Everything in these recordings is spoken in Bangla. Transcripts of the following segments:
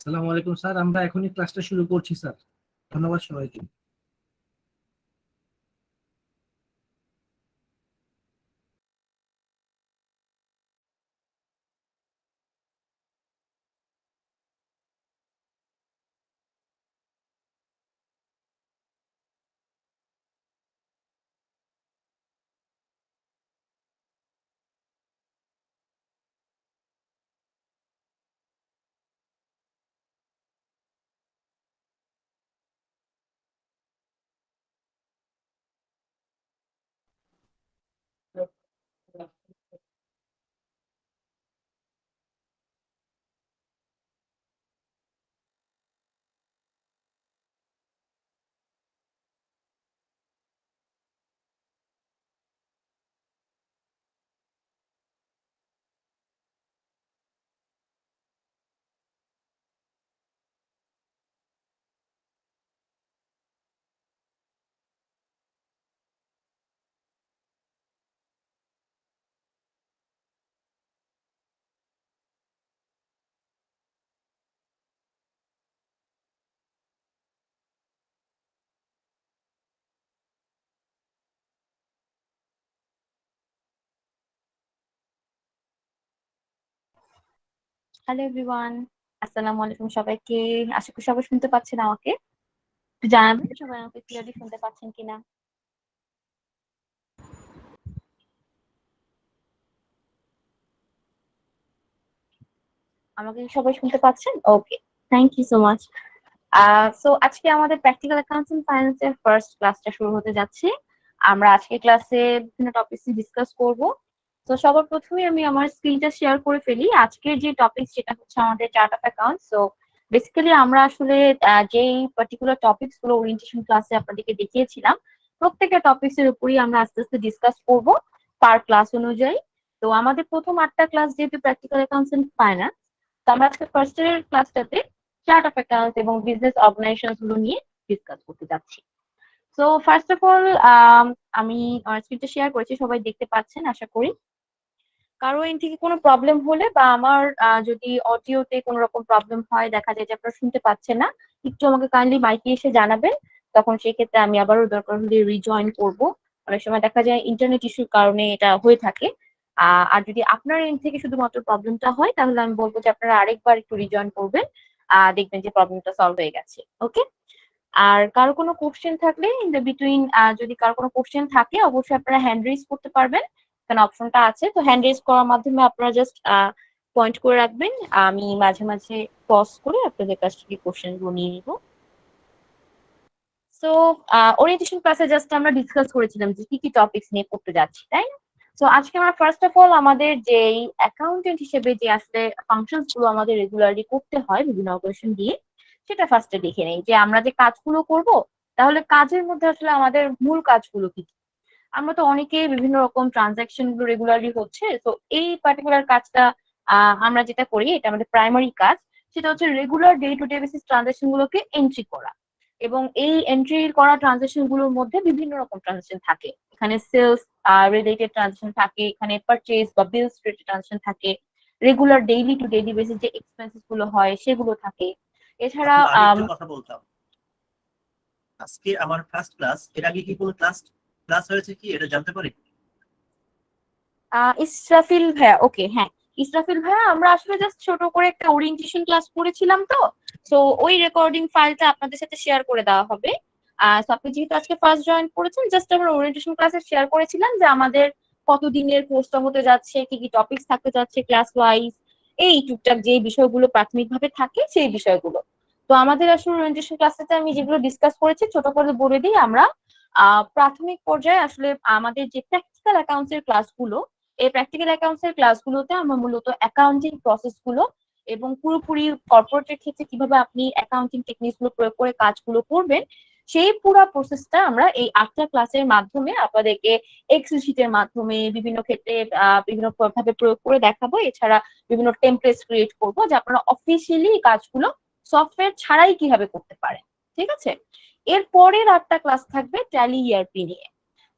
আসসালামু আলাইকুম স্যার, আমরা এখনই ক্লাসটা শুরু করছি স্যার। ধন্যবাদ সবাইকে। হ্যালো এভরিওয়ান, আসসালামু আলাইকুম সবাইকে। আশা করি সবাই শুনতে পাচ্ছেন আমাকে। একটু জানাবেন সবাই আমাকে ক্লিয়ারলি শুনতে পাচ্ছেন কিনা। আমাকে কি সবাই শুনতে পাচ্ছেন? Okay, thank you so much. So আজকে আমাদের প্র্যাকটিক্যাল অ্যাকাউন্টিং ফাইন্যান্সের ফার্স্ট ক্লাসটা শুরু হতে যাচ্ছে। আমরা আজকে ক্লাসে বিভিন্ন টপিকস ডিসকাস করব। তো সবার প্রথমে আমি আমার স্ক্রিনটা শেয়ার করে ফেলি। আজকের যে টপিক সেটা হচ্ছে আমাদের chart of account. So basically আমরা আসলে যেই পার্টিকুলার টপিকস গুলো ওরিয়েন্টেশন ক্লাসে আপনাদেরকে দেখিয়েছিলাম, প্রত্যেকটা টপিকস এর উপরই আমরা আস্তে আস্তে ডিসকাস করব পার ক্লাস অনুযায়ী। তো আমাদের প্রথম 8টা ক্লাস যেহেতু প্র্যাকটিক্যাল অ্যাকাউন্টস এন্ড ফাইন্যান্স, তো আমরা আজকে ফার্স্ট এর ক্লাসটাতে চার্ট অফ অ্যাকাউন্টস এবং বিজনেস অর্গানাইজেশন গুলো নিয়ে ডিসকাস করতে যাচ্ছি। সো ফার্স্ট অফ অল আমি স্ক্রিনটা শেয়ার করেছি, সবাই দেখতে পাচ্ছেন আশা করি। কারো এন্ড থেকে কোনো প্রবলেম হলে বা আমার যদি অডিওতে কোনো রকম প্রবলেম হয়, দেখা যায় যে আপনারা শুনতে পাচ্ছেন না, একটু আমাকে কাইন্ডলি মাইকে এসে জানাবেন। তখন সেই ক্ষেত্রে আমি আবারও দরকার হলে রিজয়েন করব। অনেক সময় দেখা যায় ইন্টারনেট ইস্যুর কারণে এটা হয়ে থাকে। আর যদি আপনার এন্ড থেকে শুধুমাত্র প্রবলেমটা হয়, তাহলে আমি বলবো যে আপনারা আরেকবার একটু রিজয়েন করবেন। দেখবেন যে প্রবলেমটা সলভ হয়ে গেছে। ওকে। আর কারো কোনো কোশ্চেন থাকলে ইন দ্য বিটুইন, যদি কারো কোনো কোশ্চেন থাকে অবশ্যই আপনারা হ্যান্ড রেজ করতে পারবেন। এখানে অপশনটা আছে, তো হ্যান্ড রেজ করার মাধ্যমে আপনারা জাস্ট পয়েন্ট করে রাখবেন। আমি মাঝে মাঝে পজ করে আপনাদের কাছ থেকে কোশ্চেন গুলো নিয়ে নিব। সো ওরিয়েন্টেশন ক্লাসে জাস্ট আমরা ডিসকাস করেছিলাম যে কি কি টপিকস নিয়ে করতে যাচ্ছি, তাই না? সো আজকে আমরা ফার্স্ট অফ অল আমাদের যেই অ্যাকাউন্টেন্ট হিসেবে যে আসলে ফাংশনস গুলো আমাদের রেগুলারলি করতে হয় বিভিন্ন অপারেশন দিয়ে, সেটা ফার্স্টে দেখে নেই যে আমরা যে কাজগুলো করব, তাহলে কাজের মধ্যে আসলে আমাদের মূল কাজগুলো কি কি। আমরা তো অনেকে বিভিন্ন রকম ট্রানজাকশন গুলো রেগুলারলি হচ্ছে, তো এই পার্টিকুলার কাজটা আমরা যেটা করি, এটা আমাদের প্রাইমারি কাজ। সেটা হচ্ছে regular day to day basis transaction গুলোকে এন্ট্রি করা। এবং এই এন্ট্রি করা ট্রানজাকশন গুলোর মধ্যে বিভিন্ন রকম ট্রানজাকশন থাকে। এখানে সেলস রিলেটেড ট্রানজাকশন থাকে, এখানে পারচেজ বা বিলস রিলেটেড ট্রানজাকশন থাকে, regular daily to daily basis যে এক্সপেন্সেস গুলো হয় সেগুলো থাকে। এছাড়া আপু আমি একটা কথা বলতাম। আজকে আমার ফার্স্ট ক্লাস, এর আগে কি কোনো ক্লাস ক্লাস হয়েছে কি এটা জানতে পারি? ইসরাফিল ভাইয়া, ওকে, হ্যাঁ। ইসরাফিল ভাইয়া, আমরা আসলে জাস্ট ছোট করে একটা ওরিয়েন্টেশন ক্লাস করেছিলাম, তো তো ওই রেকর্ডিং ফাইলটা আপনাদের সাথে শেয়ার করে দেওয়া হবে। তো আপনি যেহেতু আজকে ফার্স্ট জয়েন করেছেন, জাস্ট আমরা ওরিয়েন্টেশন ক্লাসে শেয়ার করেছিলাম যে আমাদের কতদিনের কোর্সটা হতে যাচ্ছে, কি কি টপিকস থাকতে যাচ্ছে ক্লাস ওয়াইজ, এই টুকটাক যে বিষয়গুলো প্রাথমিকভাবে থাকে সেই বিষয়গুলো। তো আমাদের আসলে ওরিয়েন্টেশন ক্লাসটাতে আমি যেগুলো ডিসকাস করেছি ছোট করে বলে দিই। আমরা প্রাথমিক পর্যায়ে আসলে আমাদের যে প্র্যাকটিক্যাল অ্যাকাউন্টস এর ক্লাসগুলো, এই প্র্যাকটিক্যাল অ্যাকাউন্টস এর ক্লাসগুলোতে আমরা মূলত অ্যাকাউন্টিং প্রসেস গুলো এবং পুরোপুরি কর্পোরেটের ক্ষেত্রে কিভাবে আপনি অ্যাকাউন্টিং টেকনিক্স গুলো প্রয়োগ করে কাজগুলো করবেন, সেই পুরো প্রসেসটা আমরা এই 8টা ক্লাসের মাধ্যমে আপনাদেরকে এক্সেল শিটের মাধ্যমে বিভিন্ন ক্ষেত্রে বিভিন্ন ভাবে প্রয়োগ করে দেখাবো। এছাড়া বিভিন্ন টেমপ্লেটস ক্রিয়েট করবো যে আপনারা অফিসিয়ালি এই কাজগুলো সফটওয়্যার ছাড়াই কিভাবে করতে পারেন। ঠিক আছে। এর পরের 8টা ক্লাস থাকবে ট্যালি ইআরপি নিয়ে।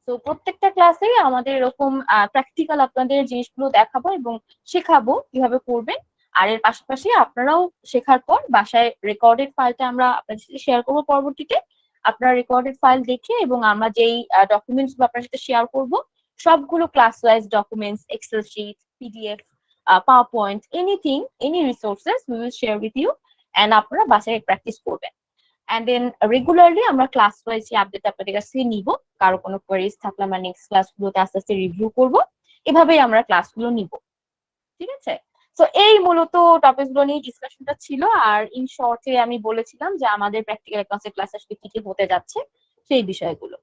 তো প্রত্যেকটা ক্লাসে আমাদের এরকম প্র্যাকটিক্যাল আপনাদের জিনিসগুলো দেখাবো এবং শেখাবো কিভাবে করবেন। আর এর পাশাপাশি আপনারাও শেখার পর বাসায় রেকর্ডেড ফাইলটা আমরা আপনাদের সাথে শেয়ার করবো পরবর্তীতে। আপনারা রেকর্ডেড ফাইল দেখে এবং আমরা যেই ডকুমেন্টস আপনার সাথে শেয়ার করব সবগুলো class wise documents, Excel sheet, PDF, PowerPoint, anything, any resources we will share with you, and আপনারা বাসায় প্র্যাকটিস করবেন। অ্যান্ড দেন রেগুলারলি আমরা ক্লাস ওয়াইজ আপডেট আপনাদের কাছে নিব। কারো কোনো কোয়েরিজ থাকলে আমরা নেক্সট ক্লাসগুলোতে আস্তে আস্তে রিভিউ করব। এভাবেই আমরা ক্লাসগুলো নিব, ঠিক আছে? তো এই মূলত টপিক গুলো নিয়ে ডিসকাশনটা ছিল। আর ইন শর্টে আমি বলেছিলাম যে আমাদের প্র্যাকটিক্যাল অ্যাকাউন্টসের ক্লাস আসলে কি কি হতে যাচ্ছে সেই বিষয়গুলো।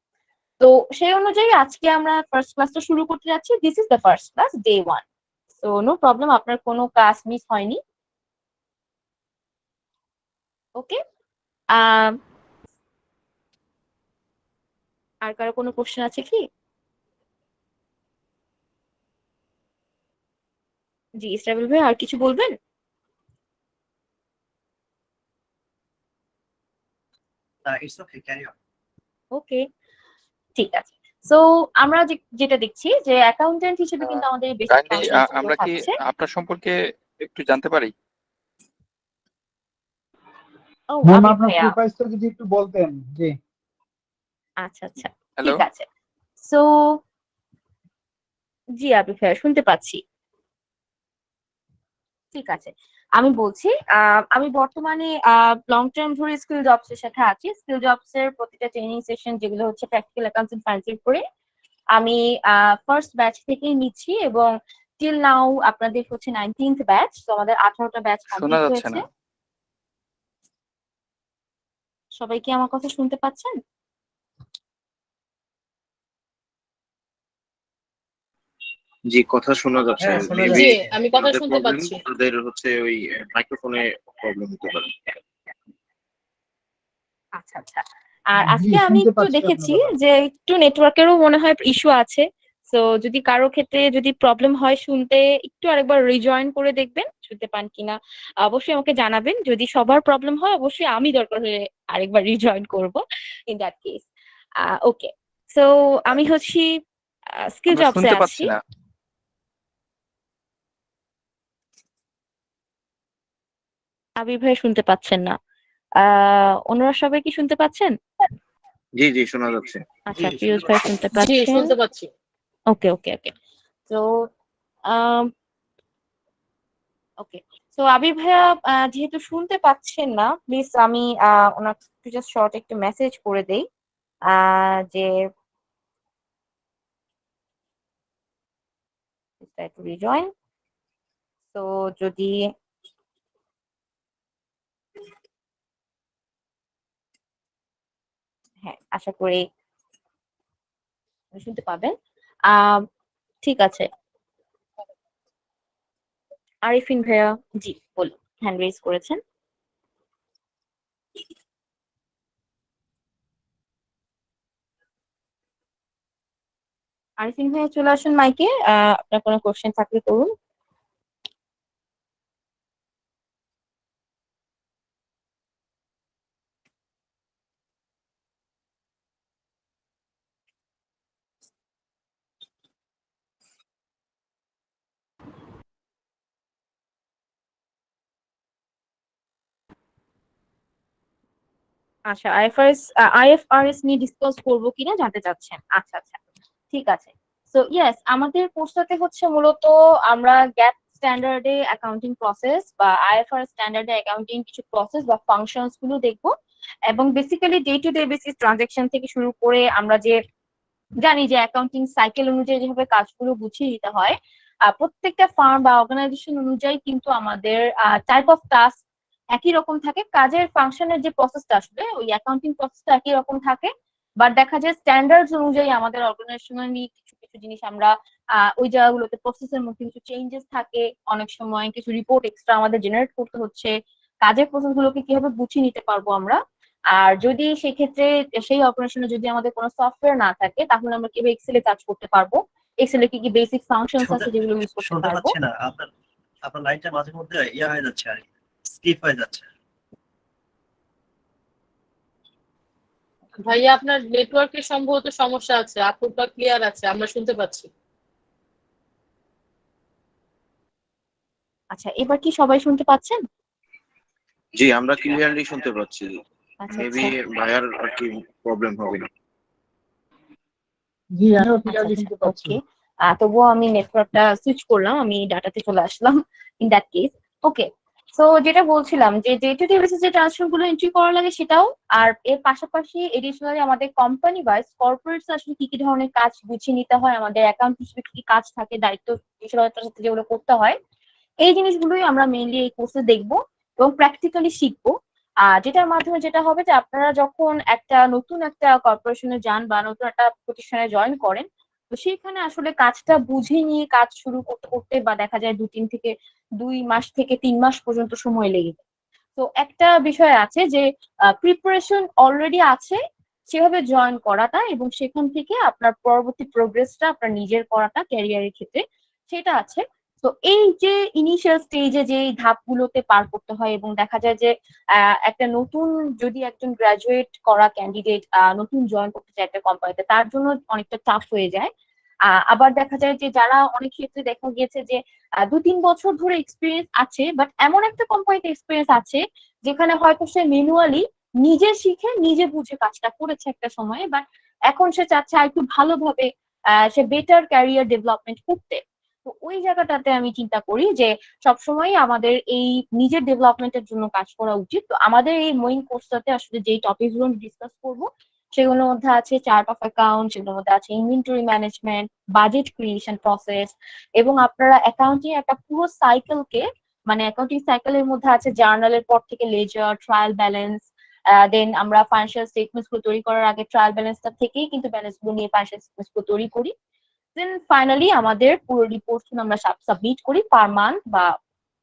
তো সেই অনুযায়ী আজকে আমরা ফার্স্ট ক্লাসটা শুরু করতে যাচ্ছি। This is the first class, day 1। So no problem, আপনার কোনো ক্লাস মিস হয়নি। ওকে, আর কারো কোনো কোশ্চেন আছে কি? জি ইসরাবিল ভাই, আর কিছু বলবেন? It's okay, carry on. Okay, ঠিক আছে। সো আমরা যেটা দেখছি যে অ্যাকাউন্টেন্ট হিসেবে কিন্তু আমাদের বেসিক কাইন্ডলি ফাংশনস গুলো আমরা কি থাকছে। আপনার সম্পর্কে একটু জানতে পারি? ও ম্যাম আবিদ আপনার ভাইয়া, প্রোফাইলটা যদি একটু বলতেন। জি আচ্ছা আচ্ছা, হ্যালো, ঠিক আছে। সো জি আবিদ ভাইয়া, শুনতে পাচ্ছি। ঠিক আছে, আমি বলছি আমি বর্তমানে লং টার্ম ধরে স্কিল জবস এর সাথে আছি। স্কিল জবস এর প্রতিটা ট্রেনিং সেশন যেগুলো হচ্ছে প্র্যাকটিক্যাল অ্যাকাউন্টিং ফাইন্যান্সের উপরে, আমি ফার্স্ট ব্যাচ থেকেই নিচ্ছি এবং টিল নাও আপনাদের হচ্ছে 19th ব্যাচ। তো আমাদের 18টা ব্যাচ শোনা কমপ্লিট যাচ্ছে হয়েছে। না। সবাই কি আমার কথা শুনতে পাচ্ছেন? জি, কথা শোনা যাচ্ছে। হ্যাঁ, শোনা Maybe যাচ্ছে। জি, আমি কথা আমাদের শুনতে problem, পাচ্ছি। তাদের হচ্ছে ওই মাইক্রোফোনে প্রবলেম হতে পারে। আচ্ছা আচ্ছা। আর জি, আজকে আমি শুনতে একটু পাচ্ছি দেখেছি আপনার কথা। যে একটু নেটওয়ার্কেরও মনে হয় ইস্যু আছে। তো যদি কারো ক্ষেত্রে যদি প্রবলেম হয় শুনতে, একটু আরেকবার রিজয়েন করে দেখবেন শুনতে পান কিনা। অবশ্যই আমাকে জানাবেন। যদি সবার প্রবলেম হয় অবশ্যই আমি দরকার হলে আরেকবার রিজয়েন করব in that case. Okay, so আমি হচ্ছি স্কিল আমরা জবসে শুনতে আছি। পাচ্ছি না। আবির ভাই শুনতে পাচ্ছেন না? অন্যরা সবাই কি শুনতে পাচ্ছেন? জি জি, শোনা যাচ্ছে। আচ্ছা, জি, ফিরোজ শুনতে ভাই পাচ্ছি। শুনতে জি, পাচ্ছেন? শুনতে পাচ্ছি। ওকে ওকে ওকে। তো ওকে, তো আবির ভাইয়া যেহেতু শুনতে পাচ্ছেন না, প্লিজ আমি ওনাকে একটু জাস্ট শর্ট একটু মেসেজ করে দেই যে একটু রিজয়েন। তো যদি হ্যাঁ, আশা করি শুনতে পাবেন। আহ ঠিক আছে, আরিফিন ভাইয়া, জি বলুন, হ্যান্ড রেজ করেছেন। আরিফিন ভাইয়া চলে আসুন মাইকে, আপনার কোনো কোশ্চেন থাকলে করুন। আচ্ছা, আইএফআরএস নিয়ে ডিসকাস করবো কিনা জানতে চাচ্ছেন? আচ্ছা আচ্ছা, ঠিক আছে। সো ইয়েস, আমাদের কোর্সটাতে হচ্ছে মূলত আমরা গ্যাপ স্ট্যান্ডার্ডে অ্যাকাউন্টিং প্রসেস বা আইএফআরএস স্ট্যান্ডার্ডে অ্যাকাউন্টিং কিছু প্রসেস বা ফাংশনস গুলো দেখবো। এবং basically day to day basis transaction থেকে শুরু করে আমরা যে জানি যে অ্যাকাউন্টিং সাইকেল অনুযায়ী যেভাবে কাজগুলো গুছিয়ে নিতে হয়, প্রত্যেকটা ফার্ম বা অর্গানাইজেশন অনুযায়ী কিন্তু আমাদের টাইপ অফ টাস্ক একই রকম থাকে। কাজের ফাংশনের যে প্রসেসটা আসবে ওই অ্যাকাউন্টিং প্রসেসটা একই রকম থাকে, বাট দেখা যায় স্ট্যান্ডার্ডস অনুযায়ী আমাদের অর্গানাইজেশনালি কিছু কিছু জিনিস আমরা ওই জায়গাগুলোতে প্রসেসের মধ্যে কিছু চেঞ্জেস থাকে। অনেক সময় কিছু রিপোর্ট এক্সট্রা আমাদের জেনারেট করতে হচ্ছে। কাজের প্রসেস গুলোকে কিভাবে গুছিয়ে নিতে পারবো আমরা। আর যদি সেক্ষেত্রে সেই অপারেশনে যদি আমাদের কোনো সফটওয়্যার না থাকে তাহলে আমরা কিভাবে এক্সেলে কাজ করতে পারবো, এক্সেলে কি কি বেসিক ফাংশনস শুনতে আছে যেগুলো ইউজ করতে শুনতে পারবো। পাচ্ছি না। আপনার আপনার লাইনটা মাঝে মধ্যে ইয়া হয়ে যাচ্ছে আর স্কিপ হয়ে যাচ্ছে। ভাইয়া, আপনার নেটওয়ার্কের সম্ভবত সমস্যা আছে। আপুরটা ক্লিয়ার আছে, আমরা শুনতে পাচ্ছি। আচ্ছা, এবার কি সবাই শুনতে পাচ্ছেন? জি, আমরা ক্লিয়ারলি শুনতে পাচ্ছি। আচ্ছা মেবি আচ্ছা ভাইয়ার আর কি প্রবলেম হবে না। জি আমিও আচ্ছা ক্লিয়ারলি আচ্ছা শুনতে পাচ্ছি। ওকে। তবুও আমি নেটওয়ার্কটা সুইচ করলাম, আমি ডাটাতে চলে আসলাম in that case. Okay, so যেটা বলছিলাম যে ডে টু ডে বেসিস যে ট্রান্সাকশন গুলো এন্ট্রি করা লাগে সেটাও, আর এর পাশাপাশি এডিশনালি আমাদের কোম্পানি ওয়াইজ কর্পোরেটস আসলে কি কি ধরনের কাজ গুছিয়ে নিতে হয়, আমাদের অ্যাকাউন্ট হিসেবে কি কি কাজ থাকে, দায়িত্ব বিষয়তার সাথে যেগুলো করতে হয়, এই জিনিসগুলোই আমরা মেইনলি এই কোর্সে দেখবো এবং প্র্যাকটিক্যালি শিখবো। যেটার মাধ্যমে যেটা হবে যে আপনারা যখন একটা নতুন একটা কর্পোরেশনে যান বা নতুন একটা প্রতিষ্ঠানে জয়েন করেন, তো সেখানে আসলে কাজটা বুঝে নিয়ে কাজ শুরু করতে করতে বা দেখা যায় 2 মাস থেকে 3 মাস পর্যন্ত সময় লেগে যায়। তো একটা বিষয় আছে যে প্রিপারেশন অলরেডি আছে, সেভাবে জয়েন করাটা এবং সেখান থেকে আপনার পরবর্তী প্রোগ্রেসটা আপনার নিজের করাটা ক্যারিয়ারের ক্ষেত্রে সেটা আছে। তো এই যে ইনিশিয়াল স্টেজে যে ধাপগুলোতে পার করতে হয় এবং দেখা যায় যে একটা নতুন, যদি একজন গ্রাজুয়েট করা ক্যান্ডিডেট নতুন জয়েন করতে চায় একটা কোম্পানিতে, তার জন্য অনেকটা টাফ হয়ে যায়। আবার দেখা যায় যে যারা অনেক ক্ষেত্রে দেখা গিয়েছে যে 2-3 বছর ধরে এক্সপিরিয়েন্স আছে, বাট এমন একটা কোম্পানিতে এক্সপিরিয়েন্স আছে যেখানে হয়তো সে ম্যানুয়ালি নিজে শিখে নিজে বুঝে কাজটা করেছে একটা সময়, বাট এখন সে চাচ্ছে আর একটু ভালোভাবে সে বেটার ক্যারিয়ার ডেভেলপমেন্ট করতে। তো ওই জায়গাটাতে আমি চিন্তা করি যে সবসময় আমাদের এই নিজের ডেভেলপমেন্টের জন্য কাজ করা উচিত। তো আমাদের এই মেইন কোর্সটাতে আসলে যেই টপিক গুলো ডিসকাস করবো সেগুলোর মধ্যে আছে চার্ট অফ অ্যাকাউন্ট, সেগুলোর মধ্যে আছে inventory management, budget creation process, এবং আপনারা অ্যাকাউন্টিং একটা পুরো সাইকেলকে, মানে অ্যাকাউন্টিং সাইকেলের মধ্যে আছে জার্নালের পর থেকে লেজার, ট্রায়াল ব্যালেন্স, দেন আমরা ফাইন্যান্সিয়াল স্টেটমেন্টস গুলো তৈরি করার আগে ট্রায়াল ব্যালেন্সটা থেকেই কিন্তু ব্যালেন্স গুলো নিয়ে ফাইন্যান্সিয়াল স্টেটমেন্টস গুলো তৈরি করি। দেন ফাইনালি আমাদের পুরো রিপোর্ট আমরা সাবমিট করি পার মান্থ বা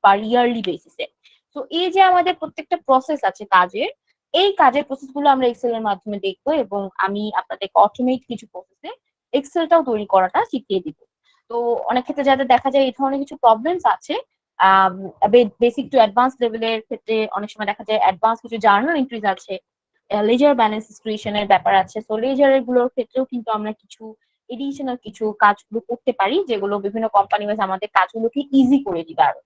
পার ইয়ারলি বেসিসে। তো এই যে আমাদের প্রত্যেকটা প্রসেস আছে কাজের, এই কাজের প্রসেস গুলো আমরা এক্সেল এর মাধ্যমে দেখবো এবং আমি আপনাদেরকে অটোমেট কিছু প্রসেসে এক্সেলটাও তৈরি করাটা শিখিয়ে দিব। তো অনেক ক্ষেত্রে যাদের দেখা যায় এই ধরনের কিছু প্রবলেমস আছে, বেসিক টু অ্যাডভান্স লেভেলের ক্ষেত্রে অনেক সময় দেখা যায় অ্যাডভান্স কিছু জার্নাল এন্ট্রিজ আছে, লেজার ব্যালেন্স ক্রিয়েশনের ব্যাপার আছে। সো লেজারের গুলোর ক্ষেত্রেও কিন্তু আমরা কিছু এডিশনাল কিছু কাজগুলো করতে পারি যেগুলো বিভিন্ন কোম্পানি ওয়াইজ আমাদের কাজগুলোকে ইজি করে দিবে আরো।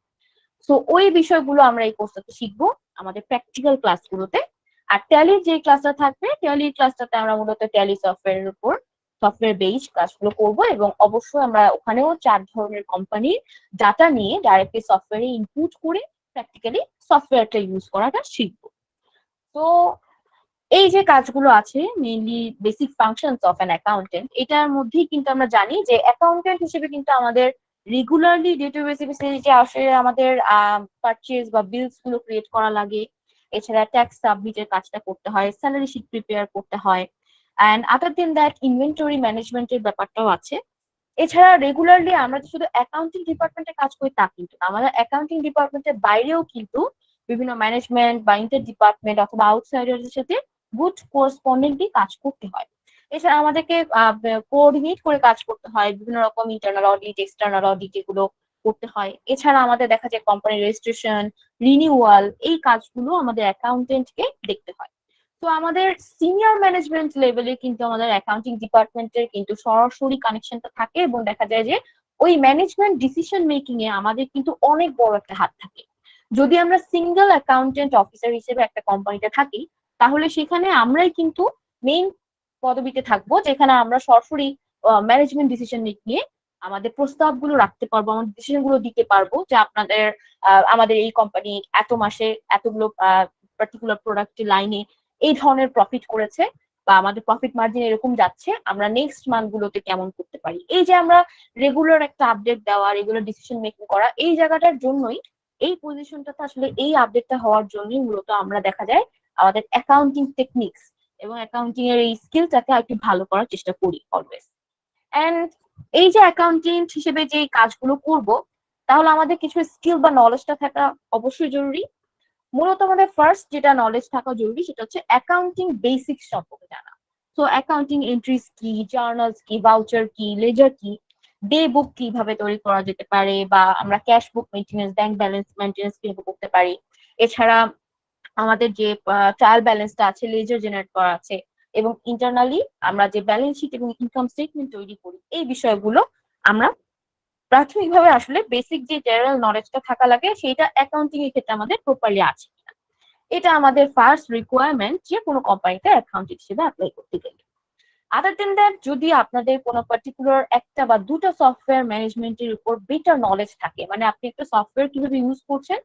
সো ওই বিষয়গুলো আমরা এই কোর্সটাতে শিখবো আমাদের প্র্যাকটিক্যাল ক্লাসগুলোতে। আর ট্যালির যে ক্লাসটা থাকবে, ট্যালির ক্লাসটাতে আমরা মূলত ট্যালি সফটওয়্যারের উপর সফটওয়্যার বেসড ক্লাসগুলো করব এবং অবশ্যই আমরা ওখানেও 4 ধরনের কোম্পানির ডাটা নিয়ে ডাইরেক্টলি সফটওয়্যারে ইনপুট করে প্র্যাকটিক্যালি সফটওয়্যারটা ইউজ করাটা শিখবো। তো এই যে কাজগুলো আছে mainly basic functions of an accountant, এটার মধ্যেই কিন্তু আমরা জানি যে অ্যাকাউন্টেন্ট হিসেবে কিন্তু আমাদের রেগুলারলি ডে টু বেসিসে যে আসলে আমাদের পারচেজ বা বিলস গুলো ক্রিয়েট করা লাগে, এছাড়া ট্যাক্স সাবমিটের কাজটা করতে হয়, স্যালারি শিট প্রিপেয়ার করতে হয়, and other than that inventory ম্যানেজমেন্টের ব্যাপারটাও আছে। এছাড়া রেগুলারলি আমরা যে শুধু অ্যাকাউন্টিং ডিপার্টমেন্টে কাজ করি তা কিন্তু না, আমাদের অ্যাকাউন্টিং ডিপার্টমেন্টের বাইরেও কিন্তু বিভিন্ন ম্যানেজমেন্ট বা ইন্টার ডিপার্টমেন্ট অথবা আউটসাইডারদের সাথে গুড কোরেসপন্ডেন্টলি কাজ করতে হয়। এছাড়া আমাদেরকে কোঅর্ডিনেট করে কাজ করতে হয়, বিভিন্ন রকম ইন্টারনাল অডিট, এক্সটার্নাল অডিট এগুলো করতে হয়। এছাড়া আমাদের দেখা যায় কোম্পানি রেজিস্ট্রেশন, রিনিউয়াল, এই কাজগুলো আমাদের অ্যাকাউন্টেন্টকে দেখতে হয়। তো আমাদের সিনিয়র ম্যানেজমেন্ট লেভেলে কিন্তু আমাদের অ্যাকাউন্টিং ডিপার্টমেন্টের কিন্তু সরাসরি কানেকশনটা থাকে এবং দেখা যায় যে ওই ম্যানেজমেন্ট ডিসিশন মেকিং এ আমাদের কিন্তু অনেক বড় একটা হাত থাকে। যদি আমরা সিঙ্গেল অ্যাকাউন্টেন্ট অফিসার হিসেবে একটা কোম্পানিতে থাকি, তাহলে সেখানে আমরাই কিন্তু মেইন পদবিতে থাকবো, যেখানে আমরা সরাসরি ম্যানেজমেন্ট ডিসিশন নিয়ে আমাদের প্রস্তাবগুলো রাখতে পারবো, আমাদের ডিসিশন গুলো দিতে পারবো যে আপনাদের আমাদের এই কোম্পানি এত মাসে এতগুলো পার্টিকুলার প্রোডাক্ট লাইনে এই ধরনের প্রফিট করেছে বা আমাদের প্রফিট মার্জিন এরকম যাচ্ছে, আমরা নেক্সট মান্থ গুলোতে কেমন করতে পারি। এই যে আমরা রেগুলার একটা আপডেট দেওয়া, রেগুলার ডিসিশন মেকিং করা, এই জায়গাটার জন্যই এই পজিশনটাতে আসলে এই আপডেটটা হওয়ার জন্যই মূলত আমরা দেখা যায় আমাদের অ্যাকাউন্টিং টেকনিক্স এবং অ্যাকাউন্টিং এর এই স্কিলটাকে একটু ভালো করার চেষ্টা করি অলওয়েজ। এন্ড এই যে অ্যাকাউন্টেন্ট হিসেবে যে কাজগুলো করব, তাহলে আমাদের কিছু স্কিল বা নলেজটা থাকা অবশ্যই জরুরি। মূলত আমাদের ফার্স্ট যেটা নলেজ থাকা জরুরি সেটা হচ্ছে অ্যাকাউন্টিং বেসিক্স সম্পর্কে জানা। সো অ্যাকাউন্টিং এন্ট্রিজ কি, জার্নালস কি, ভাউচার কি, লেজার কি, ডে বুক কিভাবে তৈরি করা যেতে পারে, বা আমরা ক্যাশ বুক মেইনটেনেন্স, ব্যাংক ব্যালেন্স মেইনটেনেন্স কিভাবে করতে পারি। এছাড়া আমাদের যে ট্রায়াল ব্যালেন্সটা আছে, লেজার জেনারেট করা আছে, এবং ইন্টারনালি আমরা যে ব্যালেন্স শিট এবং ইনকাম স্টেটমেন্ট তৈরি করি, এই বিষয়গুলো আমরা প্রাথমিকভাবে আসলে বেসিক যে জেনারেল নলেজটা থাকা লাগে সেটা অ্যাকাউন্টিং এর ক্ষেত্রে আমাদের প্রপারলি আছে কিনা। এটা আমাদের ফার্স্ট রিকোয়ারমেন্ট যে কোনো কোম্পানিতে অ্যাকাউন্টেন্ট হিসেবে অ্যাপ্লাই করতে গেলে। আদার দেন দ্যাট, যদি আপনাদের কোনো পার্টিকুলার একটা বা দুটো সফটওয়্যার ম্যানেজমেন্টের উপর বেটার নলেজ থাকে, মানে আপনি একটা সফটওয়্যার কিভাবে ইউজ করছেন,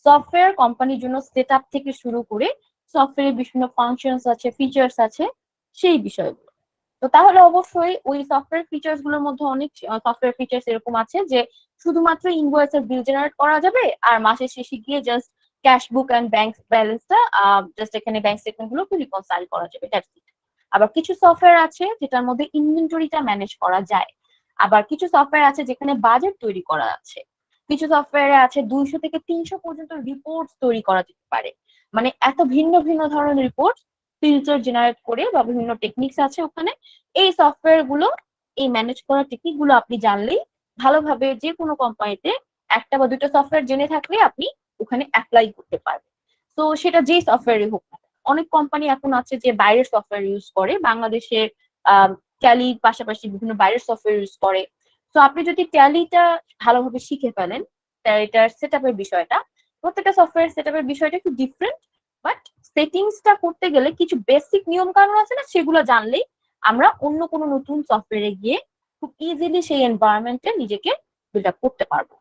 সফটওয়্যার কোম্পানির জন্য সেট আপ থেকে শুরু করে সফটওয়্যারের বিভিন্ন ফাংশনস আছে, ফিচার্স আছে, সেই বিষয়গুলো, তো তাহলে অবশ্যই ওই সফটওয়্যার ফিচার্স গুলোর মধ্যে অনেক সফটওয়্যার ফিচার্স এরকম আছে যে শুধুমাত্র ইনভয়েস এর বিল জেনারেট করা যাবে, আর মাসের শেষে গিয়ে just cash book and bank ব্যালেন্সটা জাস্ট এখানে ব্যাংক স্টেটমেন্ট গুলোকে রিকনসাইল করা যাবে, দ্যাটস ইট। আবার কিছু সফটওয়্যার আছে যেটার মধ্যে ইনভেন্টরিটা ম্যানেজ করা যায়, আবার কিছু সফটওয়্যার আছে যেখানে বাজেট তৈরি করা আছে, কিছু সফটওয়্যারে আছে 200 থেকে 300 পর্যন্ত রিপোর্ট তৈরি করা যেতে পারে। মানে এত ভিন্ন ভিন্ন ধরনের রিপোর্ট ফিল্টার জেনারেট করে বা বিভিন্ন টেকনিক্স আছে ওখানে। এই সফটওয়্যার গুলো, এই ম্যানেজ করার টেকনিক গুলো আপনি জানলেই ভালোভাবে যে কোনো কোম্পানিতে একটা বা দুটো সফটওয়্যার জেনে থাকলে আপনি ওখানে অ্যাপ্লাই করতে পারবেন। তো সেটা যেই সফটওয়্যারই হোক না, অনেক কোম্পানি এখন আছে যে বাইরের সফটওয়্যার ইউজ করে, বাংলাদেশের ট্যালির পাশাপাশি বিভিন্ন বাইরের সফটওয়্যার ইউজ করে। তো আপনি যদি ট্যালিটা ভালোভাবে শিখে ফেলেন, ট্যালিটার সেট আপের বিষয়টা, প্রত্যেকটা সফটওয়্যার সেট আপের বিষয়টা একটু ডিফারেন্ট, বাট সেটিংসটা করতে গেলে কিছু বেসিক নিয়ম কানুন আছে না, সেগুলো জানলেই আমরা অন্য কোনো নতুন সফটওয়্যারে গিয়ে খুব ইজিলি সেই এনভায়রনমেন্টে নিজেকে বিল্ড আপ করতে পারবো।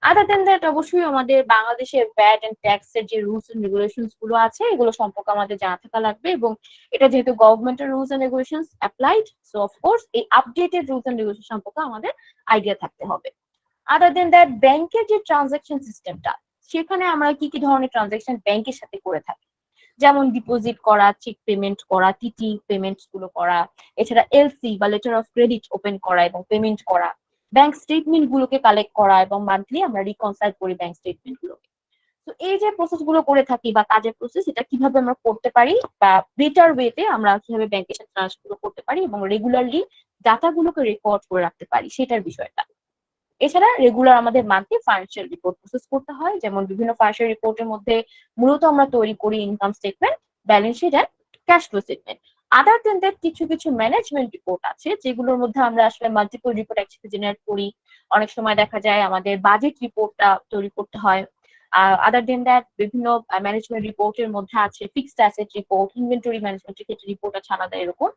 আদার দেন দ্যাট, অবশ্যই আমাদের বাংলাদেশের ভ্যাট এন্ড ট্যাক্স এর যে রুলস এন্ড রেগুলেশনস গুলো আছে এগুলো সম্পর্কে আমাদের জানা থাকা লাগবে, এবং এটা যেহেতু গভর্নমেন্টের rules and regulations applied, so of course এই আপডেটেড রুলস এন্ড রেগুলেশন সম্পর্কে আমাদের আইডিয়া থাকতে হবে। আদার দেন দ্যাট, ব্যাংকের যে ট্রানজাকশন সিস্টেমটা, সেখানে আমরা কি কি ধরনের ট্রানজাকশন ব্যাংকের সাথে করে থাকি, যেমন ডিপোজিট করা, চেক পেমেন্ট করা, টিটি পেমেন্ট গুলো করা, এছাড়া এলসি বা লেটার অফ ক্রেডিট ওপেন করা এবং পেমেন্ট করা, ব্যাংক স্টেটমেন্ট গুলোকে কালেক্ট করা এবং মান্থলি আমরা রিকনসাইল করি ব্যাংক স্টেটমেন্ট গুলোকে। তো এই যে প্রসেস গুলো করে থাকি বা কাজের প্রসেস, এটা কিভাবে আমরা করতে পারি বা বেটার ওয়েতে আমরা কিভাবে ব্যাংকের সাথে ট্রান্সফার করতে পারি এবং রেগুলারলি ডাটা গুলোকে রেকর্ড করে রাখতে পারি, সেটার বিষয়টা। এছাড়া রেগুলার আমাদের মান্থলি ফাইন্যান্সিয়াল রিপোর্ট প্রসেস করতে হয়, যেমন বিভিন্ন ফাইন্যান্সিয়াল রিপোর্টের মধ্যে মূলত আমরা তৈরি করি income statement, balance sheet and cash flow statement. Other than that, কিছু কিছু ম্যানেজমেন্ট রিপোর্ট আছে যেগুলোর মধ্যে আমরা আসলে মাল্টিপল রিপোর্ট একসাথে জেনারেট করি। অনেক সময় দেখা যায় আমাদের বাজেট রিপোর্টটা তৈরি করতে হয়। আদার দেন দ্যাট, বিভিন্ন ম্যানেজমেন্ট রিপোর্টের মধ্যে আছে ফিক্সড অ্যাসেট রিপোর্ট, ইনভেন্টরি ম্যানেজমেন্টের ক্ষেত্রে রিপোর্ট আছে আলাদা, এরকম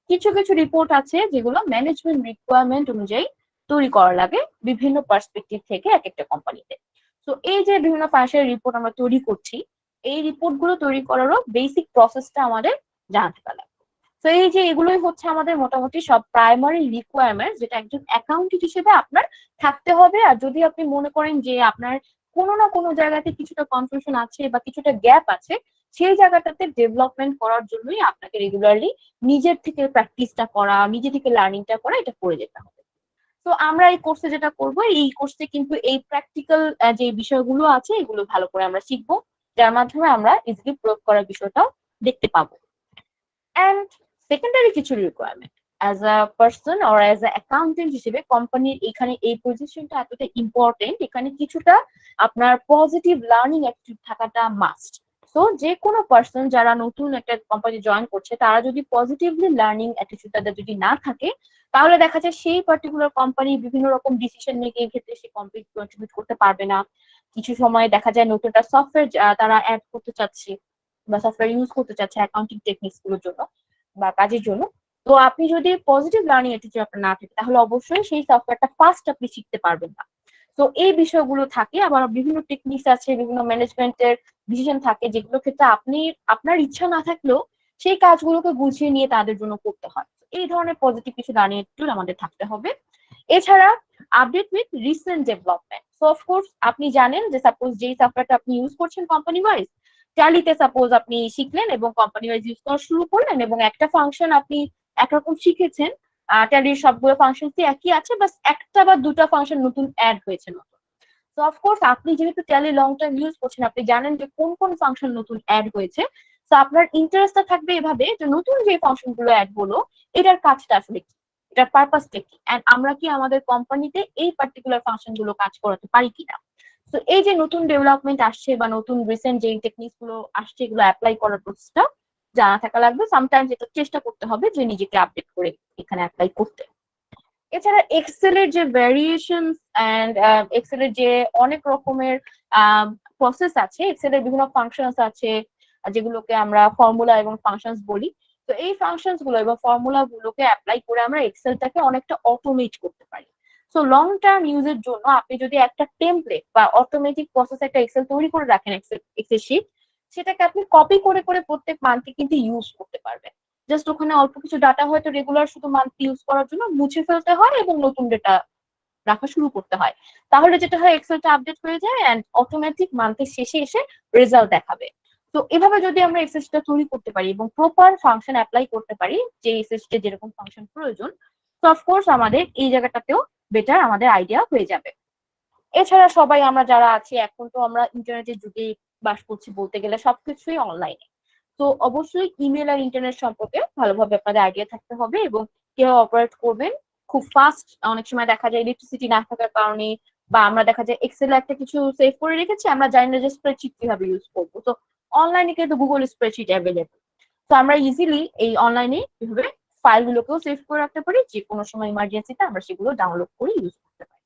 কিছু কিছু রিপোর্ট আছে যেগুলো ম্যানেজমেন্ট রিকোয়ারমেন্ট অনুযায়ী তৈরি করা লাগে বিভিন্ন পার্সপেক্টিভ থেকে এক একটা কোম্পানিতে। তো এই যে বিভিন্ন ফাইন্যান্সিয়াল রিপোর্ট আমরা তৈরি করছি, এই রিপোর্ট গুলো তৈরি করারও বেসিক প্রসেসটা আমাদের জানা থাকা লাগবে। তো এই যে এগুলোই হচ্ছে আমাদের মোটামুটি সব প্রাইমারি রিকোয়ারমেন্ট যেটা একজন অ্যাকাউন্টেন্ট হিসেবে আপনার থাকতে হবে। আর যদি আপনি মনে করেন যে আপনার কোনো না কোনো জায়গাতে কিছুটা কনফিউশন আছে বা কিছুটা গ্যাপ আছে, সেই জায়গাটাতে ডেভেলপমেন্ট করার জন্যই আপনাকে রেগুলারলি নিজের থেকে প্র্যাকটিসটা করা, নিজে থেকে লার্নিংটা করা, এটা করে যেতে হবে। তো আমরা এই কোর্সে যেটা করব, এই কোর্সে কিন্তু এই প্র্যাকটিক্যাল যে বিষয়গুলো আছে এগুলো ভালো করে আমরা শিখবো, যার মাধ্যমে আমরা ইজিলি প্রয়োগ করার বিষয়টাও দেখতে পাবো। এন্ড সেকেন্ডারি কিছু requirement as a person or as a accountant হিসেবে কোম্পানির এখানে এই পজিশনটা এতটা ইম্পর্টেন্ট, এখানে কিছুটা আপনার পজিটিভ লার্নিং অ্যাটিটিউড থাকাটা মাস্ট। তো যে কোনো পার্সন যারা নতুন একটা কোম্পানি জয়েন করছে, তারা যদি পজিটিভলি লার্নিং অ্যাটিটিউড তাদের যদি না থাকে, তাহলে দেখা যায় সেই পার্টিকুলার কোম্পানি বিভিন্ন রকম ডিসিশন মেকিং এর ক্ষেত্রে সে কন্ট্রিবিউট করতে পারবে না। কিছু সময় দেখা যায় নতুন একটা সফটওয়্যার তারা অ্যাড করতে চাচ্ছে বা সফটওয়্যার ইউজ করতে চাচ্ছে অ্যাকাউন্টিং টেকনিক্স গুলোর জন্য বা কাজের জন্য। তো আপনি যদি পজিটিভ লার্নিং অ্যাটিটিউড আপনার না থাকে, তাহলে অবশ্যই সেই সফটওয়্যারটা ফার্স্ট আপনি শিখতে পারবেন না। তো এই বিষয়গুলো থাকে। আবার বিভিন্ন টেকনিক্স আছে, বিভিন্ন ম্যানেজমেন্টের ডিসিশন থাকে যেগুলোর ক্ষেত্রে আপনি আপনার ইচ্ছা না থাকলেও সেই কাজগুলোকে গুছিয়ে নিয়ে তাদের জন্য করতে হয়। এই ধরনের পজিটিভ কিছু লার্নিং অ্যাটিটিউড আমাদের থাকতে হবে। এছাড়া update with recent development. So of course আপনি জানেন যে সাপোজ যেই সফটওয়্যারটা আপনি ইউজ করছেন কোম্পানি ওয়াইজ, ট্যালিতে সাপোজ আপনি শিখলেন এবং কোম্পানি ওয়াইজ ইউজ করা শুরু করলেন এবং একটা ফাংশন আপনি একরকম শিখেছেন, ট্যালির সবগুলো ফাংশন একই আছে, বাস একটা বা দুটো ফাংশন নতুন অ্যাড হয়েছে নতুন। তো অফকোর্স আপনি যেহেতু ট্যালি লং টাইম ইউজ করছেন, আপনি জানেন যে কোন কোন ফাংশন নতুন অ্যাড হয়েছে। তো আপনার ইন্টারেস্টটা থাকবে এভাবে যে নতুন যে ফাংশন গুলো অ্যাড হলো এটার কাজটা আসলে কি, এটার পারপাসটা কি, এন্ড আমরা কি আমাদের কোম্পানিতে এই পার্টিকুলার ফাংশন গুলো কাজ করাতে পারি কিনা। তো এই যে নতুন ডেভেলপমেন্ট আসছে বা নতুন রিসেন্ট যে টেকনিক্স গুলো আসছে এগুলো অ্যাপ্লাই করার প্রসেসটা জানা থাকা লাগবে। সামটাইমস এটা চেষ্টা করতে হবে যে নিজেকে আপডেট করে এখানে অ্যাপ্লাই করতে। এছাড়া এক্সেলের যে ভ্যারিয়েশনস অ্যান্ড এক্সেলের যে অনেক রকমের প্রসেস আছে, এক্সেলের বিভিন্ন ফাংশনস আছে যেগুলোকে আমরা ফর্মুলা এবং ফাংশনস বলি। তো এই ফাংশনস গুলো এবং ফর্মুলা গুলোকে অ্যাপ্লাই করে আমরা এক্সেলটাকে অনেকটা অটোমেট করতে পারি। সো লং টার্ম ইউজের জন্য আপনি যদি একটা টেমপ্লেট বা অটোমেটিক প্রসেস একটা এক্সেল তৈরি করে রাখেন, এক্সেল শিট, সেটাকে আপনি কপি করে করে প্রত্যেক মান্থে কিন্তু ইউজ করতে পারবেন। জাস্ট ওখানে অল্প কিছু ডাটা হয়তো রেগুলার শুধু মান্থলি ইউজ করার জন্য মুছে ফেলতে হয় এবং নতুন ডেটা রাখা শুরু করতে হয়। তাহলে যেটা হয় এক্সেলটা আপডেট হয়ে যায় এন্ড অটোমেটিক মান্থের শেষে এসে রেজাল্ট দেখাবে। তো এভাবে যদি আমরা এক্সেলটা তৈরি করতে পারি এবং প্রপার ফাংশন অ্যাপ্লাই করতে পারি, যে এক্সেলটা যেরকম ফাংশন প্রয়োজন, তো অফকোর্স আমাদের এই জায়গাটাতেও বেটার আমাদের আইডিয়া হয়ে যাবে। এছাড়া সবাই আমরা যারা আছি এখন তো আমরা ইন্টারনেটের যুগে বাস করছি, বলতে গেলে সবকিছুই অনলাইনে। তো অবশ্যই ইমেল আর ইন্টারনেট সম্পর্কে ভালোভাবে আপনাদের আইডিয়া থাকতে হবে এবং কিভাবে অপারেট করবেন খুব ফাস্ট। অনেক সময় দেখা যায় ইলেকট্রিসিটি না থাকার কারণে বা আমরা দেখা যায় এক্সেল একটা কিছু সেভ করে রেখেছি, আমরা জানি না যে স্প্রেডশিট কিভাবে ইউজ করবো। তো অনলাইনে কিন্তু গুগল স্প্রেডশিট অ্যাভেলেবল। তো আমরা ইজিলি এই অনলাইনে কিভাবে ফাইলগুলোকেও সেভ করে রাখতে পারি, যে কোনো সময় ইমার্জেন্সিতে আমরা সেগুলো ডাউনলোড করে ইউজ করতে পারি।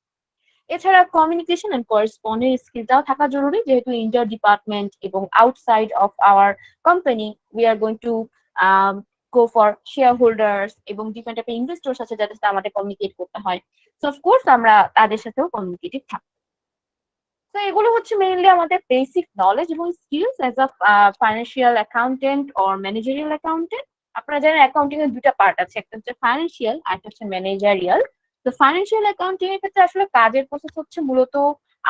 এছাড়া কমিউনিকেশন এন্ড করেসপন্ডেন্স স্কিলটাও থাকা জরুরি, যেহেতু ইন্টার ডিপার্টমেন্ট এবং outside of our company we are going to go for share holders এবং ডিফারেন্ট টাইপের ইনভেস্টর সাথে যাদের সাথে আমাদের কমিউনিকেট করতে হয়। সো অফকোর্স আমরা তাদের সাথেও কমিউনিকেটিভ থাকবো। তো এগুলো হচ্ছে মেইনলি আমাদের বেসিক নলেজ এবং skills as a financial accountant or managerial accountant. আপনারা জানেন অ্যাকাউন্টিং এর দুটা পার্ট আছে, একটা হচ্ছে ফাইন্যান্সিয়াল আর একটা হচ্ছে ম্যানেজারিয়াল। তো ফাইন্যান্সিয়াল অ্যাকাউন্টিং এর ক্ষেত্রে আসলে কাজের প্রসেস হচ্ছে মূলত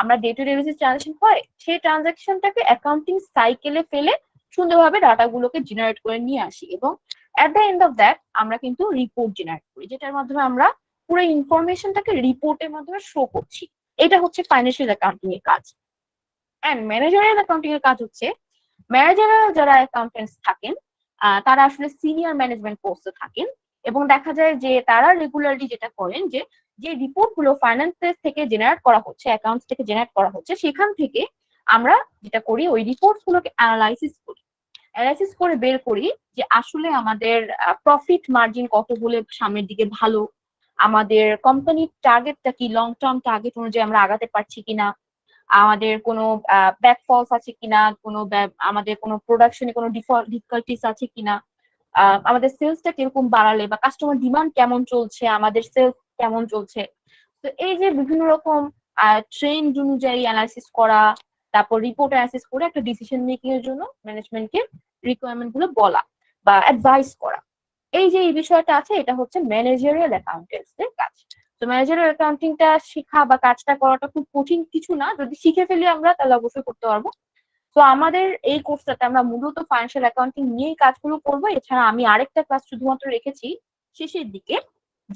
আমরা day to day basis transaction হয়, সেই ট্রানজাকশনটাকে অ্যাকাউন্টিং সাইকেলে ফেলে সুন্দরভাবে ডাটাগুলোকে জেনারেট করে নিয়ে আসি এবং at the end of that আমরা কিন্তু রিপোর্ট জেনারেট করি, যেটার মাধ্যমে আমরা পুরো ইনফরমেশনটাকে রিপোর্টের মাধ্যমে শো করছি। এটা হচ্ছে ফাইন্যান্সিয়াল অ্যাকাউন্টিং এর কাজ। এন্ড ম্যানেজারিয়াল অ্যাকাউন্টিং এর কাজ হচ্ছে ম্যানেজারিয়াল যারা অ্যাকাউন্টেন্টস থাকেন তারা আসলে সিনিয়র ম্যানেজমেন্ট পোস্টে থাকেন এবং দেখা যায় যে তারা রেগুলারলি যেটা করেন যে যে রিপোর্ট গুলো ফাইন্যান্সেস থেকে জেনারেট করা হচ্ছে, অ্যাকাউন্টস থেকে জেনারেট করা হচ্ছে, সেখান থেকে আমরা যেটা করি ওই রিপোর্টস গুলোকে অ্যানালাইসিস করে বের করি যে আসলে আমাদের প্রফিট মার্জিন কত হলে সামনের দিকে ভালো, আমাদের কোম্পানির টার্গেটটা কি, লং টার্ম টার্গেট অনুযায়ী আমরা আগাতে পারছি কিনা, আমাদের কোনো ব্যাকফলস আছে কিনা, কোনো আমাদের কোনো প্রোডাকশনে কোনো ডিফিকাল্টিস আছে কিনা, আমাদের সেলসটা কিরকম বাড়ালে বা কাস্টমার ডিমান্ড কেমন চলছে, আমাদের সেলস কেমন চলছে। তো এই যে বিভিন্ন রকম ট্রেন্ড অনুযায়ী অ্যানালাইসিস করা, তারপর রিপোর্ট অ্যানালাইসিস করে একটা ডিসিশন মেকিং এর জন্য ম্যানেজমেন্টকে রিকোয়ারমেন্ট গুলো বলা বা অ্যাডভাইস করা, এই যে এই বিষয়টা আছে এটা হচ্ছে ম্যানেজারিয়াল অ্যাকাউন্টেন্টস এর কাজ। তো ম্যানেজারিয়াল অ্যাকাউন্টিংটা শেখা বা কাজটা করাটা খুব কঠিন কিছু না, যদি শিখে ফেলি আমরা তাহলে অবশ্যই করতে পারবো। তো আমাদের এই কোর্সটাতে আমরা মূলত ফাইন্যান্সিয়াল অ্যাকাউন্টিং নিয়েই কাজগুলো করবো। এছাড়া আমি আরেকটা ক্লাস শুধুমাত্র রেখেছি শেষের দিকে,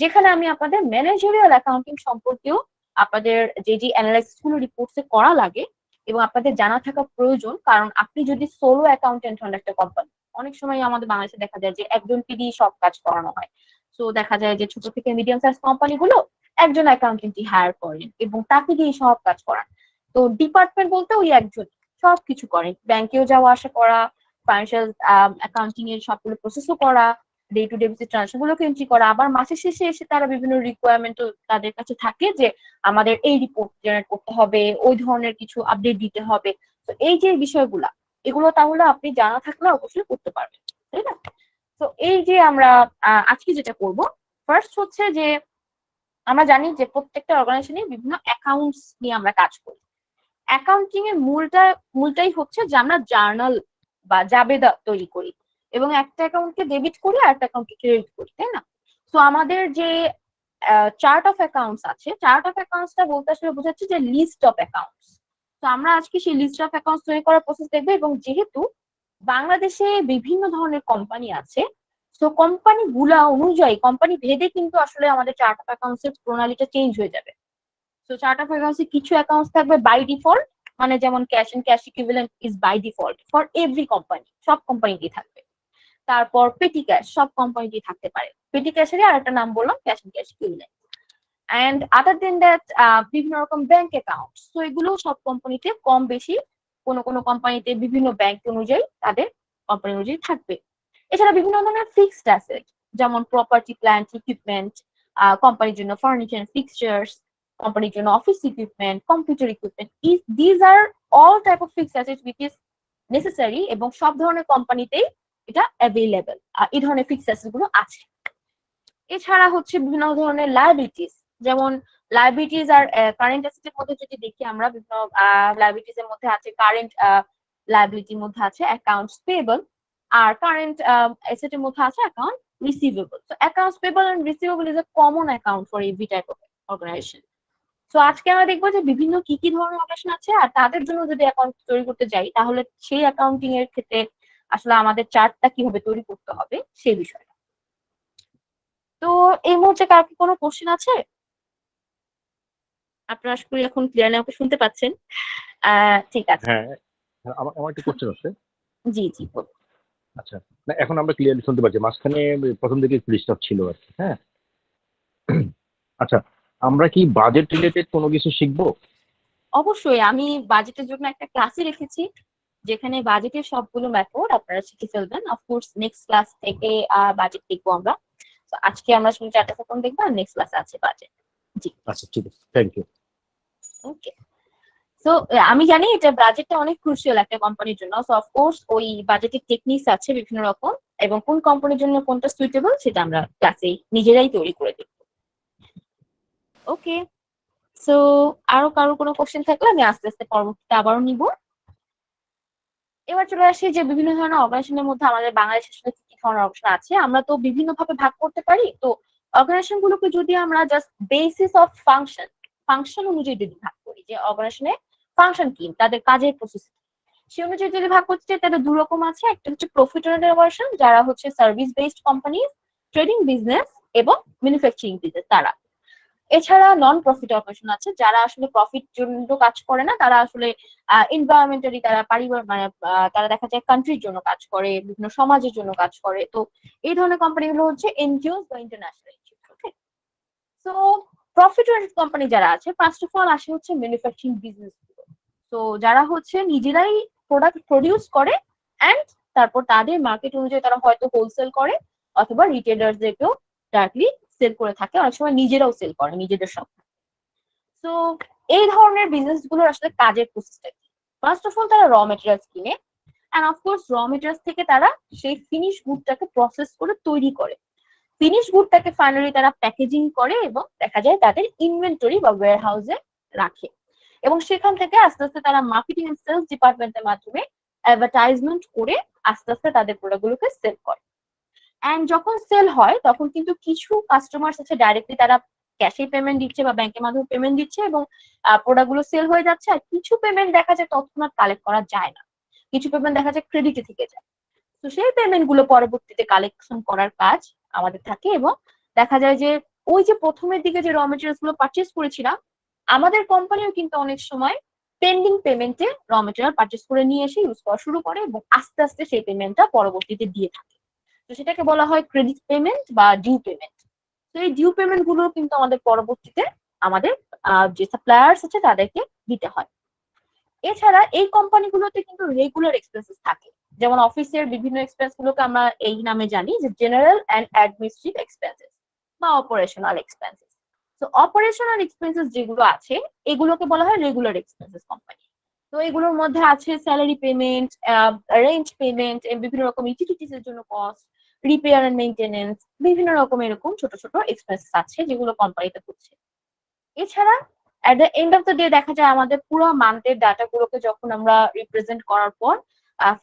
যেখানে আমি আপনাদের ম্যানেজারিয়াল অ্যাকাউন্টিং সম্পর্কেও আপনাদের যে যে অ্যানালাইসিস গুলো রিপোর্টসে করা লাগে এবং আপনাদের জানা থাকা প্রয়োজন, কারণ আপনি যদি সোলো অ্যাকাউন্টেন্ট হন একটা কোম্পানি, অনেক সময় আমাদের বাংলাদেশে দেখা যায় যে একজনকে দিয়ে সব কাজ করানো হয়। তো দেখা যায় যে ছোট থেকে মিডিয়াম সাইজ কোম্পানিগুলো একজন অ্যাকাউন্টেন্টই হায়ার করেন এবং তাকে দিয়ে সব কাজ করান। তো ডিপার্টমেন্ট বলতে ওই একজন সবকিছু করেন, ব্যাংকেও যাওয়া আসা করা, ফাইন্যান্সিয়াল অ্যাকাউন্টিং এর সবগুলো প্রসেসও করা, day to day basis transaction গুলোকে এন্ট্রি করা, আবার মাসের শেষে এসে তারা বিভিন্ন রিকোয়ারমেন্টও তাদের কাছে থাকে যে আমাদের এই রিপোর্ট জেনারেট করতে হবে, ওই ধরনের কিছু আপডেট দিতে হবে। তো এই যে বিষয়গুলা, এগুলো তাহলে আপনি জানা থাকলে অবশ্যই করতে পারবেন, তাই না? তো এই যে আমরা আজকে যেটা করব, ফার্স্ট হচ্ছে যে আমরা জানি যে প্রত্যেকটা অর্গানাইজেশনে বিভিন্ন অ্যাকাউন্টস নিয়ে আমরা কাজ করি। অ্যাকাউন্টিং এর মূলটাই হচ্ছে যে আমরা জার্নাল বা জাবেদা তৈরি করি এবং একটা অ্যাকাউন্টকে ডেবিট করি আর একটা অ্যাকাউন্টকে ক্রেডিট করি, তাই না? তো আমাদের যে চার্ট অফ অ্যাকাউন্টস আছে, চার্ট অফ অ্যাকাউন্টসটা বলতে আসলে বোঝাচ্ছে যে লিস্ট অফ অ্যাকাউন্টস। তো আমরা আজকে সেই লিস্ট অফ অ্যাকাউন্টস তৈরি করার প্রসেস দেখবো এবং যেহেতু বাংলাদেশে বিভিন্ন ধরনের কোম্পানি আছে, তো কোম্পানি গুলা অনুযায়ী কোম্পানি ভেদে কিন্তু আসলে আমাদের চার্ট অফ অ্যাকাউন্টস এর প্রণালীটা চেঞ্জ হয়ে যাবে। তো চার্ট অফ অ্যাকাউন্টস এ কিছু অ্যাকাউন্টস থাকবে বাই ডিফল্ট, মানে যেমন cash and cash equivalent is by default for every company, সব কোম্পানিতেই থাকবে। তারপর পেটি ক্যাশ সব কোম্পানিতেই থাকতে পারে, পেটি ক্যাশেরই আরেকটা নাম বললাম cash and cash equivalent. And other than that বিভিন্ন রকম ব্যাংক অ্যাকাউন্টস, তো এগুলো সব কোম্পানিতে কম বেশি, কোনো কোনো কোম্পানিতে বিভিন্ন ব্যাংক অনুযায়ী তাদের কোম্পানি অনুযায়ী থাকবে। এছাড়া বিভিন্ন ধরনের ফিক্সড অ্যাসেট যেমন প্রপার্টি, প্ল্যান্ট, ইকুইপমেন্ট, কোম্পানির জন্য ফার্নিচার এন্ড ফিক্সচার্স, কোম্পানির জন্য office equipment, computer equipment, these are all type of fixed assets which is necessary, এবং সব ধরনের কোম্পানিতেই এটা অ্যাভেলেবল, এই ধরনের ফিক্সড অ্যাসেট গুলো আছে। এছাড়া হচ্ছে বিভিন্ন ধরনের লায়াবিলিটিস, যেমন লায়াবিলিটিস আর কারেন্ট অ্যাসেটের মধ্যে যদি দেখি আমরা, বিভিন্ন লায়াবিলিটিস এর মধ্যে আছে কারেন্ট লায়াবিলিটির মধ্যে আছে অ্যাকাউন্টস পেয়েবল, আর কারেন্ট অ্যাসেটের মধ্যে আছে account receivable. So accounts payable and receivable is a common account for every type of organisation. So আজকে আমরা দেখবো যে বিভিন্ন কি কি ধরনের অর্গানাইজেশন আছে, আর তাদের জন্য যদি অ্যাকাউন্ট তৈরি করতে যাই তাহলে সেই অ্যাকাউন্টিং এর ক্ষেত্রে আসলে আমাদের চার্টটা কিভাবে তৈরি করতে হবে সেই বিষয়টা। তো এই মুহূর্তে কার কি কোনো কোশ্চেন আছে? আপনারা আশা করি এখন ক্লিয়ারলি আমাকে শুনতে পাচ্ছেন। ঠিক আছে, হ্যাঁ, আমার আমার একটা কোশ্চেন আছে। জি জি বলুন। আচ্ছা, না এখন আমরা ক্লিয়ারলি শুনতে পাচ্ছি, মাঝখানে প্রথম দিকে একটু ডিস্টার্ব ছিল আর কি। হ্যাঁ, আচ্ছা, আমরা কি বাজেট রিলেটেড কোনো কিছু শিখবো? অবশ্যই আমি বাজেটের জন্য একটা ক্লাসই রেখেছি, যেখানে বাজেটের সবগুলো মেথড আপনারা শিখে ফেলবেন। অফকোর্স নেক্সট ক্লাস থেকে বাজেট দেখবো আমরা। তো আজকে আমরা শুধু 4টা সেকন্ড দেখবো, আর নেক্সট ক্লাসে আছে বাজেট। জি, আচ্ছা, ঠিক আছে, থ্যাংক ইউ। ওকে। সো আমি জানি এটা বাজেটটা অনেক ক্রুশিয়াল একটা কোম্পানির জন্য। সো অফকোর্স ওই বাজেটের টেকনিক্স আছে বিভিন্ন রকম, এবং কোন কোম্পানির জন্য কোনটা সুইটেবল সেটা আমরা ক্লাসে নিজেরাই তৈরি করে দেব। ওকে, সো আরো কারো কোনো কোশ্চেন থাকলে আমি আস্তে আস্তে পরবর্তীতে আবারও নিব। এবার চলে আসি যে বিভিন্ন ধরনের অর্গানাইজেশনের মধ্যে আমাদের বাংলাদেশে আসলে কি কি ধরনের অর্গানাইজেশন আছে। আমরা তো বিভিন্ন ভাবে ভাগ করতে পারি। তো অর্গানাইজেশন গুলোকে যদি আমরা জাস্ট বেসিস অফ ফাংশন অনুযায়ী যদি ভাগ করি, যে অর্গানাইজেশনে ফাংশন কি, তাদের কাজের প্রসেস, সেই অনুযায়ী যদি ভাগ করতে চাই তাহলে 2 রকম আছে। একটা হচ্ছে প্রফিট ওরিয়েন্টেড অর্গানাইজেশন, যারা হচ্ছে service based company, trading business এবং ম্যানুফ্যাকচারিং বিজনেস তারা। এছাড়া নন প্রফিট অর্গানাইজেশন আছে, যারা আসলে প্রফিট জন্য কাজ করে না, তারা আসলে এনভায়রনমেন্টালি, তারা পারিবার মানে তারা দেখা যায় কান্ট্রির জন্য কাজ করে, বিভিন্ন সমাজের জন্য কাজ করে। তো এই ধরনের কোম্পানিগুলো হচ্ছে এনজিওস বা ইন্টারন্যাশনাল এনজিও। ওকে, সো প্রফিট ওরিয়েন্টেড কোম্পানি যারা আছে, ফার্স্ট অফ অল আসে হচ্ছে ম্যানুফ্যাকচারিং বিজনেস গুলো। তো যারা হচ্ছে নিজেরাই প্রোডাক্ট প্রডিউস করে এন্ড তারপর তাদের মার্কেট অনুযায়ী তারা হয়তো হোলসেল করে অথবা রিটেলারদেরকেও ডাইরেক্টলি সেল করে থাকে, অনেক সময় নিজেরাও সেল করে নিজেদের সব। তো এই ধরনের বিজনেস গুলোর আসলে কাজের প্রসেসটা কি? ফার্স্ট অফ অল তারা র মেটেরিয়ালস কিনে, এন্ড অফকোর্স র মেটেরিয়ালস থেকে তারা সেই ফিনিশ গুডটাকে প্রসেস করে তৈরি করে। ফিনিশ গুডটাকে ফাইনালি তারা প্যাকেজিং করে এবং দেখা যায় তাদের ইনভেন্টরি বা ওয়্যার হাউসে রাখে, এবং সেখান থেকে আস্তে আস্তে তারা মার্কেটিং এন্ড সেলস ডিপার্টমেন্টের মাধ্যমে অ্যাডভার্টাইজমেন্ট করে আস্তে আস্তে তাদের প্রোডাক্টগুলোকে সেল করে। এন্ড যখন সেল হয় তখন কিন্তু কিছু কাস্টমার আছে ডাইরেক্টলি তারা ক্যাশে পেমেন্ট দিচ্ছে বা ব্যাংকের মাধ্যমে পেমেন্ট দিচ্ছে, এবং প্রোডাক্টগুলো সেল হয়ে যাচ্ছে। আর কিছু পেমেন্ট দেখা যায় তৎক্ষণাৎ কালেক্ট করা যায় না, কিছু পেমেন্ট দেখা যায় ক্রেডিটে থেকে যায়। তো সেই পেমেন্ট গুলো পরবর্তীতে কালেকশন করার কাজ আমাদের থাকে, এবং দেখা যায় যে ওই যে প্রথমের দিকে যে র মেটেরিয়ালস গুলো পারচেস করেছিলাম, আমাদের কোম্পানিও কিন্তু অনেক সময় পেন্ডিং পেমেন্টে র মেটেরিয়াল পারচেস করে নিয়ে এসে ইউজ করা শুরু করে, এবং আস্তে আস্তে সেই পেমেন্টটা পরবর্তীতে দিয়ে থাকে। তো সেটাকে বলা হয় ক্রেডিট পেমেন্ট বা ডিউ পেমেন্ট। তো এই ডিউ পেমেন্ট গুলো কিন্তু আমাদের পরবর্তীতে আমাদের যে সাপ্লায়ার্স আছে তাদেরকে দিতে হয়। এছাড়া এই কোম্পানিগুলোতে কিন্তু রেগুলার এক্সপেন্সেস থাকে, যেমন অফিসের বিভিন্ন এক্সপেন্স গুলোকে আমরা এই নামে জানি যে জেনারেল এন্ড অ্যাডমিনিস্ট্রেটিভ এক্সপেন্সেস বা অপারেশনাল এক্সপেন্সেস। তো অপারেশনাল এক্সপেন্সেস যেগুলো আছে এগুলোকে বলা হয় রেগুলার এক্সপেন্সেস কোম্পানি। তো এগুলোর মধ্যে আছে স্যালারি পেমেন্ট, রেন্ট পেমেন্ট, বিভিন্ন রকম ইউটিলিটিস এর জন্য কস্ট, রিপেয়ার এন্ড মেইনটেনেন্স, বিভিন্ন রকম এরকম ছোট ছোট এক্সপেন্সেস আছে যেগুলো কোম্পানিতে করছে। এছাড়া at the end of the day দেখা যায় আমাদের পুরো মান্থের ডাটা গুলোকে যখন আমরা রিপ্রেজেন্ট করার পর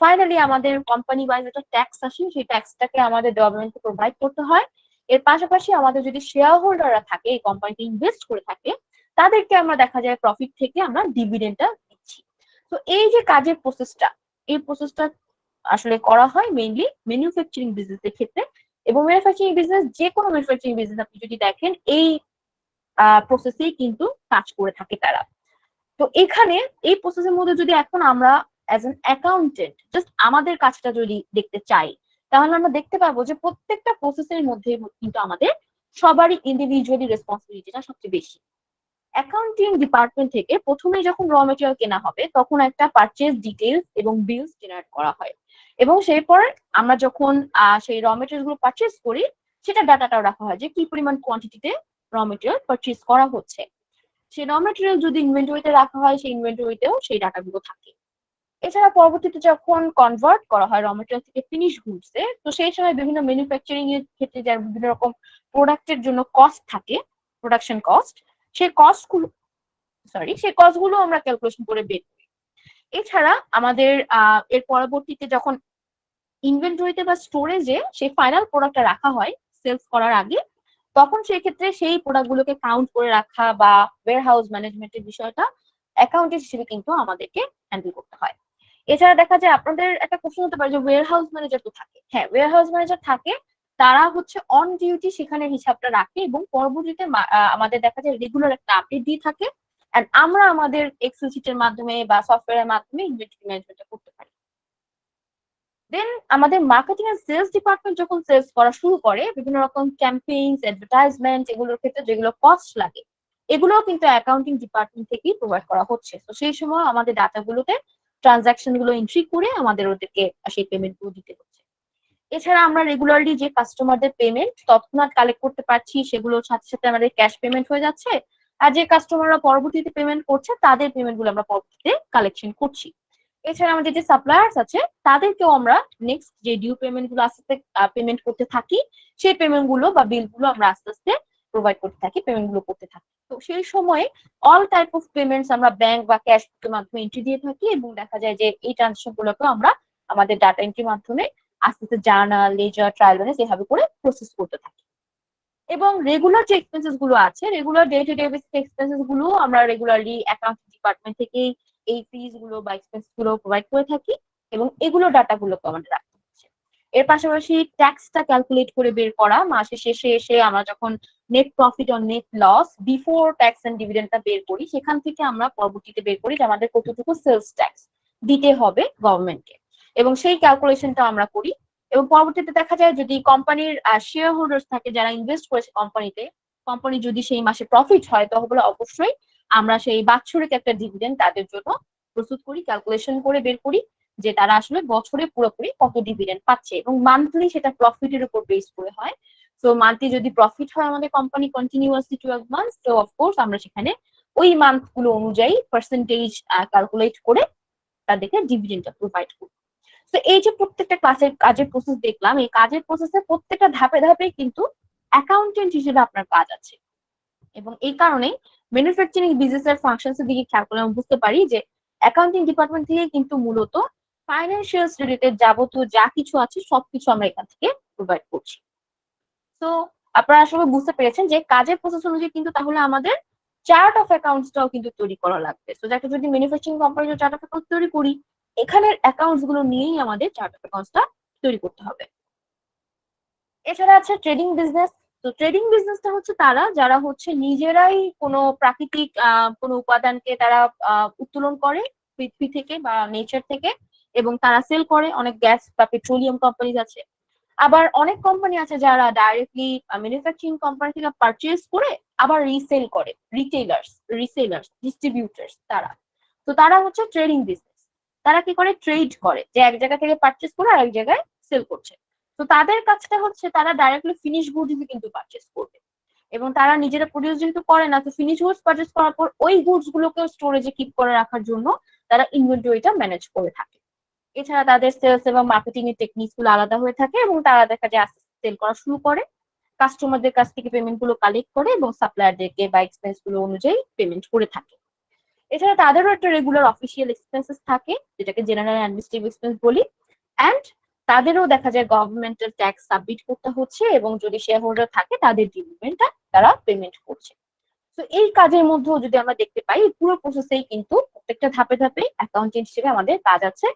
ফাইনালি আমাদের কোম্পানি ওয়াইজ একটা ট্যাক্স আসে, সেই ট্যাক্সটাকে আমাদের গভর্নমেন্টকে প্রোভাইড করতে হয়। এর পাশাপাশি আমাদের যদি শেয়ার হোল্ডাররা থাকে, এই কোম্পানিতে ইনভেস্ট করে থাকে, তাদেরকে আমরা দেখা যায় প্রফিট থেকে আমরা ডিভিডেন্ডটা দিচ্ছি। তো এই যে কাজের প্রসেসটা, এই প্রসেসটা আসলে করা হয় মেইনলি ম্যানুফ্যাকচারিং বিজনেসের ক্ষেত্রে। এবং ম্যানুফ্যাকচারিং বিজনেস, যে কোনো ম্যানুফ্যাকচারিং বিজনেস আপনি যদি দেখেন এই প্রসেসেই কিন্তু কাজ করে থাকে তারা। তো এখানে এই প্রসেসের মধ্যে যদি এখন আমরা অ্যাজ অ্যান অ্যাকাউন্টেন্ট জাস্ট আমাদের কাজটা যদি দেখতে চাই, তাহলে আমরা দেখতে পাবো যে প্রত্যেকটা প্রসেসের মধ্যে কিন্তু আমাদের সবারই ইন্ডিভিজুয়ালি রেসপন্সিবিলিটিটা সবচেয়ে বেশি। অ্যাকাউন্টিং ডিপার্টমেন্ট থেকে প্রথমে যখন র মেটেরিয়াল কেনা হবে তখন একটা পারচেজ ডিটেইলস এবং বিলস জেনারেট করা হয়, এবং সেই পর আমরা যখন সেই র মেটেরিয়াল গুলো পারচেজ করি সেটা ডাটাটাও রাখা হয় যে কি পরিমাণ কোয়ান্টিটিতে র মেটেরিয়াল পারচেজ করা হচ্ছে। সেই র মেটেরিয়াল যদি ইনভেন্টরিতে রাখা হয়, সেই ইনভেন্টরিতেও সেই ডাটাগুলো থাকে। এছাড়া পরবর্তীতে যখন কনভার্ট করা হয় র মেটেরিয়াল থেকে ফিনিশ গুডসে, তো সেই সময় বিভিন্ন ম্যানুফ্যাকচারিং এর ক্ষেত্রে যার বিভিন্ন রকম প্রোডাক্টের জন্য কস্ট থাকে, প্রোডাকশন কস্ট, সেই কস্টগুলো আমরা ক্যালকুলেশন করে বের করি। এছাড়া আমাদের এর পরবর্তীতে যখন ইনভেন্টরিতে বা স্টোরেজে সেই ফাইনাল প্রোডাক্টটা রাখা হয় সেলস করার আগে, তখন সেই ক্ষেত্রে সেই প্রোডাক্টগুলোকে কাউন্ট করে রাখা বা ওয়্যার হাউস ম্যানেজমেন্টের বিষয়টা অ্যাকাউন্টেন্ট হিসেবে কিন্তু আমাদেরকে হ্যান্ডেল করতে হয়। এছাড়া দেখা যায় আপনাদের একটা কোশ্চেন হতে পারে যে ওয়্যার হাউস ম্যানেজার তো থাকে। হ্যাঁ, ওয়্যার হাউস ম্যানেজার থাকে, তারা হচ্ছে অন ডিউটি সেখানে হিসাবটা রাখে এবং পরবর্তীতে আমাদের দেখা যায় রেগুলার একটা আপডেট দিয়ে থাকে। এন্ড আমরা আমাদের এক্সেল শিটের মাধ্যমে বা সফটওয়্যারের মাধ্যমে ইনভেন্টরি ম্যানেজমেন্টটা করতে পারি। দেন আমাদের মার্কেটিং এন্ড সেলস ডিপার্টমেন্ট যখন সেলস করা শুরু করে, বিভিন্ন রকম ক্যাম্পেইনস, অ্যাডভার্টাইজমেন্ট এগুলোর ক্ষেত্রে যেগুলো কস্ট লাগে, এগুলোও কিন্তু অ্যাকাউন্টিং ডিপার্টমেন্ট থেকেই প্রোভাইড করা হচ্ছে। তো সেই সময় আমাদের ডাটাগুলোতে ট্রানজাকশন গুলো এন্ট্রি করে আমাদের ওদেরকে সেই পেমেন্ট গুলো দিতে হচ্ছে। এছাড়া আমরা রেগুলারলি যে কাস্টমারদের পেমেন্ট তৎক্ষণাৎ কালেক্ট করতে পারছি, সেগুলোর সাথে সাথে আমাদের ক্যাশ পেমেন্ট হয়ে যাচ্ছে। আর যে কাস্টমাররা পরবর্তীতে পেমেন্ট করছে, তাদের পেমেন্ট গুলো আমরা পরবর্তীতে কালেকশন করছি। এছাড়া আমাদের যে সাপ্লায়ার্স আছে, তাদেরকেও আমরা নেক্সট যে ডিউ পেমেন্ট গুলো আস্তে আস্তে পেমেন্ট করতে থাকি, সেই পেমেন্ট গুলো বা বিল গুলো আমরা আস্তে আস্তে প্রোভাইড করতে থাকি, পেমেন্ট গুলো করতে থাকি। তো সেই সময়ে অল টাইপ অফ পেমেন্টস আমরা ব্যাংক বা ক্যাশ এর মাধ্যমে এন্ট্রি দিয়ে থাকি এবং দেখা যায় যে এই ট্রানজাকশন গুলোকে আমরা আমাদের ডাটা এন্ট্রির মাধ্যমে আস্তে আস্তে জার্নাল, লেজার, ট্রায়াল ব্যালেন্স এভাবে করে প্রসেস করতে থাকি। এবং রেগুলার যে এক্সপেন্সেস গুলো আছে, regular day to day basis expenses গুলো আমরা রেগুলারলি অ্যাকাউন্টিং ডিপার্টমেন্ট থেকেই এই ফিজ গুলো বা এক্সপেন্স গুলো প্রোভাইড করে থাকি এবং এগুলো ডাটা গুলোকে আমাদের রাখতে হচ্ছে। এর পাশাপাশি ট্যাক্সটা ক্যালকুলেট করে বের করা, মাসের শেষে এসে আমরা যখন net profit or net loss before tax and ডিভিডেন্ডটা বের করি, সেখান থেকে আমরা পরবর্তীতে বের করি যে আমাদের কতটুকু সেলস ট্যাক্স দিতে হবে গভর্নমেন্টকে, এবং সেই ক্যালকুলেশনটা আমরা করি। এবং পরবর্তীতে দেখা যায় যদি কোম্পানির শেয়ার হোল্ডার্স থাকে যারা ইনভেস্ট করেছে কোম্পানিতে, কোম্পানি যদি সেই মাসে প্রফিট হয়, তাহলে অবশ্যই আমরা সেই বাৎসরিক একটা ডিভিডেন্ড তাদের জন্য প্রস্তুত করি, ক্যালকুলেশন করে বের করি যে তারা আসলে বছরে পুরোপুরি কত ডিভিডেন্ড পাচ্ছে, এবং মান্থলি সেটা প্রফিটের উপর বেস করে হয়। তো মান্থলি যদি প্রফিট হয় আমাদের কোম্পানি কন্টিনিউয়াসলি 12 মান্থস, তো অফকোর্স আমরা সেখানে ওই মান্থ গুলো অনুযায়ী পার্সেন্টেজ ক্যালকুলেট করে তাদেরকে ডিভিডেন্ডটা প্রোভাইড করি। তো এই যে প্রত্যেকটা ক্লাসের কাজের প্রসেস দেখলাম, এই কাজের প্রসেসে প্রত্যেকটা ধাপে ধাপে কিন্তু অ্যাকাউন্টেন্ট হিসেবে আপনার কাজ আছে। এবং এই কারণেই ম্যানুফ্যাকচারিং বিজনেস এর ফাংশনস এর দিকে খেয়াল করলে আমরা বুঝতে পারি যে অ্যাকাউন্টিং ডিপার্টমেন্ট থেকে কিন্তু মূলত ফাইন্যান্সিয়াল রিলেটেড যাবতীয় যা কিছু আছে সবকিছু আমরা এখান থেকে প্রোভাইড করছি। তো আপনারা আসলে বুঝতে পেরেছেন যে কাজের প্রসেস অনুযায়ী কিন্তু তাহলে আমাদের চার্ট অফ অ্যাকাউন্টসটাও কিন্তু তৈরি করা লাগবে। তো যাতে যদি ম্যানুফ্যাকচারিং কোম্পানির চার্ট অফ অ্যাকাউন্টস তৈরি করি, এখানের অ্যাকাউন্টস গুলো নিয়েই আমাদের চার্ট অফ অ্যাকাউন্টসটা তৈরি করতে হবে। এছাড়া আছে ট্রেডিং বিজনেস। তো ট্রেডিং বিজনেসটা হচ্ছে তারা যারা হচ্ছে নিজেরাই কোনো প্রাকৃতিক কোনো উপাদানকে তারা উত্তোলন করে পৃথিবী থেকে বা নেচার থেকে, এবং তারা সেল করে। অনেক গ্যাস বা পেট্রোলিয়াম কোম্পানি আছে, আবার অনেক কোম্পানি আছে যারা ডাইরেক্টলি ম্যানুফ্যাকচারিং কোম্পানি থেকে পারচেজ করে আবার রিসেল করে, রিসেলার্স, ডিস্ট্রিবিউটার্স তারা। তো তারা হচ্ছে ট্রেডিং বিজনেস। তারা কি করে, ট্রেড করে, যে এক জায়গা থেকে পারচেজ করে আরেক জায়গায় সেল করছে। তো তাদের কাজটা হচ্ছে তারা ডাইরেক্টলি ফিনিশ গুডস কিন্তু পারচেজ করবে, এবং তারা নিজেরা প্রডিউস যেহেতু করে না, তো ফিনিশ গুডস পারচেজ করার পর ওই গুডস গুলোকে স্টোরেজে কিপ করে রাখার জন্য তারা ইনভেন্টরিটা ম্যানেজ করে থাকে। এছাড়া তাদের সেলস এবং মার্কেটিং এর টেকনিক্স গুলো আলাদা হয়ে থাকে, এবং তারা দেখা যায় আস্তে আস্তে সেল করা শুরু করে, কাস্টমারদের কাছ থেকে পেমেন্ট গুলো কালেক্ট করে এবং সাপ্লায়ারদেরকে বা এক্সপেন্স গুলো অনুযায়ী পেমেন্ট করে থাকে। এছাড়া তাদেরও একটা রেগুলার অফিসিয়াল এক্সপেন্সেস থাকে, যেটাকে জেনারেল অ্যাডমিনিস্ট্রেটিভ এক্সপেন্স বলি। অ্যান্ড তাদেরও দেখা যায় গভর্নমেন্টের ট্যাক্স সাবমিট করতে হচ্ছে, এবং যদি শেয়ার হোল্ডার থাকে তাদের ডিভিডেন্ডটা তারা পেমেন্ট করছে। তো এই কাজের মধ্যেও যদি আমরা দেখতে পাই, পুরো প্রসেসেই কিন্তু প্রত্যেকটা ধাপে ধাপে অ্যাকাউন্টেন্ট হিসেবে আমাদের কাজ আছে।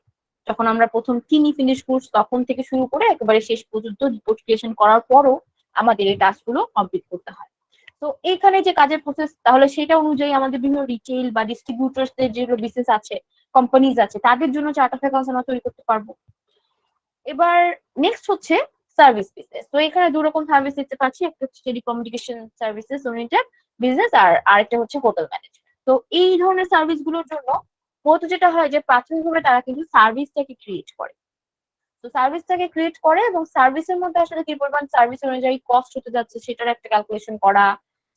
যখন আমরা প্রথম কিনি ফিনিশ গুডস, তখন থেকে শুরু করে একেবারে শেষ পর্যন্ত রিপোর্ট ক্রিয়েশন করার পরও আমাদের এই টাস্কগুলো কমপ্লিট করতে হয়। তো এইখানে যে কাজের প্রসেস, তাহলে সেটা অনুযায়ী আমাদের বিভিন্ন রিটেল বা ডিস্ট্রিবিউটার্সদের যেগুলো বিজনেস আছে, কোম্পানিজ আছে, তাদের জন্য চার্ট অফ অ্যাকাউন্টস আমরা তৈরি করতে পারবো। এবার নেক্সট হচ্ছে সার্ভিস বিজনেস। তো এখানে দু রকম সার্ভিস দেখতে পাচ্ছি, একটা হচ্ছে টেলিকমিউনিকেশন সার্ভিসেস ওরিয়েন্টেড বিজনেস, আর আরেকটা হচ্ছে হোটেল ম্যানেজমেন্ট। তো এই ধরনের সার্ভিস গুলোর জন্য মূলত যেটা হয় যে প্রাথমিকভাবে তারা কিন্তু সার্ভিসটাকে ক্রিয়েট করে। তো সার্ভিসটাকে ক্রিয়েট করে এবং সার্ভিসের মধ্যে আসলে কি পরিমাণ সার্ভিস অনুযায়ী কস্ট হতে যাচ্ছে সেটার একটা ক্যালকুলেশন করা।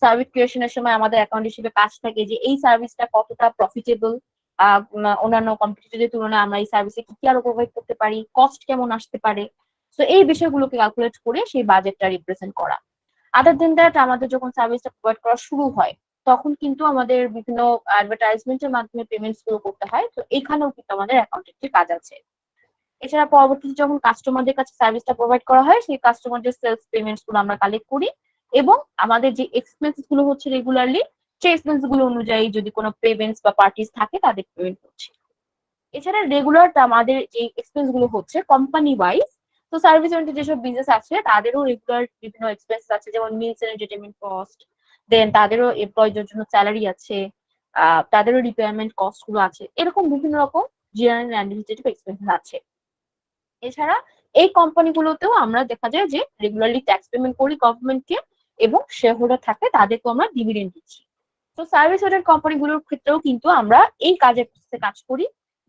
সার্ভিস ক্রিয়েশনের সময় আমাদের অ্যাকাউন্ট হিসেবে কাজ থাকে যে এই সার্ভিসটা কতটা প্রফিটেবল, অন্যান্য কম্পিটিটরের তুলনায় আমরা এই সার্ভিসে কি কি আরো প্রোভাইড করতে পারি, কস্ট কেমন আসতে পারে। তো এই বিষয়গুলোকে ক্যালকুলেট করে সেই বাজেটটা রিপ্রেজেন্ট করা। আদার দেন দ্যাট আমাদের যখন সার্ভিসটা প্রোভাইড করা শুরু হয় তখন কিন্তু আমাদের বিভিন্ন অ্যাডভার্টাইজমেন্টের মাধ্যমে পেমেন্টস গুলো করতে হয়। তো এখানেও কিন্তু আমাদের অ্যাকাউন্টেন্টের কাজ আছে। এছাড়া পরবর্তীতে যখন কাস্টমারদের কাছে সার্ভিসটা প্রোভাইড করা হয় সেই কাস্টমারদের সেলস পেমেন্টস গুলো আমরা কালেক্ট করি এবং আমাদের যে এক্সপেন্সেস গুলো হচ্ছে রেগুলারলি সেই এক্সপেন্স গুলো অনুযায়ী যদি কোনো পেমেন্টস বা পার্টিস থাকে তাদের পেমেন্ট করছি। এছাড়া রেগুলার আমাদের যে এক্সপেন্স গুলো হচ্ছে কোম্পানি ওয়াইজ, তো সার্ভিস ওরিয়েন্টেড যেসব বিজনেস আছে তাদেরও রেগুলার বিভিন্ন এক্সপেন্স আছে, যেমন মিলস এন্ড এন্টারটেইনমেন্ট কস্ট, দেন তাদেরও এমপ্লয়ীদের জন্য স্যালারি আছে, তাদেরও রিপেয়ারমেন্ট কস্ট গুলো আছে, এরকম বিভিন্ন রকম জেনারেল অ্যাডমিনিস্ট্রেটিভ এক্সপেন্সেস আছে। এছাড়া এই কোম্পানিগুলোতেও আমরা দেখা যায় যে রেগুলারলি ট্যাক্স পেমেন্ট করি গভর্নমেন্টকে এবং শেয়ার হোল্ডার থাকে তাদেরকেও আমরা ডিভিডেন্ড দিচ্ছি। তো সার্ভিস ওরিয়েন্টেড কোম্পানিগুলোর ক্ষেত্রেও কিন্তু আমরা এই কাজের প্রসেসে কাজ করি।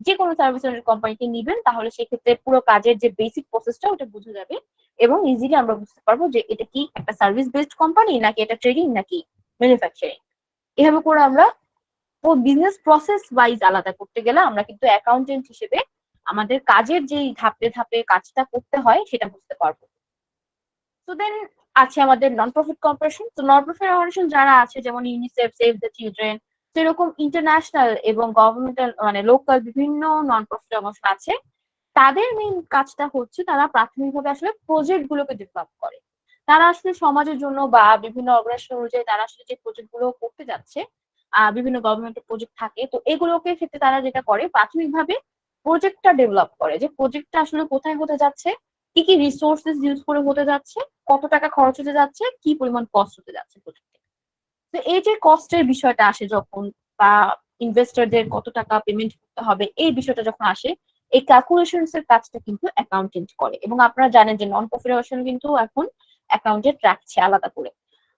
যে কোনো সার্ভিস ওরিয়েন্টেড কোম্পানিকে নিবেন তাহলে সেক্ষেত্রে পুরো কাজের যে বেসিক প্রসেসটা ওটা বুঝে যাবে এবং ইজিলি আমরা বুঝতে পারবো যে এটা কি একটা সার্ভিস বেসড কোম্পানি নাকি এটা ট্রেডিং নাকি ম্যানুফ্যাকচারিং। এভাবে করে আমরা বিজনেস প্রসেস ওয়াইজ আলাদা করতে গেলে আমরা কিন্তু অ্যাকাউন্টেন্ট হিসেবে আমাদের কাজের যেই ধাপে ধাপে কাজটা করতে হয় সেটা বুঝতে পারবো। তো দেন আছে আমাদের নন প্রফিট কর্পোরেশন। তো নন প্রফিট অর্গানাইজেশন যারা আছে যেমন ইউনিসেফ, সেভ দ্য চিলড্রেন, সেরকম ইন্টারন্যাশনাল এবং গভর্নমেন্টাল মানে লোকাল বিভিন্ন নন প্রফিট অর্গানাইজেশন আছে। তাদের মেইন কাজটা হচ্ছে তারা প্রাথমিকভাবে আসলে প্রজেক্ট গুলোকে ডেভেলপ করে। তারা আসলে সমাজের জন্য বা বিভিন্ন অর্গানাইজেশন অনুযায়ী তারা আসলে যে প্রজেক্ট গুলো করতে যাচ্ছে, বিভিন্ন গভর্নমেন্টের প্রজেক্ট থাকে, তো এগুলোকে ক্ষেত্রে তারা যেটা করে প্রাথমিকভাবে প্রজেক্টটা ডেভেলপ করে যে প্রজেক্টটা আসলে কোথায় হতে যাচ্ছে, কি কি রিসোর্সেস ইউজ করে হতে যাচ্ছে, কত টাকা খরচ হতে যাচ্ছে, কি পরিমাণ কস্ট হতে যাচ্ছে প্রজেক্টে। তো এই যে কস্টের বিষয়টা আসে যখন বা ইনভেস্টরদের কত টাকা পেমেন্ট করতে হবে এই বিষয়টা যখন আসে, এই ক্যালকুলেশনস এর কাজটা কিন্তু অ্যাকাউন্টেন্ট করে। এবং আপনারা জানেন যে নন প্রফিট অর্গানাইজেশন কিন্তু এখন অ্যাকাউন্টেন্ট রাখছে আলাদা করে।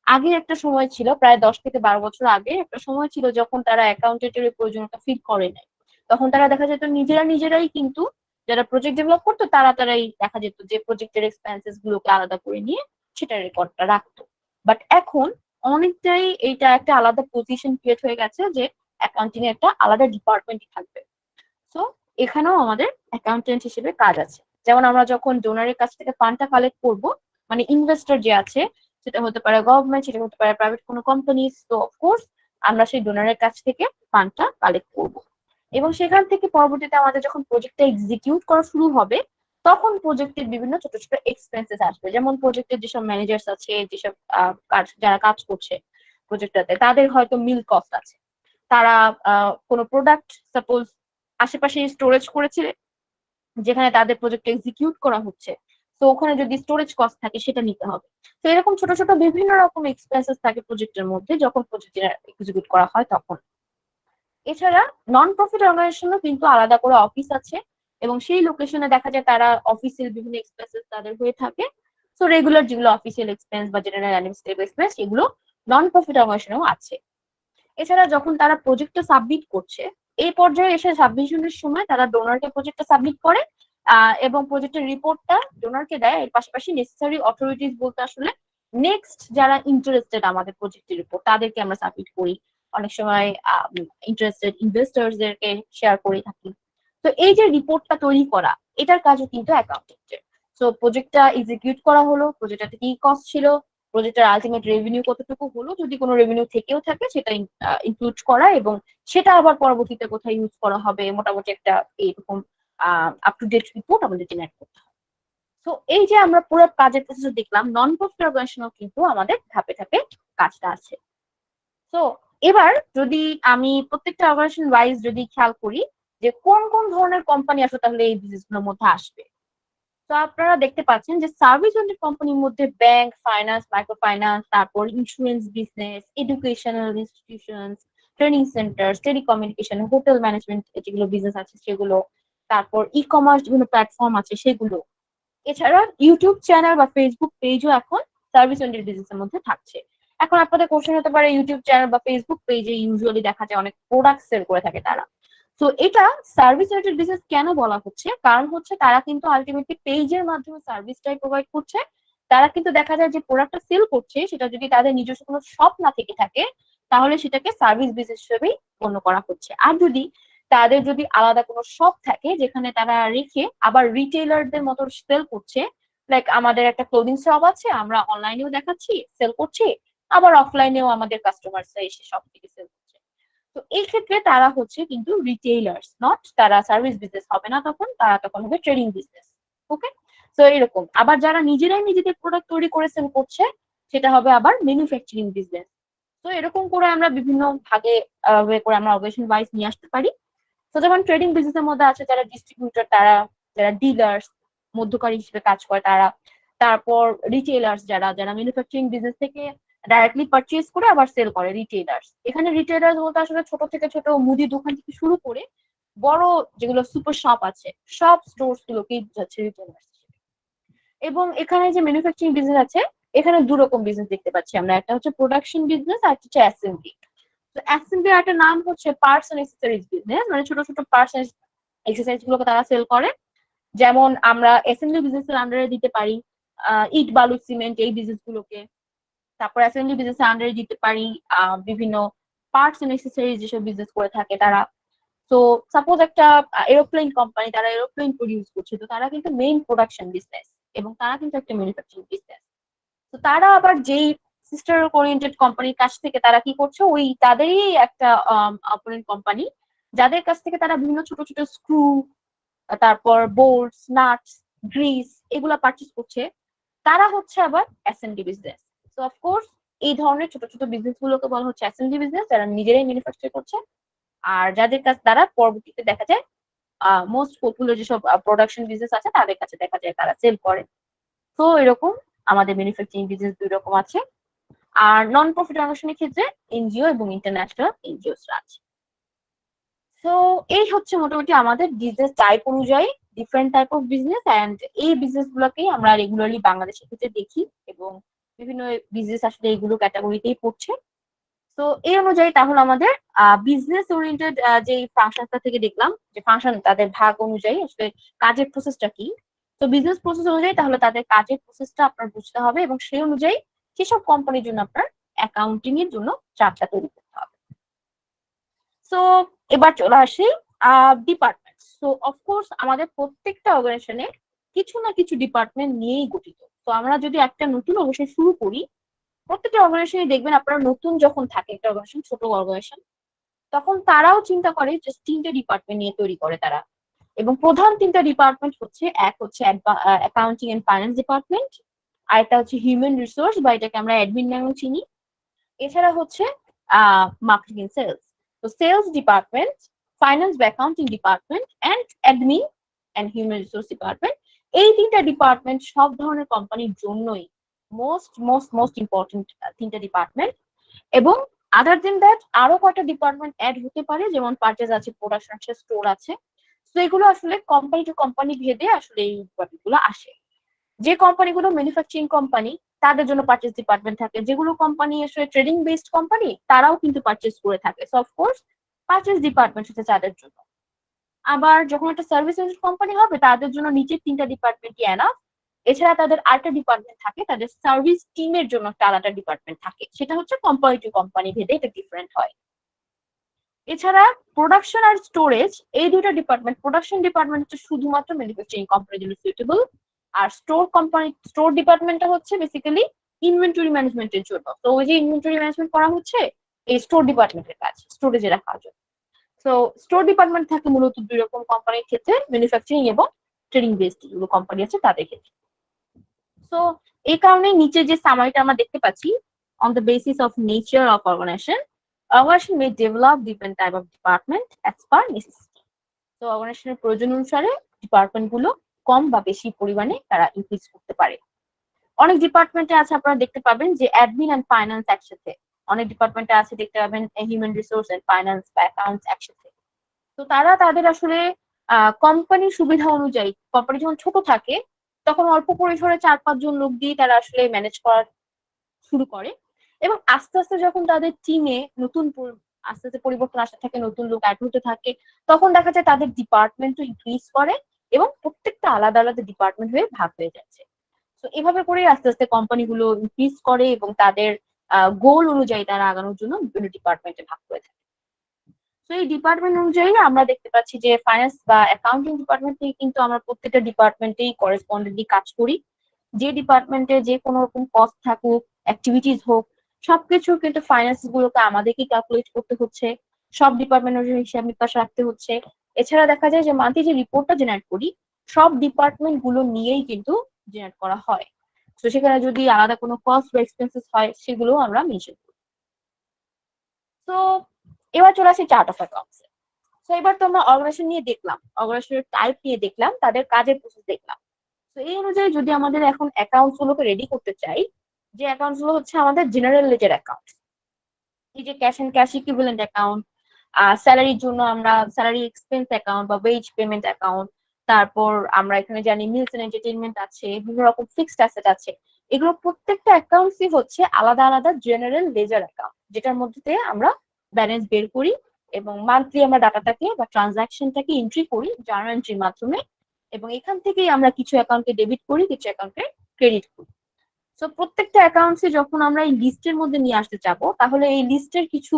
আগে একটা সময় ছিল, প্রায় 10 থেকে 12 বছর আগে একটা সময় ছিল যখন তারা অ্যাকাউন্টেন্টের প্রয়োজনীয়তা ফিল করে নাই। তখন তারা দেখা যেত নিজেরাই কিন্তু যারা প্রজেক্ট ডেভেলপ করতো তারাই দেখা যেত যে প্রজেক্টের এক্সপেন্সেস গুলোকে আলাদা করে নিয়ে সেটার রেকর্ডটা রাখতো। বাট এখন অনেকটাই এইটা একটা আলাদা পজিশন ক্রিয়েট হয়ে গেছে যে অ্যাকাউন্টিং এর একটা আলাদা ডিপার্টমেন্টই থাকবে। তো এখানেও আমাদের অ্যাকাউন্টেন্ট হিসেবে কাজ আছে। যেমন আমরা যখন ডোনারের কাছ থেকে ফান্ডটা কালেক্ট করব, মানে ইনভেস্টর যে আছে সেটা হতে পারে গভর্নমেন্ট, সেটা হতে পারে প্রাইভেট কোনো কোম্পানি, তো অফকোর্স আমরা সেই ডোনারের কাছ থেকে ফান্ডটা কালেক্ট করব এবং সেখান থেকে পরবর্তীতে আমাদের যখন প্রজেক্টটা এক্সিকিউট করা শুরু হবে তখন প্রজেক্টের বিভিন্ন ছোট ছোট এক্সপেন্সেস আসবে। যেমন প্রজেক্টের যেসব ম্যানেজার্স আছে, যেসব যারা কাজ করছে প্রজেক্টটাতে, তাদের হয়তো মিল কস্ট আছে। তারা কোনো প্রোডাক্ট সাপোজ আশেপাশে স্টোরেজ করেছে যেখানে তাদের প্রজেক্ট এক্সিকিউট করা হচ্ছে, তো ওখানে যদি স্টোরেজ কস্ট থাকে সেটা নিতে হবে। তো এরকম ছোট ছোট বিভিন্ন রকম এক্সপেন্সেস থাকে প্রজেক্টের মধ্যে যখন প্রজেক্টটা এক্সিকিউট করা হয় তখন। এছাড়া নন প্রফিট অর্গানাইজেশনও কিন্তু আলাদা করে অফিস আছে এবং সেই লোকেশনে দেখা যায় তারা অফিসিয়াল বিভিন্ন এক্সপেন্সেস তাদের হয়ে থাকে। সো রেগুলার যেগুলো অফিসিয়াল এক্সপেন্স বা জেনারেল অ্যাডমিনিস্ট্রেটিভ এক্সপেন্স এগুলো নন প্রফিট অর্গানাইজেশনেও আছে। এছাড়া যখন তারা প্রজেক্টটা সাবমিট করছে, এই পর্যায়ে এসে সাবমিশনের সময় তারা ডোনারকে প্রজেক্টটা সাবমিট করে এবং প্রজেক্টের রিপোর্টটা ডোনারকে দেয়। এর পাশাপাশি নেসেসারি অথরিটিস বলতে আসলে নেক্সট যারা ইন্টারেস্টেড আমাদের প্রজেক্টের রিপোর্ট তাদেরকে আমরা সাবমিট করি। অনেক সময় ইন্টারেস্টেড ইনভেস্টরদেরকে শেয়ার করে থাকি। তো এই যে রিপোর্টটা তৈরি করা, এটার কাজও কিন্তু অ্যাকাউন্টেন্টের। সো প্রজেক্টটা এক্সিকিউট করা হলো, প্রজেক্টটাতে কি কস্ট ছিল, প্রজেক্টের আলটিমেট রেভিনিউ কতটুকু হলো, যদি কোনো রেভিনিউ থেকেও থাকে সেটা ইনক্লুড করা এবং সেটা আবার পরবর্তীতে কোথায় ইউজ করা হবে, মোটামুটি একটা এইরকম আপ টু ডেট রিপোর্ট আমাদের জেনারেট করতে হবে। তো এই যে আমরা পুরো কাজের প্রসেস দেখলাম, নন প্রফিট অর্গানাইজেশনও কিন্তু আমাদের ধাপে ধাপে কাজটা আছে। তো এবার যদি আমি প্রত্যেকটা অর্গানাইজেশন ওয়াইজ যদি খেয়াল করি যে কোন কোন ধরনের কোম্পানি আসলে তাহলে এই বিজনেসগুলোর মধ্যে আসবে, তো আপনারা দেখতে পাচ্ছেন যে সার্ভিস ওরিয়েন্টেড কোম্পানির মধ্যে ব্যাংক, ফাইন্যান্স, মাইক্রো ফাইন্যান্স, তারপর insurance business, educational institutions, training centre, telecommunication, hotel management যেগুলো বিজনেস আছে সেগুলো, তারপর ই কমার্স বিভিন্ন প্ল্যাটফর্ম আছে সেগুলো। এছাড়া ইউটিউব চ্যানেল বা ফেসবুক পেজও এখন সার্ভিস ওরিয়েন্টেড বিজনেসের মধ্যে থাকছে। এখন আপনাদের কোশ্চেন হতে পারে ইউটিউব চ্যানেল বা ফেসবুক পেজে ইউজুয়ালি দেখা যায় অনেক প্রোডাক্ট সেল করে থাকে তারা। তো এটা সার্ভিস রিলেটেড বিজনেস কেন বলা হচ্ছে, কারণ হচ্ছে তারা কিন্তু আলটিমেটলি পেজের মাধ্যমে সার্ভিসটাই প্রোভাইড করছে। তারা কিন্তু দেখা যায় যে প্রোডাক্টটা সেল করছে, সেটা যদি তাদের নিজস্ব কোনো শপ না থেকে থাকে তাহলে সেটাকে সার্ভিস বিজনেস হিসেবেই গণ্য করা হচ্ছে। আর তাদের যদি আলাদা কোনো শপ থাকে যেখানে তারা রেখে আবার রিটেইলারদের মতো সেল করছে, লাইক আমাদের একটা ক্লোদিং শপ আছে, আমরা অনলাইনেও দেখাচ্ছি সেল করছি, আবার অফলাইনেও আমাদের কাস্টমারসরা এসে সব থেকে সেল করছে। তো এই ক্ষেত্রে তারা হচ্ছে কিন্তু রিটেইলার্স, নট তারা সার্ভিস বিজনেস হবে না, তখন তারা তখন হবে ট্রেডিং বিজনেস। ওকে, তো এরকম। আবার যারা নিজেরাই নিজেদের প্রোডাক্ট তৈরি করে সেল করছে সেটা হবে আবার ম্যানুফ্যাকচারিং বিজনেস। তো এরকম করে আমরা বিভিন্ন ভাগে করে আমরা অর্গানাইজেশন ওয়াইজ নিয়ে আসতে পারি। তো যেমন ট্রেডিং বিজনেসের মধ্যে আছে যারা ডিস্ট্রিবিউটর, তারা যারা ডিলার্স মধ্যকারী হিসেবে কাজ করে তারা, তারপর রিটেইলার্স যারা যারা ম্যানুফ্যাকচারিং বিজনেস থেকে ডাইরেক্টলি পারচেজ করে আবার সেল করে, রিটেইলার্স। এখানে রিটেইলার্স বলতে আসলে ছোট থেকে ছোট মুদি দোকান থেকে শুরু করে বড় যেগুলো সুপার শপ আছে সব স্টোরস গুলোকেই যাচ্ছে রিটেইলার্স। এবং এখানে যে ম্যানুফ্যাকচারিং বিজনেস আছে এখানে দু রকম বিজনেস দেখতে পাচ্ছি আমরা, একটা হচ্ছে প্রোডাকশন বিজনেস আর একটা হচ্ছে অ্যাসেম্বলি। তো অ্যাসেম্বলি একটা নাম হচ্ছে পার্টস এন্ড অ্যাক্সেসরিজ বিজনেস, মানে ছোট ছোট পার্টস এন্ড অ্যাক্সেসরিজ গুলোকে তারা সেল করে। যেমন আমরা অ্যাসেম্বলি বিজনেসের আন্ডারে দিতে পারি ইট বালু সিমেন্ট এই বিজনেস গুলোকে। তারপর অ্যাসেম্বলি বিজনেসের আন্ডারে দিতে পারি বিভিন্ন পার্টস এন্ড অ্যাক্সেসরিজ যেসব বিজনেস করে থাকে তারা। তো সাপোজ একটা এরোপ্লেন কোম্পানি, তারা এরোপ্লেন প্রডিউস করছে, তো তারা কিন্তু মেইন প্রোডাকশন বিজনেস এবং তারা কিন্তু একটা ম্যানুফ্যাকচারিং বিজনেস। তো তারা আবার যেই সিস্টার ওরিয়েন্টেড কোম্পানির কাছ থেকে তারা কি করছে, ওই তাদেরই একটা অপোনেন্ট কোম্পানি যাদের কাছ থেকে তারা বিভিন্ন ছোট ছোট স্ক্রু, তারপর বোল্টস, নাটস, গ্রিস এগুলা পারচেজ করছে, তারা হচ্ছে আবার অ্যাসেম্বলি বিজনেস। তো অফকোর্স এই ধরনের ছোট ছোট বিজনেস গুলোকে বলা হচ্ছে অ্যাসেম্বলি বিজনেস, যারা নিজেরাই ম্যানুফ্যাকচার করছে। আর যাদের কাছে তারা পরবর্তীতে দেখা যায় মোস্ট পপুলার যেসব প্রোডাকশন বিজনেস আছে তাদের কাছে দেখা যায় তারা সেল করে। তো এরকম আমাদের ম্যানুফ্যাকচারিং বিজনেস দুই রকম আছে। আর নন প্রফিট অর্গানাইজেশনের ক্ষেত্রে এনজিও এবং ইন্টারন্যাশনাল এনজিওস আছে। তো এই হচ্ছে মোটামুটি আমাদের বিজনেস টাইপ অনুযায়ী different type of business, and এই বিজনেস গুলোকেই আমরা রেগুলারলি বাংলাদেশের ক্ষেত্রে দেখি এবং বিভিন্ন বিজনেস আসলে এইগুলো ক্যাটাগরিতেই পড়ছে। তো এই অনুযায়ী তাহলে আমাদের বিজনেস ওরিয়েন্টেড যে ফাংশনটা থেকে দেখলাম যে ফাংশন তাদের ভাগ অনুযায়ী আসলে কাজের প্রসেসটা কি। তো বিজনেস প্রসেস অনুযায়ী তাহলে তাদের কাজের প্রসেসটা আপনার বুঝতে হবে এবং সেই অনুযায়ী সেসব কোম্পানির জন্য আপনার অ্যাকাউন্টিং এর জন্য চার্টটা তৈরি করতে হবে। সো এবার চলে আসি ডিপার্টমেন্ট। সো অফকোর্স আমাদের প্রত্যেকটা অর্গানাইজেশনে কিছু না কিছু ডিপার্টমেন্ট নিয়েই গঠিত। তো আমরা যদি একটা নতুন অর্গানাইজেশন শুরু করি, প্রত্যেকটা অর্গানাইজেশনে দেখবেন আপনারা নতুন যখন থাকে একটা অর্গানাইজেশন, ছোট অর্গানাইজেশন, তখন তারাও চিন্তা করে যে তিনটে ডিপার্টমেন্ট নিয়ে তৈরি করে তারা। এবং প্রধান তিনটা ডিপার্টমেন্ট হচ্ছে, এক হচ্ছে অ্যাকাউন্টিং এন্ড ফাইন্যান্স ডিপার্টমেন্ট, আর একটা হচ্ছে হিউম্যান রিসোর্স বা এটাকে আমরা অ্যাডমিন নামেও চিনি, এছাড়া হচ্ছে মার্কেটিং এন্ড সেলস। তো সেলস ডিপার্টমেন্ট, ফাইন্যান্স বা accounting department and admin and human resource department, এই তিনটা ডিপার্টমেন্ট সব ধরনের কোম্পানির জন্যই মোস্ট ইম্পর্টেন্ট তিনটা ডিপার্টমেন্ট। এবং আদার দেন দ্যাট আরো কয়টা ডিপার্টমেন্ট অ্যাড হতে পারে, যেমন পারচেজ আছে, প্রোডাকশন আছে, স্টোর আছে। তো এগুলো আসলে কোম্পানি টু কোম্পানি ভেদে আসলে এই ডিপার্টমেন্টগুলো আসে। যে কোম্পানিগুলো ম্যানুফ্যাকচারিং কোম্পানি তাদের জন্য পারচেজ ডিপার্টমেন্ট থাকে, যেগুলো কোম্পানি আসলে ট্রেডিং বেসড কোম্পানি তারাও কিন্তু পারচেজ করে থাকে। সো অফকোর্স পারচেজ ডিপার্টমেন্ট হচ্ছে তাদের জন্য। আবার যখন একটা সার্ভিস কোম্পানি হবে তাদের জন্য নিচের তিনটা ডিপার্টমেন্টই এনাফ। এছাড়া তাদের আরেকটা ডিপার্টমেন্ট থাকে, তাদের সার্ভিস টিমের জন্য একটা আলাদা ডিপার্টমেন্ট থাকে, সেটা হচ্ছে কোম্পানি টু কোম্পানি ভেদে এটা ডিফারেন্ট হয়। এছাড়া প্রোডাকশন আর স্টোরেজ এই দুইটা ডিপার্টমেন্ট, প্রোডাকশন ডিপার্টমেন্ট হচ্ছে শুধুমাত্র ম্যানুফ্যাকচারিং কোম্পানির জন্য সুইটেবল, আর স্টোর ডিপার্টমেন্টটা হচ্ছে বেসিক্যালি ইনভেন্টরি ম্যানেজমেন্টের জন্য। তো ওই যে ইনভেন্টরি ম্যানেজমেন্ট করা হচ্ছে এই স্টোর ডিপার্টমেন্টের কাজ, স্টোরেজে রাখার জন্য। তো স্টোর ডিপার্টমেন্ট থাকে মূলত দুই রকম কোম্পানির ক্ষেত্রে, ম্যানুফ্যাকচারিং এবং ট্রেডিং বেসড যেগুলো কোম্পানি আছে তাদের ক্ষেত্রে। তো এই কারণে নিচে যে সামারিটা আমরা দেখতে পাচ্ছি, on the basis of nature of organization may develop different type of department as per necessity. তো অর্গানাইজেশনের প্রয়োজন অনুসারে ডিপার্টমেন্ট গুলো কম বা বেশি পরিমাণে তারা ইনক্রিজ করতে পারে। অনেক ডিপার্টমেন্টে আছে আপনারা দেখতে পাবেন যে অ্যাডমিন এন্ড ফাইন্যান্স একসাথে, অনেক ডিপার্টমেন্টে আছে দেখতে পাবেন হিউম্যান রিসোর্স এন্ড ফাইন্যান্স বা অ্যাকাউন্টস একসাথে। তো তারা তাদের আসলে কোম্পানির সুবিধা অনুযায়ী, কোম্পানি যখন ছোট থাকে তখন অল্প পরিসরে 4-5 জন লোক দিয়ে তারা আসলে ম্যানেজ করা শুরু করে, এবং আস্তে আস্তে যখন তাদের টিমে নতুন আস্তে আস্তে পরিবর্তন আসতে থাকে, নতুন লোক অ্যাড হতে থাকে, তখন দেখা যায় তাদের ডিপার্টমেন্টও ইনক্রিজ করে এবং প্রত্যেকটা আলাদা আলাদা ডিপার্টমেন্ট হয়ে ভাগ হয়ে যাচ্ছে। তো এভাবে করে আস্তে আস্তে কোম্পানিগুলো ইনক্রিজ করে এবং তাদের গোল অনুযায়ী তারা আগানোর জন্য বিভিন্ন ডিপার্টমেন্টে ভাগ করে থাকে। তো এই ডিপার্টমেন্ট অনুযায়ী আমরা দেখতে পাচ্ছি যে ফাইন্যান্স বা অ্যাকাউন্টিং ডিপার্টমেন্ট থেকে কিন্তু আমরা প্রত্যেকটা ডিপার্টমেন্টেই করেসপন্ডেন্টলি কাজ করি। যে ডিপার্টমেন্টে যে কোনো রকম কস্ট থাকুক, অ্যাক্টিভিটিস হোক, সবকিছু কিন্তু ফাইন্যান্স গুলোকে আমাদেরকে ক্যালকুলেট করতে হচ্ছে, সব ডিপার্টমেন্ট অনুযায়ী হিসাব নিকাশ রাখতে হচ্ছে। এছাড়া দেখা যায় যে মান্থলি যে রিপোর্টটা জেনারেট করি সব ডিপার্টমেন্ট গুলো নিয়েই কিন্তু জেনারেট করা হয়। তো সেখানে যদি আলাদা কোনো কস্ট বা এক্সপেন্সেস হয় সেগুলো আমরা মেনশন করি। তো এবার চলে আসি চার্ট অফ অ্যাকাউন্টস। তো এবার তো আমরা অর্গানাইজেশন নিয়ে দেখলাম, অর্গানাইজেশনের টাইপ নিয়ে দেখলাম, তাদের কাজের প্রসেস দেখলাম। তো এই অনুযায়ী যদি আমাদের এখন অ্যাকাউন্টস গুলোকে রেডি করতে চাই, যে অ্যাকাউন্টস গুলো হচ্ছে আমাদের জেনারেল লেজার অ্যাকাউন্ট, এই যে cash and cash equivalent account, স্যালারির জন্য আমরা স্যালারি এক্সপেন্স অ্যাকাউন্ট বা ওয়েজ পেমেন্ট অ্যাকাউন্ট, তারপর আমরা এখানে জানি মিলস এন্ড এন্টারটেইনমেন্ট আছে, বিভিন্ন রকম ফিক্সড অ্যাসেট আছে। এগুলো প্রত্যেকটা অ্যাকাউন্টসই হচ্ছে আলাদা আলাদা জেনারেল লেজার অ্যাকাউন্ট, যেটার মধ্যে দিয়ে আমরা ব্যালেন্স বের করি এবং মান্থলি আমরা ডাটাটাকে বা ট্রানজাকশনটাকে এন্ট্রি করি জার্নাল এন্ট্রির মাধ্যমে, এবং এখান থেকেই আমরা কিছু অ্যাকাউন্টকে ডেবিট করি, কিছু অ্যাকাউন্টকে ক্রেডিট করি। তো প্রত্যেকটা অ্যাকাউন্টসে যখন আমরা এই লিস্টের মধ্যে নিয়ে আসতে যাবো, তাহলে এই লিস্টের কিছু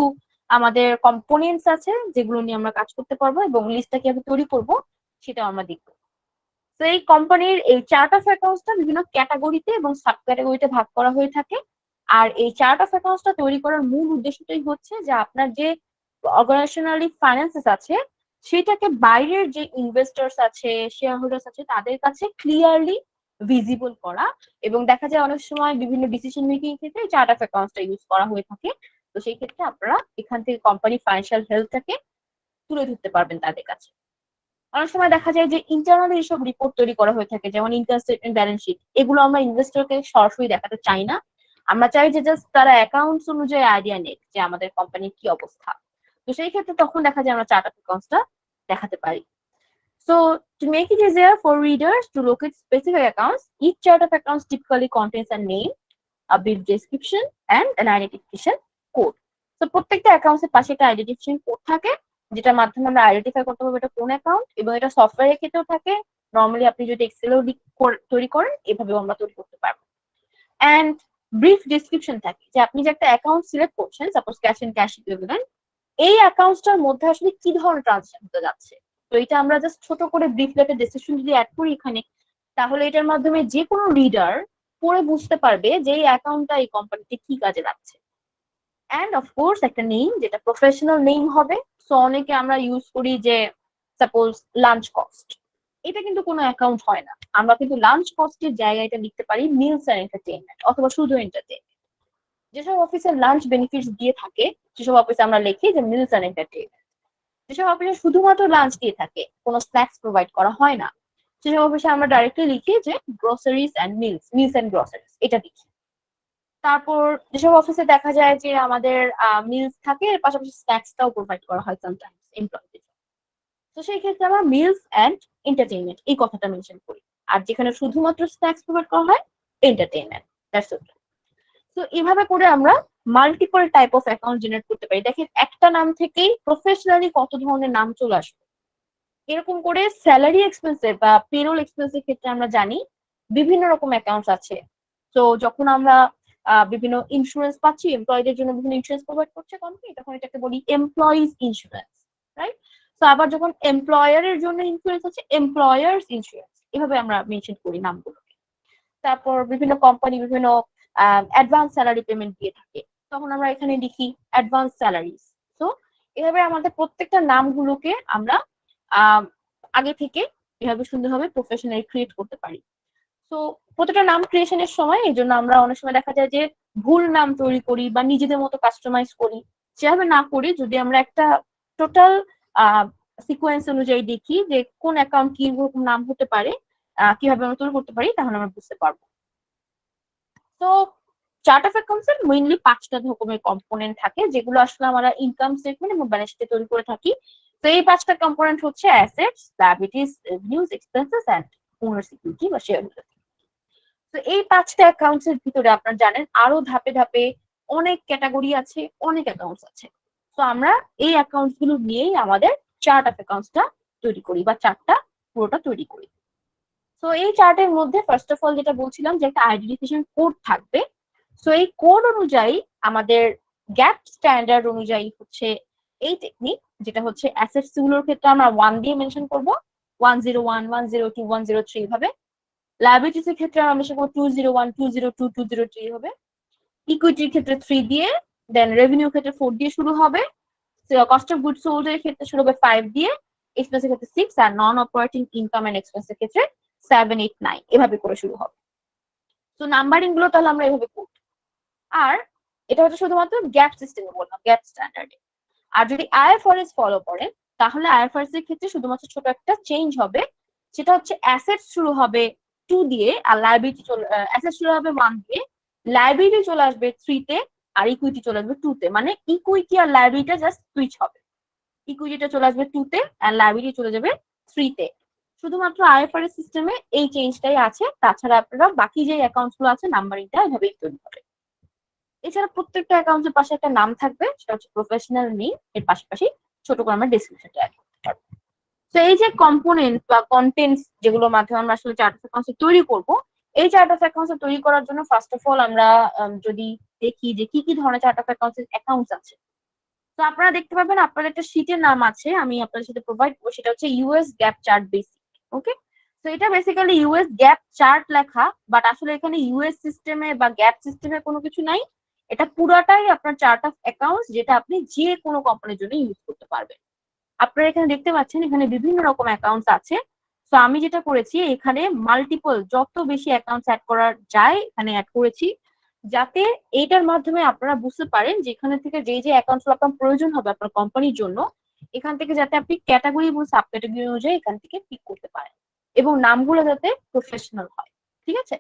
আমাদের কম্পোনেন্টস আছে যেগুলো নিয়ে আমরা কাজ করতে পারবো এবং লিস্টটা কিভাবে তৈরি করবো সেটাও আমরা দেখবো। তো এই কোম্পানির এই চার্ট অফ অ্যাকাউন্টসটা বিভিন্ন ক্যাটাগরিতে এবং সাব ক্যাটাগরিতে ভাগ করা হয়ে থাকে। আর এই চার্ট অফ অ্যাকাউন্টসটা তৈরি করার মূল উদ্দেশ্যটাই হচ্ছে যে আপনার যে অর্গানাইজেশনালি ফাইন্যান্সেস আছে সেটাকে বাইরের যে ইনভেস্টর্স আছে, শেয়ার হোল্ডার্স আছে, তাদের কাছে ক্লিয়ারলি ভিজিবল করা। এবং দেখা যায় অনেক সময় বিভিন্ন ডিসিশন মেকিং ক্ষেত্রে চার্ট অফ অ্যাকাউন্টসটা ইউজ করা হয়ে থাকে। তো সেই ক্ষেত্রে আপনারা এখান থেকে কোম্পানি ফাইন্যান্সিয়াল হেলথটাকে তুলে ধরতে পারবেন তাদের কাছে। অনেক সময় দেখা যায় যে ইন্টারনালি এইসব রিপোর্ট তৈরি করা হয়ে থাকে, যেমন ইনকাম স্টেটমেন্ট, ব্যালেন্স শিট, এগুলো আমরা ইনভেস্টরকে সরাসরি দেখাতে চাই না। আমরা চাই যে জাস্ট তারা অ্যাকাউন্টস অনুযায়ী আইডিয়া নেক যে আমাদের কোম্পানির কি অবস্থা। তো সেই ক্ষেত্রে তখন দেখা যায় আমরা চার্ট অফ অ্যাকাউন্টসটা দেখাতে পারি। So to make it easier for readers to locate specific accounts, each chart of accounts typically contains a name, a brief description, and an identification code. So প্রত্যেকটা অ্যাকাউন্টস এর পাশে একটা আইডেন্টিফিকেশন কোড থাকে, যেটার মাধ্যমে আমরা আইডেন্টিফাই করতে পারবো এটা কোন অ্যাকাউন্ট, এবং এটা সফটওয়্যারের ক্ষেত্রেও থাকে। নর্মালি আপনি যদি এক্সেলও তৈরি করেন এভাবেও আমরা তৈরি করতে পারবো। অ্যান্ড ব্রিফ ডেসক্রিপশন থাকে যে আপনি যে একটা অ্যাকাউন্ট সিলেক্ট করছেন, suppose cash and cash equivalent, এই অ্যাকাউন্টসটার মধ্যে আসলে কি ধরনের ট্রানজাকশন হতে যাচ্ছে। তো এটা আমরা জাস্ট ছোট করে ব্রিফ লেটার ডেসক্রিপশন যদি অ্যাড করি এখানে, তাহলে এটার মাধ্যমে যে কোনো রিডার পড়ে বুঝতে পারবে যে এই অ্যাকাউন্টটা এই কোম্পানিতে কি কাজে লাগছে। অ্যান্ড অফকোর্স একটা নেম, যেটা প্রফেশনাল নেম হবে। সো অনেকে আমরা ইউজ করি যে সাপোজ লাঞ্চ কস্ট, এটা কিন্তু কোনো অ্যাকাউন্ট হয় না। আমরা কিন্তু লাঞ্চ কস্টের জায়গায় এটা লিখতে পারি মিলস অ্যান্ড এন্টারটেইনমেন্ট অথবা শুধু এন্টারটেইনমেন্ট। যেসব অফিসে লাঞ্চ বেনিফিটস দিয়ে থাকে সেসব অফিসে আমরা লিখি যে মিলস অ্যান্ড এন্টারটেইনমেন্ট। যেসব অফিসে শুধুমাত্র লাঞ্চ দিয়ে থাকে, কোনো স্ন্যাক্স প্রোভাইড করা হয় না, সেসব অফিসে আমরা ডাইরেক্টলি লিখি যে groceries and meals, meals and groceries এটা লিখি। তারপর যেসব অফিসে দেখা যায় যে আমাদের মিলস থাকে, এর পাশাপাশি স্ন্যাক্সটাও প্রোভাইড করা হয় সামটাইমস এমপ্লয়ীদের। তো সেই ক্ষেত্রে আমরা মিলস অ্যান্ড এন্টারটেইনমেন্ট এই কথাটা মেনশন করি। আর যেখানে শুধুমাত্র স্ন্যাক্স প্রোভাইড করা হয় এন্টারটেইনমেন্ট, দ্যাটস ইট। তো এইভাবে করে আমরা multiple type of account generate করতে পারি। দেখেন একটা নাম থেকেই প্রফেশনালি কত ধরনের নাম চলে আসবে। এরকম করে স্যালারি এক্সপেন্সের বা পেরোল এক্সপেন্সের ক্ষেত্রে আমরা জানি বিভিন্ন রকম অ্যাকাউন্টস আছে। তো যখন আমরা বিভিন্ন ইন্স্যুরেন্স পাচ্ছি, এমপ্লয়ীদের জন্য বিভিন্ন ইন্স্যুরেন্স প্রোভাইড করছে কোম্পানি, তখন এটাকে বলি এমপ্লয়িজ ইন্স্যুরেন্স, রাইট? তো আবার যখন এমপ্লয়ারের জন্য ইন্স্যুরেন্স আছে, এমপ্লয়ার্স ইন্স্যুরেন্স, এভাবে আমরা মেনশন করি নামগুলোকে। তারপর বিভিন্ন কোম্পানি বিভিন্ন অ্যাডভান্স স্যালারি পেমেন্ট দিয়ে থাকে, তখন আমরা এখানে লিখি অ্যাডভান্স স্যালারিজ। তো এভাবে আমাদের প্রত্যেকটা নামগুলোকে আমরা আগে থেকে এভাবে সুন্দরভাবে প্রফেশনালি ক্রিয়েট করতে পারি। তো প্রত্যেকটা নাম ক্রিয়েশনের সময় এই জন্য আমরা অনেক সময় দেখা যায় যে ভুল নাম তৈরি করি বা নিজেদের মতো কাস্টমাইজ করি। সেভাবে না করি যদি আমরা একটা টোটাল সিকোয়েন্স অনুযায়ী দেখি যে কোন অ্যাকাউন্ট কি রকম নাম হতে পারে, কিভাবে আমরা তৈরি করতে পারি, তাহলে আমরা বুঝতে পারবো। তো চার্ট অফ অ্যাকাউন্টস এর মেইনলি 5টা রকমের কম্পোনেন্ট থাকে, যেগুলো আসলে আমরা ইনকাম স্টেটমেন্ট এবং ব্যালেন্স শিটে তৈরি করে থাকি। তো এই 5টা কম্পোনেন্ট হচ্ছে assets, liabilities, revenues, expenses and owner's equity বা শেয়ার হোল্ডার। তো এই 5টা অ্যাকাউন্টস এর ভিতরে আপনারা জানেন আরো ধাপে ধাপে অনেক ক্যাটাগরি আছে, অনেক অ্যাকাউন্টস আছে। তো আমরা এই অ্যাকাউন্টস গুলো নিয়েই আমাদের চার্ট অফ অ্যাকাউন্টসটা তৈরি করি বা চার্টটা পুরোটা তৈরি করি। তো এই চার্টের মধ্যে ফার্স্ট অফ অল যেটা বলছিলাম যে একটা আইডেন্টিফিকেশন কোড থাকবে। সো এই কোড অনুযায়ী আমাদের গ্যাপ স্ট্যান্ডার্ড অনুযায়ী হচ্ছে এই টেকনিক, যেটা হচ্ছে অ্যাসেটস গুলোর ক্ষেত্রে আমরা 1 দিয়ে মেনশন করব, 101, 102, 103 ভাবে। লায়াবিলিটিস এর ক্ষেত্রে আমরা মেনশন করব 201, 202, 203 হবে। ইকুইটির ক্ষেত্রে 3 দিয়ে, দেন রেভিনিউ ক্ষেত্রে 4 দিয়ে শুরু হবে, কস্ট অফ গুডস সোল্ড এর ক্ষেত্রে শুরু হবে 5 দিয়ে, এক্সপেন্স এর ক্ষেত্রে 6, আর non operating income and expense এর ক্ষেত্রে 7, 8, 9 এভাবে করে শুরু হবে। তো নাম্বারিং গুলো তাহলে আমরা এভাবে করব। আর এটা হচ্ছে শুধুমাত্র গ্যাপ সিস্টেমে বললাম, গ্যাপ স্ট্যান্ডার্ডে। আর যদি আইএফআরএস ফলো করেন তাহলে আইএফআরএস এর ক্ষেত্রে শুধুমাত্র ছোট একটা চেঞ্জ হবে, সেটা হচ্ছে অ্যাসেট শুরু হবে 2 দিয়ে আর লায়াবিলিটি অ্যাসেট শুরু হবে 1 দিয়ে, লায়াবিলিটি চলে আসবে 3 তে আর ইকুইটি চলে আসবে 2 তে। মানে ইকুইটি আর লায়াবিলিটি জাস্ট সুইচ হবে, ইকুইটিটা চলে আসবে 2 তে আর লায়াবিলিটি চলে যাবে 3 তে। শুধুমাত্র আইএফআরএস সিস্টেমে এই চেঞ্জটাই আছে, তাছাড়া আপনারা বাকি যে অ্যাকাউন্টস গুলো আছে নাম্বারিংটা এভাবেই তৈরি হবে। এছাড়া প্রত্যেকটা অ্যাকাউন্টের পাশে একটা নাম থাকবে, সেটা হচ্ছে প্রফেশনাল নেম, এর পাশাপাশি ছোট করে আমরা ডেসক্রিপশনটা অ্যাড করতে পারবো। তো এই যে কম্পোনেন্ট বা কন্টেন্টস যেগুলোর মাধ্যমে আমরা আসলে চার্ট অফ অ্যাকাউন্টস তৈরি করব, এই চার্ট অফ অ্যাকাউন্টস তৈরি করার জন্য ফার্স্ট অফ অল আমরা যদি দেখি যে কি কি ধরনের চার্ট অফ অ্যাকাউন্টস আছে, তো আপনারা দেখতে পাবেন আপনাদের একটা শীটের নাম আছে, আমি আপনাদের সাথে প্রোভাইড করবো, সেটা হচ্ছে ইউএস গ্যাপ চার্ট বেসিক। ওকে, তো এটা বেসিক্যালি ইউএস গ্যাপ চার্ট লেখা, বাট আসলে এখানে ইউএস সিস্টেমে বা গ্যাপ সিস্টেমে কোনো কিছু নাই। এটা পুরাটাই আপনার চার্ট অফ অ্যাকাউন্টস, যেটা আপনি যে কোনো কোম্পানির জন্য ইউজ করতে পারবেন। আপনারা এখানে দেখতে পাচ্ছেন এখানে বিভিন্ন রকম অ্যাকাউন্টস আছে। তো আমি যেটা করেছি এখানে মাল্টিপল যত বেশি অ্যাকাউন্টস অ্যাড করা যায় এখানে অ্যাড করেছি, যাতে এইটার মাধ্যমে আপনারা বুঝতে পারেন যে এখানে থেকে যে যে অ্যাকাউন্টস আপনার প্রয়োজন হবে আপনার কোম্পানির জন্য, এখান থেকে যাতে আপনি ক্যাটাগরি এবং সাব ক্যাটাগরি অনুযায়ী এখান থেকে পিক করতে পারেন এবং নামগুলো যাতে প্রফেশনাল হয়। ঠিক আছে,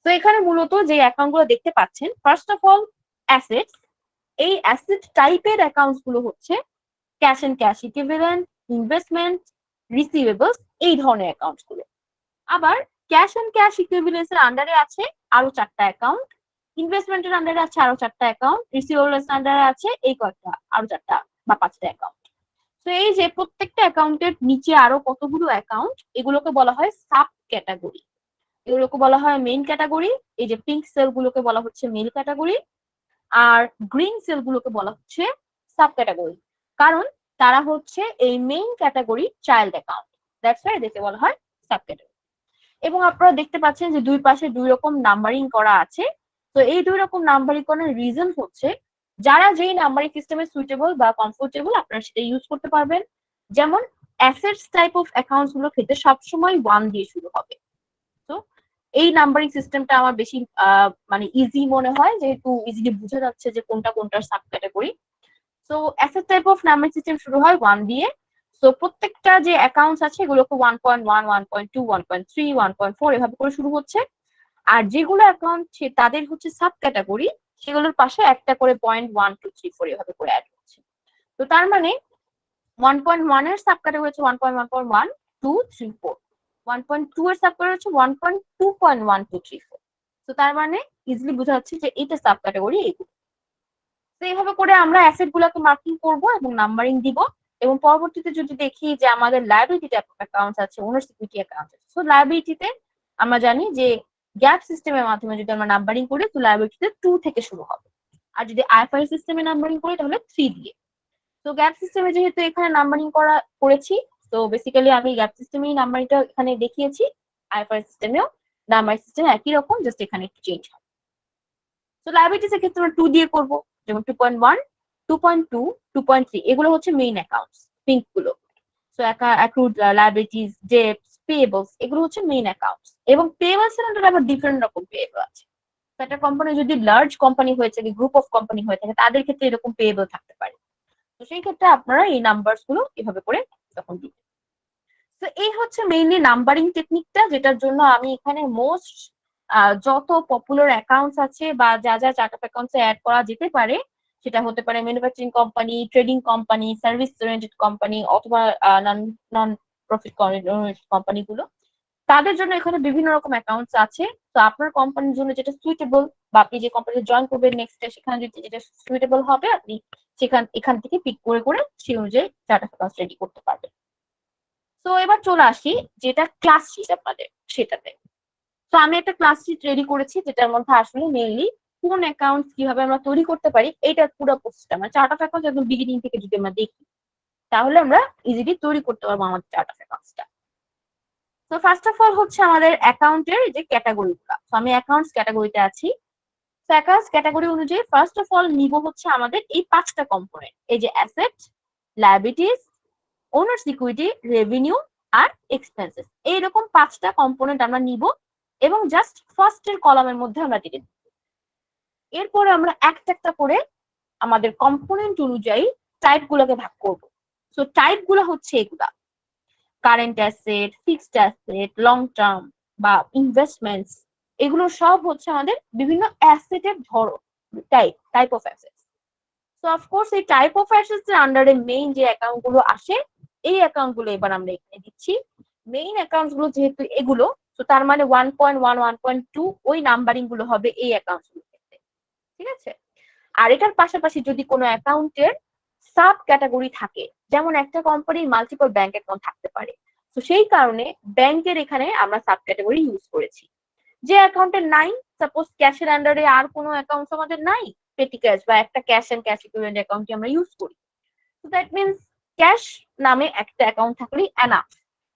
তো এখানে মূলত যে অ্যাকাউন্ট গুলো দেখতে পাচ্ছেন, ফার্স্ট অফ অল অ্যাসেটস। এই অ্যাসেট টাইপের অ্যাকাউন্টস গুলো হচ্ছে cash and cash equivalent, investment, receivables, এই ধরনের অ্যাকাউন্টস গুলো। আবার ক্যাশ এন্ড ক্যাশ ইকুইভ্যালেন্স এর আন্ডারে আছে আরো 4টা অ্যাকাউন্ট, ইনভেস্টমেন্টের আন্ডারে আছে আরো 4টা অ্যাকাউন্ট, রিসিভেবলস আন্ডারে আছে এই কয়েকটা আরো 4টা বা 5টা অ্যাকাউন্ট। তো এই যে প্রত্যেকটা অ্যাকাউন্টের নিচে আরো কতগুলো অ্যাকাউন্ট, এগুলোকে বলা হয় সাব ক্যাটাগরি। এগুলোকে বলা হয় মেইন ক্যাটাগরি। এই যে পিঙ্ক সেল গুলোকে বলা হচ্ছে মেল ক্যাটাগরি, আর গ্রিন সেল গুলোকে বলা হচ্ছে সাব ক্যাটাগরি, কারণ তারা হচ্ছে এই main category child account, that's why এদেরকে বলা হয় সাব ক্যাটাগরি। এবং আপনারা দেখতে পাচ্ছেন যে দুই পাশে দুই রকম নাম্বারিং করা আছে। তো এই দুই রকম নাম্বারিং করার রিজন হচ্ছে যারা যেই নাম্বারিং সিস্টেমে সুইটেবল বা কমফোর্টেবল আপনারা সেটা ইউজ করতে পারবেন। যেমন অ্যাসেটস টাইপ অফ অ্যাকাউন্টস গুলোর ক্ষেত্রে সবসময় 1 দিয়ে শুরু হবে। তো এই নাম্বারিং সিস্টেমটা আমার বেশি মানে ইজি মনে হয়, যেহেতু ইজিলি বোঝা যাচ্ছে যে কোনটা কোনটার sub category. So asset type of numbering system শুরু হয় 1 দিয়ে। সো প্রত্যেকটা যে অ্যাকাউন্টস আছে এগুলোকে 1.1, 1.2, 1.3, 1.4 এভাবে করে শুরু হচ্ছে। আর যেগুলো অ্যাকাউন্ট তাদের হচ্ছে সাব ক্যাটাগরি, সেগুলোর পাশে একটা করে 0.1, 2, 3, 4 এভাবে করে অ্যাড হচ্ছে। তো তার মানে 1.1 এর সাব ক্যাটাগরি হচ্ছে 1.1.1, 2, 3, 4। 1.2 এর সাব ক্যাটাগরি হচ্ছে 1.2.1, 2, 3, 4। তো তার মানে ইজিলি বোঝা যাচ্ছে যে এটা সাব ক্যাটাগরি এইগুলো। তো এইভাবে করে আমরা অ্যাসেট গুলোকে মার্কিং করব এবং নাম্বারিং দিব। এবং পরবর্তীতে যদি দেখি যে আমাদের লায়াবিলিটি টাইপ অফ অ্যাকাউন্টস আছে, ওনার্স ইকুইটি অ্যাকাউন্টস আছে, সো লায়াবিলিটিতে আমরা জানি যে গ্যাপ সিস্টেমের মাধ্যমে যদি আমরা নাম্বারিং করি তো লায়াবিলিটিতে 2 থেকে শুরু হবে, আর যদি আইএফআরএস সিস্টেমে নাম্বারিং করি তাহলে 3 দিয়ে। তো গ্যাপ সিস্টেমে যেহেতু এখানে নাম্বারিং করেছি, তো বেসিক্যালি আমি গ্যাপ সিস্টেমেই নাম্বারিংটা এখানে দেখিয়েছি। আইএফআরএস সিস্টেমেও নাম্বারিং সিস্টেম একই রকম, জাস্ট এখানে একটু চেঞ্জ হবে। তো লায়াবিলিটিস এর ক্ষেত্রে আমরা 2 দিয়ে করব, যেমন 2.1, 2.2, 2.3 এগুলো হচ্ছে মেইন অ্যাকাউন্টস, পিঙ্ক গুলো। সো অ্যাক্রুড লায়াবিলিটিস, ডেটস, পেয়েবলস এগুলো হচ্ছে মেইন অ্যাকাউন্টস। এবং পেয়েবলস এর আন্ডারে আবার ডিফারেন্ট রকম পেয়েবল আছে। তো একটা কোম্পানি যদি লার্জ কোম্পানি হয়ে থাকে, গ্রুপ অফ কোম্পানি হয়ে থাকে, তাদের ক্ষেত্রে এরকম পেয়েবল থাকতে পারে। তো সেই ক্ষেত্রে আপনারা এই নাম্বারস গুলো এভাবে করে তখন দিবেন। তো এই হচ্ছে মেইনলি নাম্বারিং টেকনিকটা, যেটার জন্য আমি এখানে মোস্ট যত পপুলার অ্যাকাউন্টস আছে বা যা যা চার্ট অফ অ্যাকাউন্টসে অ্যাড করা যেতে পারে, সেটা হতে পারে manufacturing company, trading company, service oriented company, অথবা নন প্রফিট কোম্পানি গুলো, তাদের জন্য এখানে বিভিন্ন রকম অ্যাকাউন্টস আছে। তো আপনার কোম্পানির জন্য যেটা সুইটেবল বা আপনি যে কোম্পানিতে জয়েন করবেন নেক্সট সেখানে যেটা সুইটেবল হবে আপনি এখান থেকে পিক করে করে সেই অনুযায়ী চার্ট অফ অ্যাকাউন্টস রেডি করতে পারবেন। তো এবার চলে আসি যেটা ক্লাস শিট আপনাদের সেটাতে। তো আমি একটা ক্লাস শিট রেডি করেছি যেটার মধ্যে আসলে মেইনলি কোন অ্যাকাউন্ট কিভাবে আমরা তৈরি করতে পারি এইটার পুরো প্রসেসটা, মানে চার্ট অফ অ্যাকাউন্ট একদম বিগিনিং থেকে যদি আমরা দেখি তাহলে আমরা ইজিলি তৈরি করতে পারবো আমাদের চার্ট অফ অ্যাকাউন্টসটা। তো ফার্স্ট অফ অল হচ্ছে আমাদের অ্যাকাউন্টের যে ক্যাটাগরিগুলো। তো আমি অ্যাকাউন্টস ক্যাটাগরিতে আছি। তো অ্যাকাউন্টস ক্যাটাগরি অনুযায়ী ফার্স্ট অফ অল নিব হচ্ছে আমাদের এই 5টা কম্পোনেন্ট, এই যে asset, liabilities, owners equity, revenue আর এক্সপেন্সেস। এইরকম 5টা কম্পোনেন্ট আমরা নিব এবং জাস্ট ফার্স্টের কলামের মধ্যে আমরা দিয়ে দেব। এরপরে আমরা একটা একটা করে আমাদের কম্পোনেন্ট অনুযায়ী টাইপ গুলোকে ভাগ করব। সো টাইপ গুলো হচ্ছে এগুলা: current asset, fixed asset, long term বা ইনভেস্টমেন্টস। এগুলো সব হচ্ছে আমাদের বিভিন্ন অ্যাসেটের ধরন, type of assets. So of course এই টাইপ অফ অ্যাসেটস এর আন্ডারে মেইন যে অ্যাকাউন্ট গুলো আসে এই অ্যাকাউন্ট গুলো এবার আমরা এখানে দিচ্ছি। মেইন অ্যাকাউন্টস গুলো যেহেতু এগুলো, তো তার মানে 1.1, 1.2 ওই নাম্বারিং গুলো হবে এই অ্যাকাউন্টস গুলো ক্ষেত্রে, ঠিক আছে? আর এটার পাশাপাশি যদি কোনো অ্যাকাউন্টের সাব ক্যাটাগরি থাকে, যেমন একটা কোম্পানির মাল্টিপল ব্যাংক অ্যাকাউন্ট থাকতে পারে, তো সেই কারণে ব্যাংকের এখানে আমরা সাব ক্যাটাগরি ইউজ করেছি। যে অ্যাকাউন্টের নাই, সাপোজ ক্যাশের আন্ডারে আর কোনো অ্যাকাউন্ট আমাদের নাই, পেটি ক্যাশ বা একটা cash and cash equivalent account আমরা ইউজ করি, তো দ্যাট মিন্স ক্যাশ নামে একটা অ্যাকাউন্ট থাকলেই এনাফ।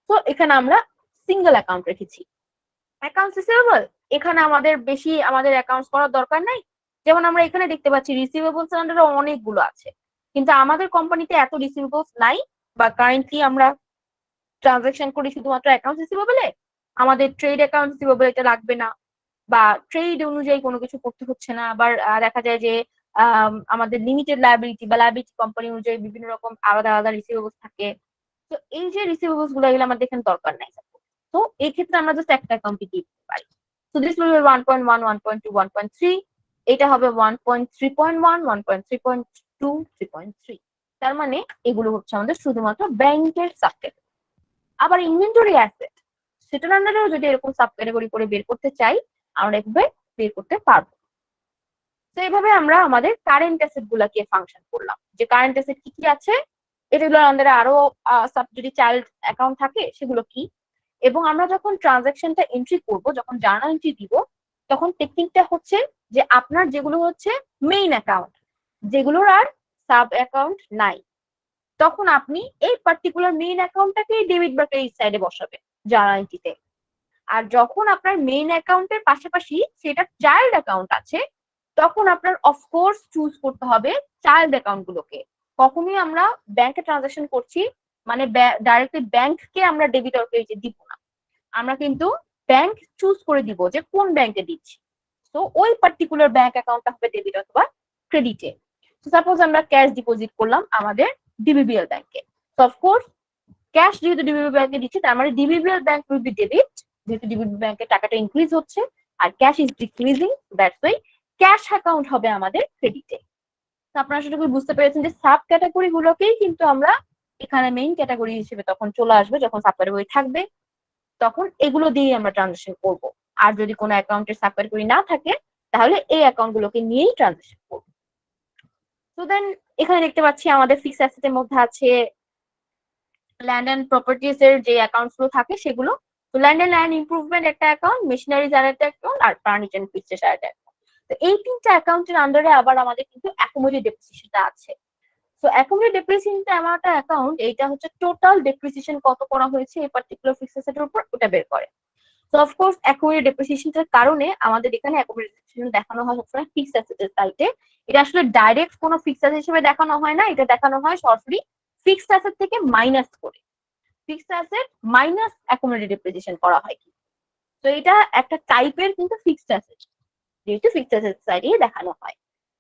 তো এখানে আমরা সিঙ্গেল অ্যাকাউন্ট রেখেছি। অ্যাকাউন্টস রিসিভেবল, এখানে আমাদের বেশি অ্যাকাউন্টস করার দরকার নাই। যেমন আমরা এখানে দেখতে পাচ্ছি রিসিভেবলস আন্ডারে অনেকগুলো আছে, কিন্তু আমাদের কোম্পানিতে এত রিসিভেবলস নাই বা কারেন্টলি আমরা ট্রানজাকশন করি শুধুমাত্র অ্যাকাউন্ট রিসিভেবলে, আমাদের ট্রেড অ্যাকাউন্ট রিসিভেবল এটা লাগবে না বা ট্রেড অনুযায়ী কোনো কিছু করতে হচ্ছে না। আবার দেখা যায় যে আমাদের লিমিটেড লায়াবিলিটি বা লায়াবিলিটি কোম্পানি অনুযায়ী বিভিন্ন রকম আলাদা আলাদা রিসিভেবলস থাকে। তো এই যে রিসিভেবলস গুলো এগুলো আমাদের এখানে দরকার নাই। তো এই ক্ষেত্রে আমরা জাস্ট একটা অ্যাকাউন্ট দিতে পারি। সো দিস উইল বি 1.1, 1.2, 1.3, এটা হবে 1.3.1, 1.3.2, 3.3। তার মানে এগুলো হচ্ছে আমাদের শুধুমাত্র ব্যাংকের সাব ক্যাটাগরি। আবার ইনভেন্টরি অ্যাসেট, সেটার আন্ডারেও যদি এরকম সাব ক্যাটাগরি করে বের করতে চাই আমরা এভাবে বের করতে পারবো। তো এইভাবে আমরা আমাদের কারেন্ট অ্যাসেট গুলাকে ফাংশন করলাম, যে কারেন্ট অ্যাসেট কি কি আছে, এগুলোর আন্ডারে আরো সাব যদি চাইল্ড অ্যাকাউন্ট থাকে সেগুলো কি, এবং আমরা যখন ট্রানজাকশনটা এন্ট্রি করব, যখন জার্নাল এন্ট্রি দিব, তখন টেকনিকটা হচ্ছে যে আপনার যেগুলো হচ্ছে মেইন অ্যাকাউন্ট, যেগুলোর আর সাব অ্যাকাউন্ট নাই, তখন আপনি এই পার্টিকুলার মেইন অ্যাকাউন্টটাকেই ডেবিট বা ক্রেডিট সাইডে বসাবেন জার্নাল এন্ট্রিতে। আর যখন আপনার মেইন অ্যাকাউন্টের পাশাপাশি সেটা চাইল্ড অ্যাকাউন্ট আছে, তখন আপনার অফকোর্স চুজ করতে হবে চাইল্ড অ্যাকাউন্ট গুলোকে। কখনোই আমরা ব্যাংকে ট্রানজাকশন করছি মানে ডাইরেক্টলি ব্যাংককে আমরা ডেবিট অর ক্রেডিট দিব না, আমরা কিন্তু ব্যাংক চুজ করে দিব যে কোন ব্যাংকে দিচ্ছি। তো ওই পার্টিকুলার ব্যাংক অ্যাকাউন্টটা হবে ডেবিট অথবা ক্রেডিটে। তো সাপোজ আমরা ক্যাশ ডিপোজিট করলাম আমাদের ডিবিবিএল ব্যাংকে, তো অফকোর্স ক্যাশ যেহেতু ডিবিবিএল ব্যাংকে দিচ্ছি তার মানে DBBL bank will be debit, যেহেতু ডিবিবিএল ব্যাংকের টাকাটা ইনক্রিজ হচ্ছে আর cash is decreasing, that's why cash account হবে আমাদের ক্রেডিটে। তো আপনারা সেটা বুঝতে পেরেছেন যে সাব ক্যাটাগরি গুলোকেই কিন্তু আমরা এখানে মেইন ক্যাটাগরি হিসেবে তখন চলে আসবে, যখন সাব ক্যাটাগরি থাকবে তখন এগুলো দিয়ে আমরা ট্রানজাকশন করব। আর যদি কোনো অ্যাকাউন্টের সাব ক্যাটাগরি না থাকে তাহলে এই অ্যাকাউন্ট গুলোকে নিয়েই ট্রানজাকশন করব। তো দেন এখানে দেখতে পাচ্ছি আমাদের ফিক্সড অ্যাসেটের মধ্যে আছে ল্যান্ড এন্ড প্রপার্টিজ এর যে অ্যাকাউন্টস গুলো থাকে সেগুলো। তো ল্যান্ড এন্ড ল্যান্ড ইমপ্রুভমেন্ট একটা অ্যাকাউন্ট, মেশিনারিজ আর একটা অ্যাকাউন্ট, আর ফার্নিচার এন্ড ফিক্সচার আর একটা অ্যাকাউন্ট। তো এই তিনটা অ্যাকাউন্টের আন্ডারে আবার আমাদের কিন্তু অ্যাকোমোডেট ডেপ্রিসিয়েশনটা আছে। তো অ্যাকোমোডেট ডেপ্রিসিয়েশনটা এমন একটা অ্যাকাউন্ট, এইটা হচ্ছে টোটাল ডেপ্রিসিয়েশন কত করা হয়েছে এই পার্টিকুলার ফিক্সড অ্যাসেটের উপর ওটা বের করে। তো অফকোর্স অ্যাকোমোডেট ডেপ্রিসিয়েশনটার কারণে আমাদের এখানে অ্যাকোমোডেট ডেপ্রিসিয়েশন দেখানো হয় সবসময় ফিক্সড অ্যাসেটের সাইটে। এটা আসলে ডাইরেক্ট কোনো ফিক্সড অ্যাসেট হিসেবে দেখানো হয় না, এটা দেখানো হয় সরাসরি ফিক্সড অ্যাসেট থেকে মাইনাস করে, fixed asset minus accommodate depreciation করা হয়। তো এটা একটা টাইপের কিন্তু ফিক্সড অ্যাসেট, যেহেতু ফিক্সড অ্যাসেট সাইডে দেখানো হয়।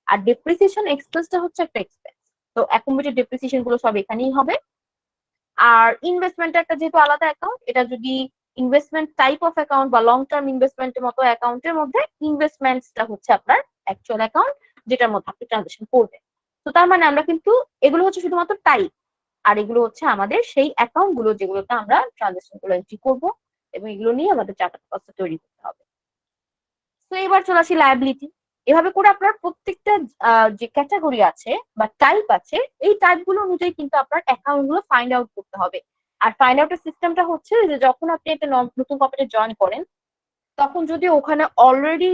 আর ডেপ্রিসিয়েশন এক্সপেন্সটা হচ্ছে একটা এক্সপেন্স, তো অ্যাকোমোডেট ডেপ্রিসিয়েশন গুলো সব এখানেই হবে। আর ইনভেস্টমেন্ট একটা যেহেতু আলাদা অ্যাকাউন্ট, এটা যদি ইনভেস্টমেন্ট টাইপ অফ অ্যাকাউন্ট বা লং টার্ম ইনভেস্টমেন্টের মতো অ্যাকাউন্টের মধ্যে ইনভেস্টমেন্টসটা হচ্ছে আপনার অ্যাকচুয়াল অ্যাকাউন্ট যেটার মধ্যে আপনি ট্রানজাকশন করবেন। তো তার মানে আমরা কিন্তু এগুলো হচ্ছে শুধুমাত্র টাইপ, আর এগুলো হচ্ছে আমাদের সেই অ্যাকাউন্ট গুলো যেগুলোতে আমরা ট্রানজাকশন গুলো এন্ট্রি করবো। এবং এগুলো নিয়ে আমাদের চার্ট অফ অ্যাকাউন্টস তৈরি করতে হবে। তো এবার চলে আসি লায়াবিলিটি। এভাবে করে আপনার প্রত্যেকটা যে ক্যাটাগরি আছে বা টাইপ আছে, এই টাইপ গুলো অনুযায়ী কিন্তু আপনার অ্যাকাউন্ট গুলো ফাইন্ড আউট করতে হবে। আর ফাইন্ড আউটের সিস্টেমটা হচ্ছে যে যখন আপনি একটা নতুন কম্পিউটার জয়েন করেন, তখন যদি ওখানে অলরেডি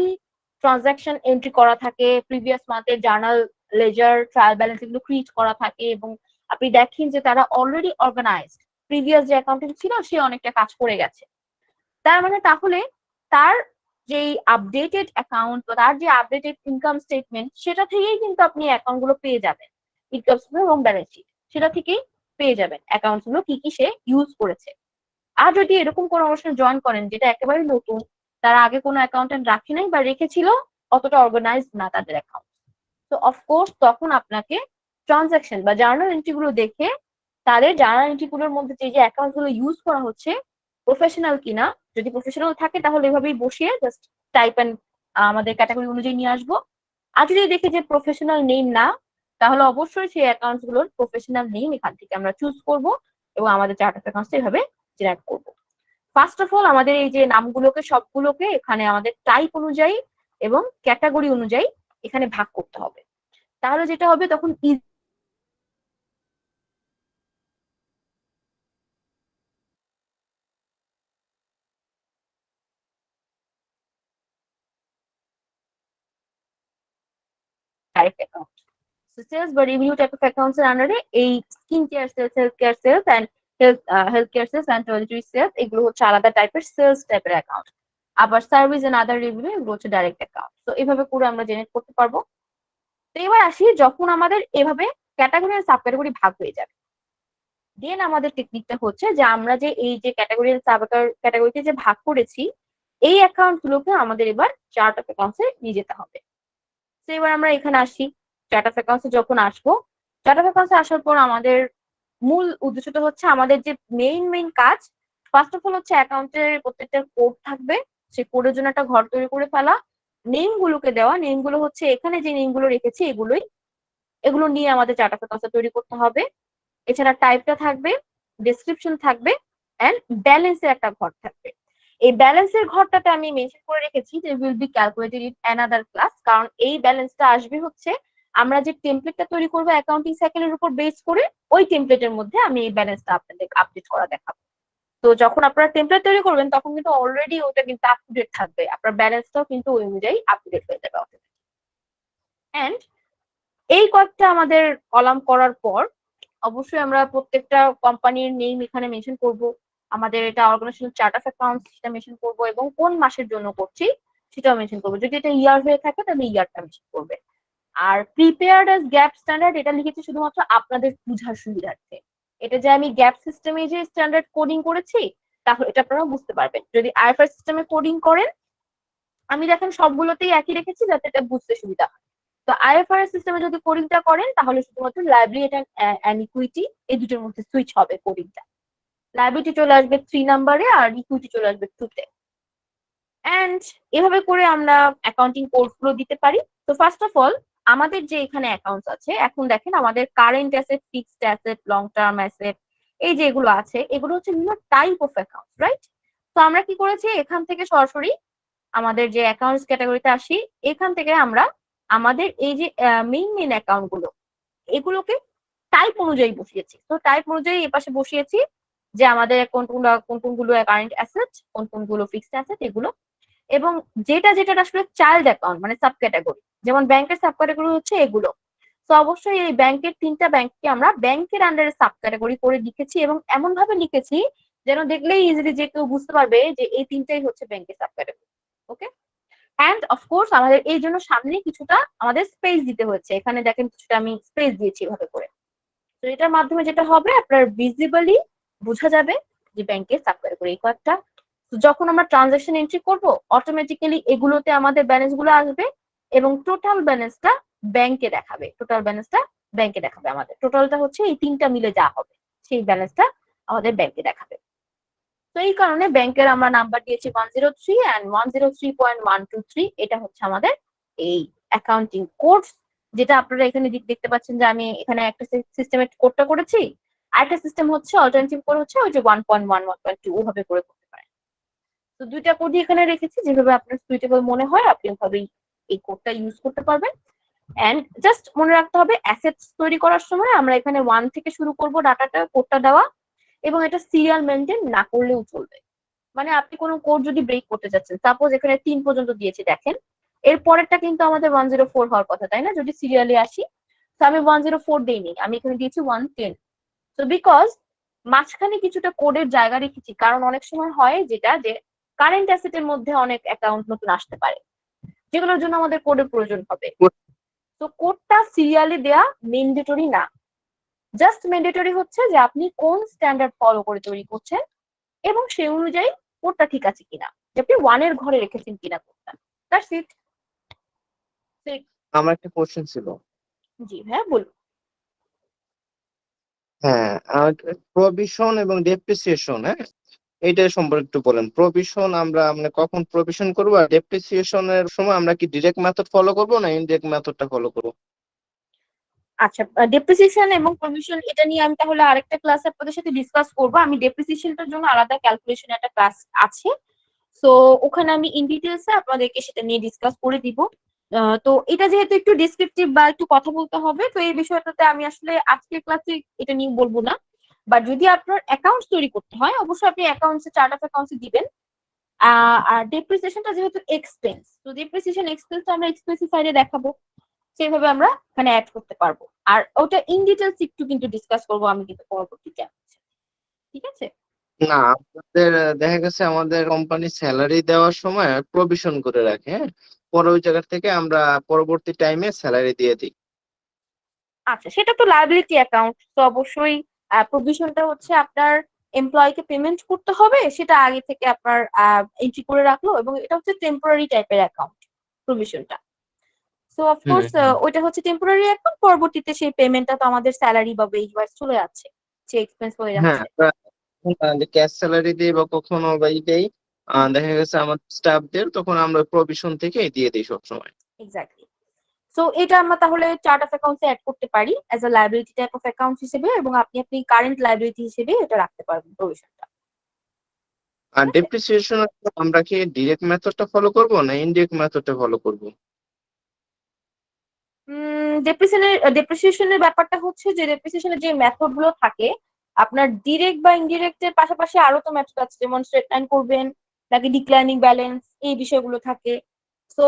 ট্রানজাকশন এন্ট্রি করা থাকে, প্রিভিয়াস মান্থের জার্নাল, লেজার, ট্রায়াল ব্যালেন্স এগুলো ক্রিয়েট করা থাকে এবং আপনি দেখেন যে তারা অলরেডি অর্গানাইজড, প্রিভিয়াস যে অ্যাকাউন্টেন্ট ছিল সে অনেকটা কাজ করে গেছে, তার মানে তাহলে তার যে আপডেটেড অ্যাকাউন্ট বা তার যে আপডেটেড ইনকাম স্টেটমেন্ট, সেটা থেকেই কিন্তু আপনি অ্যাকাউন্ট গুলো পেয়ে যাবেন, ইনকাম স্টেটমেন্ট এবং ব্যালেন্স শিট সেটা থেকেই পেয়ে যাবেন অ্যাকাউন্ট গুলো কি কি সে ইউজ করেছে। আর যদি এরকম কোনো অনুষ্ঠানে জয়েন করেন যেটা একেবারে নতুন, তারা আগে কোনো অ্যাকাউন্টেন্ট রাখে নাই বা রেখেছিল, অতটা অর্গানাইজড না তাদের অ্যাকাউন্ট, তো অফকোর্স তখন আপনাকে ট্রানজাকশন বা জার্নাল এন্ট্রি গুলো দেখে তাদের জার্নাল এন্ট্রি গুলোর মধ্যে যে অ্যাকাউন্ট গুলো ইউজ করা হচ্ছে প্রফেশনাল কিনা, যদি প্রফেশনাল থাকে তাহলে এভাবেই বসিয়ে জাস্ট টাইপ অ্যান্ড আমাদের ক্যাটাগরি অনুযায়ী নিয়ে আসবো। আর যদি দেখি যে প্রফেশনাল নেম না, তাহলে অবশ্যই সেই অ্যাকাউন্ট গুলোর প্রফেশনাল নেম এখান থেকে আমরা চুজ করব এবং আমাদের চার্ট অফ অ্যাকাউন্টস এভাবে জেনারেট করব। ফার্স্ট অফ অল আমাদের এই যে নামগুলোকে সবগুলোকে এখানে আমাদের টাইপ অনুযায়ী এবং ক্যাটাগরি অনুযায়ী এখানে ভাগ করতে হবে। তাহলে যেটা হবে তখন ডাইরেক্ট অ্যাকাউন্ট, সেলস বা রেভিনিউ টাইপ অফ অ্যাকাউন্টস এর আন্ডারে এই skin care sales, health care sales and health care sales and toiletry sales এগুলো হচ্ছে আলাদা টাইপের সেলস টাইপের অ্যাকাউন্ট। আবার সার্ভিস এন্ড আদার রেভিনিউ এগুলো হচ্ছে ডাইরেক্ট অ্যাকাউন্ট। তো এভাবে করে আমরা জেনারেট করতে পারবো। তো এবার আসি, যখন আমাদের এভাবে ক্যাটাগরি আর সাব ক্যাটাগরি ভাগ হয়ে যাবে, দেন আমাদের টেকনিকটা হচ্ছে যে আমরা যে এই যে ক্যাটাগরি আর সাব ক্যাটাগরিতে যে ভাগ করেছি, এই অ্যাকাউন্ট গুলোকে আমাদের এবার চার্ট অফ অ্যাকাউন্টসে নিয়ে যেতে হবে। তো এবার আমরা এখানে আসি, চার্ট অফ অ্যাকাউন্টসে যখন আসবো, চার্ট অফ অ্যাকাউন্টসে আসার পর আমাদের মূল উদ্দেশ্যটা হচ্ছে আমাদের যে মেইন কাজ, ফার্স্ট অফ অল হচ্ছে অ্যাকাউন্টের প্রত্যেকটা কোড থাকবে, সেই কোডের জন্য একটা ঘর তৈরি করে ফেলা, নেম গুলোকে দেওয়া, নেম গুলো হচ্ছে এখানে যে নেম গুলো রেখেছি এগুলো নিয়ে আমাদের চার্ট অফ অ্যাকাউন্টস তৈরি করতে হবে। এছাড়া টাইপটা থাকবে, ডেসক্রিপশন থাকবে এন্ড ব্যালেন্সের একটা ঘর থাকবে। এই ব্যালেন্সের ঘরটাতে আমি মেনশন করে রেখেছি যে will be calculated in another class, কারণ এই ব্যালেন্সটা আসবে হচ্ছে আমরা যে টেমপ্লেটটা তৈরি করবো অ্যাকাউন্টিং সাইকেলের উপর বেস করে, ওই টেমপ্লেটের মধ্যে আমি এই ব্যালেন্সটা আপনাদের আপডেট করা দেখাবো। তো যখন আপনারা টেমপ্লেট তৈরি করবেন তখন কিন্তু অলরেডি ওটা কিন্তু আপ টু ডেট থাকবে, আপনার ব্যালেন্সটাও কিন্তু ওই অনুযায়ী আপ টু ডেট হয়ে যাবে অটোমেটিক। এন্ড এই কয়েকটা আমাদের কলাম করার পর অবশ্যই আমরা প্রত্যেকটা কোম্পানির নেম এখানে মেনশন করব, আমাদের এটা অর্গানাইজেশন চার্ট অফ অ্যাকাউন্টস সেটা মেনশন করব এবং কোন মাসের জন্য করছি সেটাও মেনশন করবো। যদি এটা ইয়ার হয়ে থাকে তাহলে ইয়ারটা মেনশন করবে। Are prepared as gap standard এটা লিখেছি শুধুমাত্র আপনাদের বুঝার সুবিধার্থে। এটা যে আমি গ্যাপ সিস্টেমে যে স্ট্যান্ডার্ড কোডিং করেছি তাহলে এটা আপনারা বুঝতে পারবেন। যদি আইএফআরএস সিস্টেমে কোডিং করেন, আমি দেখেন সবগুলোতেই একই রেখেছি যাতে এটা বুঝতে সুবিধা হয়। তো আইএফআরএস সিস্টেমে যদি কোডিংটা করেন তাহলে শুধুমাত্র লায়াবিলিটি এন্ড ইকুইটি এই দুটোর মধ্যে সুইচ হবে কোডিংটা। লায়াবিলিটি চলে আসবে 3 নাম্বারে আর ইকুইটি চলে আসবে 2 তে। এন্ড এভাবে করে আমরা অ্যাকাউন্টিং কোডগুলো দিতে পারি। তো ফার্স্ট অফ অল আমাদের যে এখানে অ্যাকাউন্টস আছে, এখন দেখেন আমাদের current asset, fixed asset, long term asset, এই যে এগুলো আছে এগুলো হচ্ছে বিভিন্ন টাইপ অফ অ্যাকাউন্ট, রাইট? তো আমরা কি করেছি, এখান থেকে সরাসরি আমাদের যে অ্যাকাউন্টস ক্যাটাগরিতে আসি, এখান থেকে আমরা আমাদের এই যে মেইন অ্যাকাউন্ট গুলো এগুলোকে টাইপ অনুযায়ী বসিয়েছি। তো টাইপ অনুযায়ী এ পাশে বসিয়েছি যে আমাদের কোনগুলো কারেন্ট অ্যাসেট, কোনগুলো ফিক্সড অ্যাসেট এগুলো, এবং যেটা আসলে চাইল্ড অ্যাকাউন্ট মানে সাব ক্যাটাগরি, যেমন ব্যাংকের সাব ক্যাটাগরি হচ্ছে এগুলো। তো অবশ্যই এই ব্যাংকের 3টা ব্যাংককে আমরা ব্যাংকের আন্ডারে সাব ক্যাটাগরি করে লিখেছি এবং এমন ভাবে লিখেছি যেন দেখলেই ইজিলি যে কেউ বুঝতে পারবে যে এই 3টাই হচ্ছে ব্যাংকের sub category. Okay, and of course আমাদের এই জন্য সামনে কিছুটা আমাদের স্পেস দিতে হচ্ছে, এখানে দেখেন কিছুটা আমি স্পেস দিয়েছি এভাবে করে। তো এটার মাধ্যমে যেটা হবে আপনার ভিজিবলি বোঝা যাবে যে ব্যাংকের সাব ক্যাটাগরি এই কয়েকটা। তো যখন আমরা ট্রানজাকশন এন্ট্রি করব অটোমেটিক্যালি এগুলোতে আমাদের ব্যালেন্স গুলো আসবে এবং টোটাল ব্যালেন্সটা ব্যাংকে দেখাবে, আমাদের টোটালটা হচ্ছে এই 3টা মিলে যা হবে সেই ব্যালেন্সটা আমাদের ব্যাংকে দেখাবে। তো এই কারণে ব্যাংকের আমরা নাম্বার দিয়েছি 103 এন্ড 103.123, এটা হচ্ছে আমাদের এই অ্যাকাউন্টিং কোড, যেটা আপনারা এখানে দেখতে পাচ্ছেন যে আমি এখানে একটা সিস্টেমের কোডটা করেছি, আরেকটা সিস্টেম হচ্ছে অল্টারনেটিভ কোড হচ্ছে ওই যে 1.1.2 ওভাবে করে করতে পারেন। তো দুইটা কোডই এখানে রেখেছি, যেভাবে আপনার সুইটেবল মনে হয় আপনি ওভাবেই এই কোডটা ইউজ করতে পারবেন। এন্ড জাস্ট মনে রাখতে হবে অ্যাসেটস তৈরি করার সময় আমরা এখানে 1 থেকে শুরু করব ডাটাটা, কোডটা দেওয়া, এবং এটা সিরিয়াল মেনটেন না করলেও চলবে। মানে আপনি কোনো কোড যদি ব্রেক করতে যাচ্ছেন, সাপোজ এখানে 3 পর্যন্ত দিয়েছি, দেখেন এর পরেরটা কিন্তু আমাদের 104 হওয়ার কথা, তাই না? যদি সিরিয়ালে আসি, তো আমি 104 দেইনি, আমি এখানে দিয়েছি 110। তো বিকজ মাঝখানে কিছুটা কোডের জায়গা রেখেছি, কারণ অনেক সময় হয় যেটা যে কারেন্ট অ্যাসেটের মধ্যে অনেক অ্যাকাউন্ট নতুন আসতে পারে, যেগুলোর জন্য আমাদের কোডের প্রয়োজন হবে। তো কোডটা সিরিয়ালি দেয়া ম্যান্ডেটরি না, জাস্ট ম্যান্ডেটরি হচ্ছে যে আপনি কোন স্ট্যান্ডার্ড ফলো করে তৈরি করছেন এবং সেই অনুযায়ী কোডটা ঠিক আছে কিনা, যে আপনি 1 এর ঘরে রেখেছেন কিনা কোডটা। That's it. আমার একটা কোশ্চেন ছিল। জি হ্যাঁ, বলুন। হ্যাঁ, প্রভিশন এবং ডেপ্রিসিয়েশন, হ্যাঁ, এইটা সম্পর্কে একটু বলেন। প্রভিশন আমরা মানে কখন প্রভিশন করবো, আর ডেপ্রিসিয়েশনের সময় আমরা কি ডিরেক্ট মেথড ফলো করবো না ইনডিরেক্ট মেথডটা ফলো করবো? আচ্ছা, ডেপ্রিসিয়েশন এবং প্রভিশন এটা নিয়ে আমি তাহলে আরেকটা ক্লাসে আপনাদের সাথে ডিসকাস করব। আমি ডেপ্রিসিয়েশনটার জন্য আলাদা ক্যালকুলেশন একটা ক্লাস আছে, সো ওখানে আমি ইন ডিটেইলসে আপনাদেরকে সেটা নিয়ে ডিসকাস করে দিব। তো এটা যেহেতু একটু ডিসক্রিপটিভ বা একটু কথা বলতে হবে, তো এই বিষয়টাতে আমি আসলে আজকের ক্লাসে এটা নিয়ে বলবো না। বাট যদি আপনার অ্যাকাউন্ট তৈরি করতে হয়, অবশ্যই আপনি অ্যাকাউন্টসে চার্ট অফ অ্যাকাউন্টসে দিবেন। আর ডেপ্রিসিয়েশনটা যেহেতু এক্সপেন্স, তো ডেপ্রিসিয়েশন এক্সপেন্স তো আমরা এক্সপেন্সিভ সাইডে দেখাবো, সেভাবে আমরা এখানে অ্যাড করতে পারবো। আর ওটা ইন ডিটেইলস একটু কিন্তু ডিসকাস করবো আমি কিন্তু পরবর্তীতে। ঠিক আছে? না, আমাদের দেখা গেছে আমাদের কোম্পানি স্যালারি দেওয়ার সময় প্রভিশন করে রাখে, হ্যাঁ, পরে ওই জায়গা থেকে আমরা পরবর্তী টাইমে স্যালারি দিয়ে দিই। আচ্ছা, সেটা তো লায়াবিলিটি অ্যাকাউন্ট, তো অবশ্যই প্রভিশনটা হচ্ছে আপনার এমপ্লয়িকে পেমেন্ট করতে হবে, সেটা আগে থেকে আপনার এন্ট্রি করে রাখলো, এবং এটা হচ্ছে টেম্পোরারি টাইপের অ্যাকাউন্ট প্রভিশনটা। সো অফকোর্স ওইটা হচ্ছে টেম্পোরারি অ্যাকাউন্ট, পরবর্তীতে সেই পেমেন্টটা তো আমাদের স্যালারি বা ওয়েজ ওয়াইজ চলে যাচ্ছে, সে এক্সপেন্স হয়ে হ্যাঁ, যাচ্ছে। ক্যাশ স্যালারি দিই বা কখনো বা দেই, দেখা গেছে আমার স্টাফদের, তখন আমরা প্রভিশন থেকে দিয়ে দিই সবসময়। এক্স্যাক্টলি। সো এটা আমরা তাহলে চার্ট অফ অ্যাকাউন্টসে অ্যাড করতে পারি as a liability type of account হিসেবে, এবং আপনি কারেন্ট লায়াবিলিটি হিসেবে এটা রাখতে পারবেন প্রভিশনটা। আর ডেপ্রিসিয়েশন আমরা কি ডিরেক্ট মেথডটা ফলো করব না ইনডিরেক্ট মেথডটা ফলো করব? ডেপ্রিসিয়েশনের ব্যাপারটা হচ্ছে যে ডেপ্রিসিয়েশনের যে মেথড গুলো থাকে, আপনার ডিরেক্ট বা ইনডিরেক্ট এর পাশাপাশি আরো তো মেথড আছে, যেমন স্ট্রেট লাইন করবেন নাকি ডিক্লাইনিং ব্যালেন্স, এই বিষয়গুলো থাকে। সো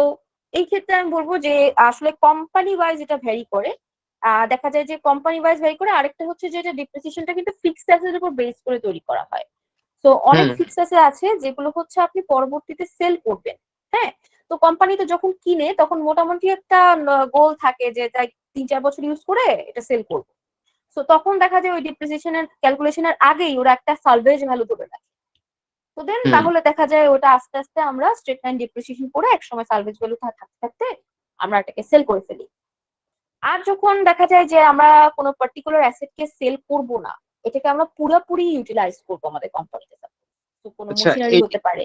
এই ক্ষেত্রে আমি বলবো যে আসলে কোম্পানি ওয়াইজ এটা ভ্যারি করে। দেখা যায় যে কোম্পানি ওয়াইজ ভ্যারি করে। আরেকটা হচ্ছে যে এটা ডেপ্রিসিয়েশনটা কিন্তু ফিক্সড অ্যাসেটের উপর বেস করে তৈরি করা হয়। তো অনেক ফিক্সড অ্যাসেট আছে যেগুলো হচ্ছে আপনি পরবর্তীতে সেল করবেন। হ্যাঁ, তো কোম্পানিতে যখন কিনে তখন মোটামুটি একটা গোল থাকে যে তাই 3-4 বছর ইউজ করে এটা সেল করবো। তো তখন দেখা যায় ওই ডিপ্রিসিয়েশনের ক্যালকুলেশনের আগেই ওরা একটা সালভেজ ভ্যালু ধরে রাখে। তো দেন তাহলে দেখা যায় ওটা আস্তে আস্তে আমরা স্ট্রেট লাইন ডিপ্রিসিয়েশন করে একসময় সালভেজ ভ্যালু থাকতে থাকতে আমরা এটাকে সেল করে ফেলি। আর যখন দেখা যায় যে আমরা কোনো পার্টিকুলার অ্যাসেটকে সেল করব না, এটাকে আমরা পুরোপুরি ইউটিলাইজ করবো আমাদের কোম্পানিতে, তো কোনো আচ্ছা, মেশিনারি হতে পারে।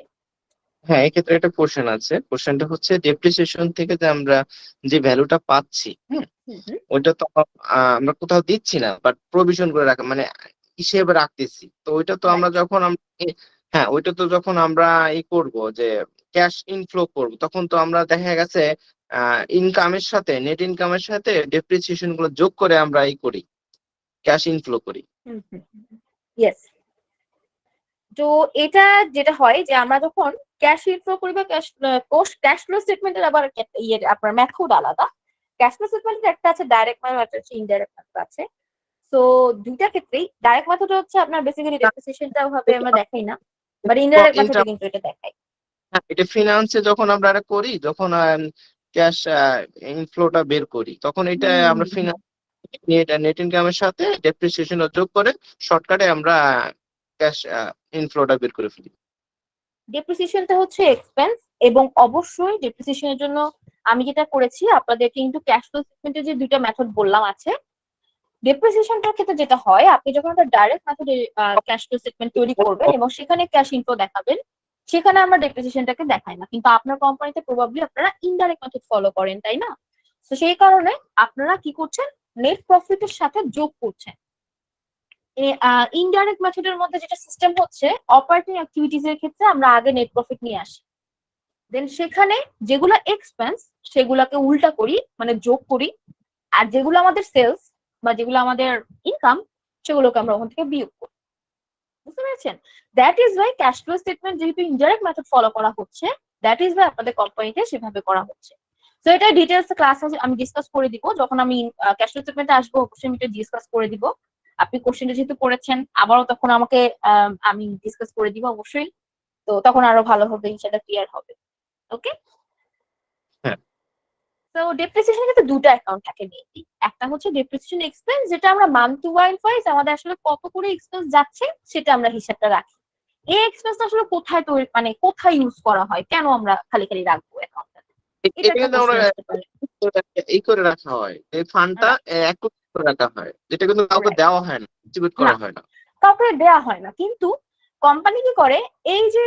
হ্যাঁ, এক্ষেত্রে একটা কোশ্চেন আছে। কোশ্চেনটা হচ্ছে ডেপ্রিসিয়েশন থেকে যে আমরা যে ভ্যালুটা পাচ্ছি, ওইটা তো আমরা কোথাও দিচ্ছি না, বাট প্রভিশন করে রাখা মানে হিসেবে রাখতেছি। তো ওইটা তো আমরা যখন হ্যাঁ, ওইটা তো যখন আমরা করব যে ক্যাশ ইনফ্লো করব, তখন তো আমরা দেখা গেছে ইনকামের সাথে নেট ইনকামের সাথে ডেপ্রিসিয়েশন গুলো যোগ করে আমরা করি, ক্যাশ ইনফ্লো করি। ইয়েস। তো এটা যেটা হয় যে আমরা যখন ক্যাশ ইনফ্লো করি বা ক্যাশ ফ্লো স্টেটমেন্টের আবার আপনার মেথড আলাদা। ক্যাশ ফ্লো স্টেটমেন্টের একটা আছে ডাইরেক্ট মেথড, একটা আছে ইনডাইরেক্ট মেথড আছে। তো দুইটা ক্ষেত্রেই ডাইরেক্ট মেথড হচ্ছে আপনার বেসিক্যালি ডেপ্রিসিয়েশনটা ওভাবে আমরা দেখাই না, বাট ইনডাইরেক্ট মেথডে কিন্তু এটা দেখাই। হ্যাঁ, এটা ফিনান্সে যখন আমরা এটা করি, যখন ক্যাশ ইনফ্লোটা বের করি, তখন এটা আমরা ফিনান্স নেট ইনকামের সাথে ডেপ্রিসিয়েশন যোগ করে শর্টকাটে আমরা ক্যাশ ইনফ্লোটা বের করে ফেলি। ডেপ্রিসিয়েশনটা হচ্ছে এক্সপেন্স, এবং অবশ্যই ডেপ্রিসিয়েশনের জন্য আমি যেটা করেছি আপনাদের কিন্তু ক্যাশ ফ্লো স্টেটমেন্টের যে দুইটা মেথড বললাম আছে, ডেপ্রিসিয়েশনটার ক্ষেত্রে যেটা হয় আপনি যখন একটা ডাইরেক্ট মেথডে ক্যাশ ফ্লো স্টেটমেন্ট তৈরি করবেন এবং সেখানে ক্যাশ ইনফ্লো দেখাবেন, সেখানে আমরা ডেপ্রিসিয়েশনটাকে দেখাই না, কিন্তু আপনার কোম্পানিতে প্রবাবলি আপনারা ইনডাইরেক্ট মেথড ফলো করেন, তাই না? তো সেই কারণে আপনারা কি করছেন, নেট প্রফিটের সাথে যোগ করছেন। ইনডাইরেক্ট মেথডের মধ্যে যেটা সিস্টেম হচ্ছে, অপারেটিং অ্যাক্টিভিটিজ এর ক্ষেত্রে আমরা আগে নেট প্রফিট নিয়ে আসি, দেন সেখানে যেগুলো এক্সপেন্স সেগুলোকে উল্টা করি, মানে যোগ করি, আর যেগুলো আমাদের সেলস বা যেগুলো আমাদের ইনকাম সেগুলোকে আমরা ওখান থেকে বিয়োগ করি। বুঝতে পেরেছেন? That is Y cash flow statement যেহেতু ইনডাইরেক্ট মেথড ফলো করা হচ্ছে, দ্যাট ইজ ওয়াই আপনাদের কোম্পানিতে সেভাবে করা হচ্ছে। তো এটা ডিটেলস ক্লাস আমি ডিসকাস করে দিব, যখন আমি ক্যাশ ফ্লো স্টেটমেন্টে আসবো অবশ্যই আমি এটা ডিসকাস করে দিব। আপনি কোশ্চেনটা যেহেতু করেছেন আবারও তখন আমাকে আমি ডিসকাস করে দিব অবশ্যই, তো তখন আরো ভালো হবে, ইনশাআল্লাহ ক্লিয়ার হবে। ওকে, হ্যাঁ। তো ডেপ্রিসিয়েশনের ক্ষেত্রে দুটো অ্যাকাউন্ট থাকে মেইনলি। একটা হচ্ছে ডেপ্রিসিয়েশন এক্সপেন্স, যেটা আমরা মান্থ টু ওয়াইজ আমাদের আসলে কত করে এক্সপেন্স যাচ্ছে সেটা আমরা হিসাবটা রাখি। এই এক্সপেন্সটা আসলে কোথায় তৈরি, মানে কোথায় ইউজ করা হয়, কেন আমরা খালি খালি রাখবো অ্যাকাউন্টটাতে, এটা এটা একটা কিন্তু আমরা কোশ্চেন আসতে পারে। এই করে রাখা হয়, এই ফান্ডটা এক করে রাখা হয়, যেটা কিন্তু কাউকে Right. দেওয়া হয় না, ডিস্ট্রিবিউট করা হয় না। কাউকে দেয়া হয় না, কিন্তু কোম্পানি কি করে, এই যে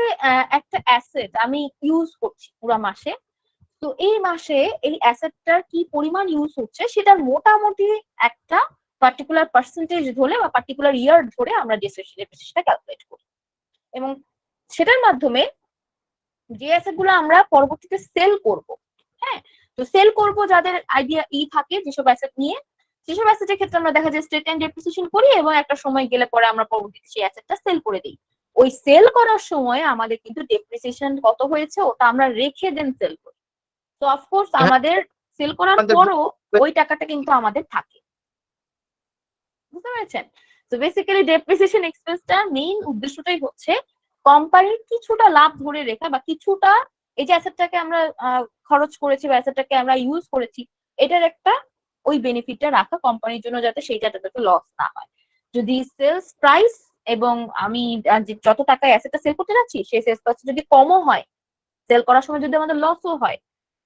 একটা অ্যাসেট আমি ইউজ করছি পুরো মাসে, তো এই মাসে এই অ্যাসেটটার কি পরিমাণ ইউজ হচ্ছে সেটার মোটামুটি একটা পার্টিকুলার পার্সেন্টেজ ধরে বা পার্টিকুলার ইয়ার ধরে আমরা ডেপ্রিসিয়েশনটা ক্যালকুলেট করি, এবং সেটার মাধ্যমে যে অ্যাসেট গুলো আমরা পরবর্তীতে সেল করব, হ্যাঁ, তো সেল করব যাদের আইডিয়া থাকে যেসব অ্যাসেট নিয়ে, সেসব অ্যাসেটের ক্ষেত্রে আমরা দেখা যায় স্ট্রেট লাইন ডেপ্রিসিয়েশন করি, এবং একটা সময় গেলে পরে আমরা পরবর্তীতে সেই অ্যাসেটটা সেল করে দিই। ওই সেল করার সময় আমাদের কিন্তু ডেপ্রিসিয়েশন কত হয়েছে ওটা আমরা রেখে দেন সেল করি। তো অফকোর্স আমাদের সেল করার পরও ওই টাকাটা কিন্তু আমাদের থাকে। বুঝতে পেরেছেন? তো বেসিক্যালি ডেপ্রিসিয়েশন এক্সপেন্সটার মেইন উদ্দেশ্যটাই হচ্ছে কোম্পানির কিছুটা লাভ ধরে রেখা, বা কিছুটা এই যে অ্যাসেটটাকে আমরা খরচ করেছি বা অ্যাসেটটাকে আমরা ইউজ করেছি, এটার একটা ওই বেনিফিটটা রাখা কোম্পানির জন্য, যাতে সেই টাকাটাতে লস না হয়। যদি সেলস প্রাইস এবং আমি যত টাকায় অ্যাসেটটা সেল করতে যাচ্ছি সেই সেলস প্রাইস যদি কমও হয়, সেল করার সময় যদি আমাদের লসও হয়,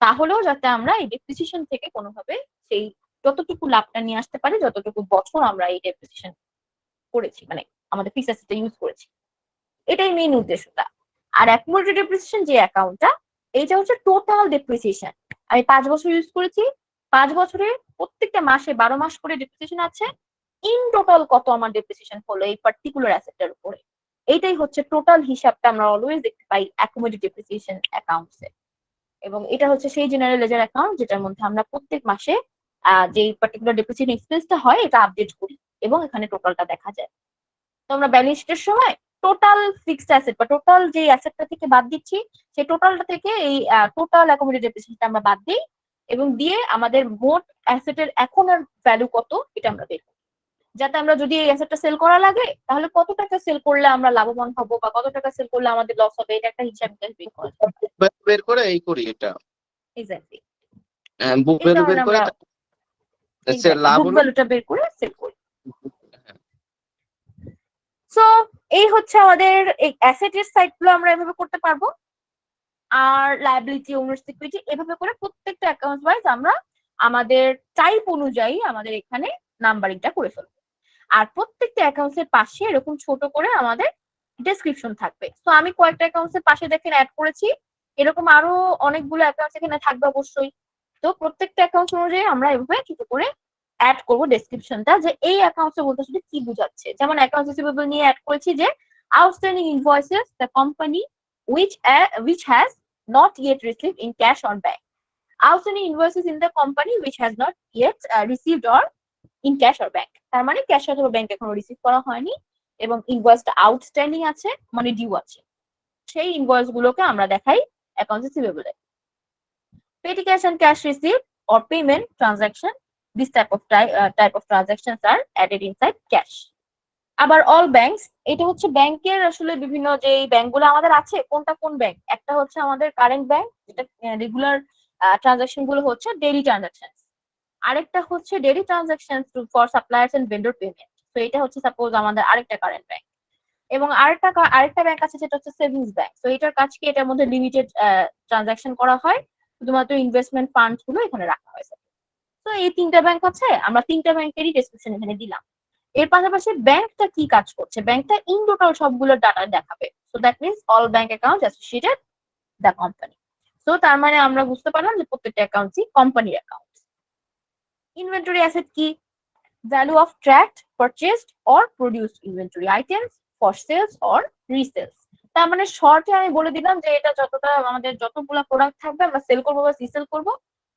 তাহলেও যাতে আমরা এই ডেপ্রিসিয়েশন থেকে কোনোভাবে সেই যতটুকু লাভটা নিয়ে আসতে পারি, যতটুকু বছর আমরা এই ডেপ্রিসিয়েশন করেছি, মানে আমাদের ফিক্সড অ্যাসেটটা ইউজ করেছি, এটাই মেইন উদ্দেশ্যটা। আর অ্যাকুমুলেটেড ডেপ্রিসিয়েশন যে অ্যাকাউন্টটা, এইটা হচ্ছে টোটাল ডেপ্রিসিয়েশন। আমি 5 বছর ইউজ করেছি, 5 বছরে প্রত্যেকটা মাসে 12 মাস করে ডেপ্রিসিয়েশন আছে, ইন টোটাল কত আমার ডেপ্রিসিয়েশন হলো এই পার্টিকুলার অ্যাসেটটার উপরে, এইটাই হচ্ছে টোটাল হিসাবটা আমরা অলওয়েজ দেখতে পাই অ্যাকুমুলেটেড ডেপ্রিসিয়েশন অ্যাকাউন্টসে। এবং এটা হচ্ছে সেই জেনারেল লেজার অ্যাকাউন্ট যেটার মধ্যে আমরা প্রত্যেক মাসে যে পার্টিকুলার ডেপ্রিসিয়েশন এক্সপেন্সটা হয় এটা আপডেট করি, এবং এখানে টোটালটা দেখা যায়। তো আমরা ব্যালেন্স শিটের সময় টোটাল ফিক্সড অ্যাসেট বা টোটাল যে অ্যাসেটটা থেকে বাদ দিচ্ছি, সেই টোটালটা থেকে এই টোটাল অ্যাকুমুলেটেড ডেপ্রিসিয়েশনটা আমরা বাদ দিই, এবং দিয়ে আমাদের মোট অ্যাসেটের এখনের ভ্যালু কত এটা আমরা বের করি, যাতে আমরা যদি এই অ্যাসেটটা সেল করা লাগে তাহলে কত টাকা সেল করলে আমরা লাভবান হবো বা কত টাকা সেল করলে আমাদের লস হবে, এটা একটা হিসাব বের করা যায়। বের করে এই করি এটা, এক্স্যাক্টলি বুক ভ্যালু বের করে লাভ বুক হলো। ভ্যালুটা বের করে সেল করি। সো এই হচ্ছে আমাদের এই অ্যাসেটের সাইড গুলো আমরা এভাবে করতে পারবো, আর লায়াবিলিটি, ওনার্স ইকুইটি, এভাবে করে প্রত্যেকটা অ্যাকাউন্ট ওয়াইজ আমরা আমাদের টাইপ অনুযায়ী আমাদের এখানে নাম্বারিংটা করে ফেলবো। আর প্রত্যেকটা অ্যাকাউন্টস এর পাশে এরকম ছোট করে আমাদের ডেসক্রিপশন থাকবে। তো আমি কয়েকটা অ্যাকাউন্টস এর পাশে দেখেন অ্যাড করেছি, এরকম আরো অনেকগুলো অ্যাকাউন্টস এখানে থাকবে অবশ্যই। তো প্রত্যেকটা অ্যাকাউন্ট অনুযায়ী আমরা এভাবে ছোট করে অ্যাড করব ডেসক্রিপশনটা, যে এই অ্যাকাউন্টস এ বলতে আসলে কি বোঝাচ্ছে। যেমন অ্যাকাউন্টস রিসিভেবল নিয়ে অ্যাড করেছি যে outstanding invoices the company which has not yet received in cash or bank. Outstanding invoices in the company which has not yet received or in cash or bank. তার মানে ক্যাশ অথবা ব্যাংক এখনো রিসিভ করা হয়নি এবং ইনভয়েসটা আউটস্ট্যান্ডিং আছে, মানে ডিউ আছে, সেই ইনভয়েস গুলোকে আমরা দেখাই accounts রিসিভেবলে। Petty cash and cash receipt or payment transaction, this type of transactions are added inside cash. আবার অল ব্যাংকস, এটা হচ্ছে ব্যাংকের আসলে বিভিন্ন যে ব্যাংকগুলো আমাদের আছে, কোনটা কোন ব্যাংক, একটা হচ্ছে আমাদের কারেন্ট ব্যাংক যেটা রেগুলার ট্রানজাকশন গুলো হচ্ছে ডেইলি ট্রানজাকশন, আরেকটা হচ্ছে daily transaction for suppliers and vendor payment. তো এটা হচ্ছে সাপোজ আমাদের আরেকটা কারেন্ট ব্যাংক, এবং আরেকটা ব্যাংক আছে যেটা হচ্ছে সেভিংস ব্যাংক। তো এটার কাজ কি, এটার মধ্যে লিমিটেড ট্রানজাকশন করা হয়, শুধুমাত্র ইনভেস্টমেন্ট ফান্ড গুলো এখানে রাখা হয়েছে। তো এই তিনটা ব্যাংক আছে, আমরা তিনটা ব্যাংকেরই ডেসক্রিপশন এখানে দিলাম। এর পাশাপাশি ব্যাংকটা কি কাজ করছে, ব্যাংকটা ইন টোটাল সবগুলো ডাটা দেখাবে। So that means all bank account associated the company. So তার মানে আমরা বুঝতে পারলাম যে প্রত্যেকটা অ্যাকাউন্টই কোম্পানির অ্যাকাউন্ট। ইনভেন্টরি অ্যাসেট কি, value of tracked, purchased or produced inventory items for sales or resales. তার মানে শর্টে আমি বলে দিলাম যে এটা যতটা আমাদের যতগুলা প্রোডাক্ট থাকবে আমরা সেল করবো বা রিসেল করবো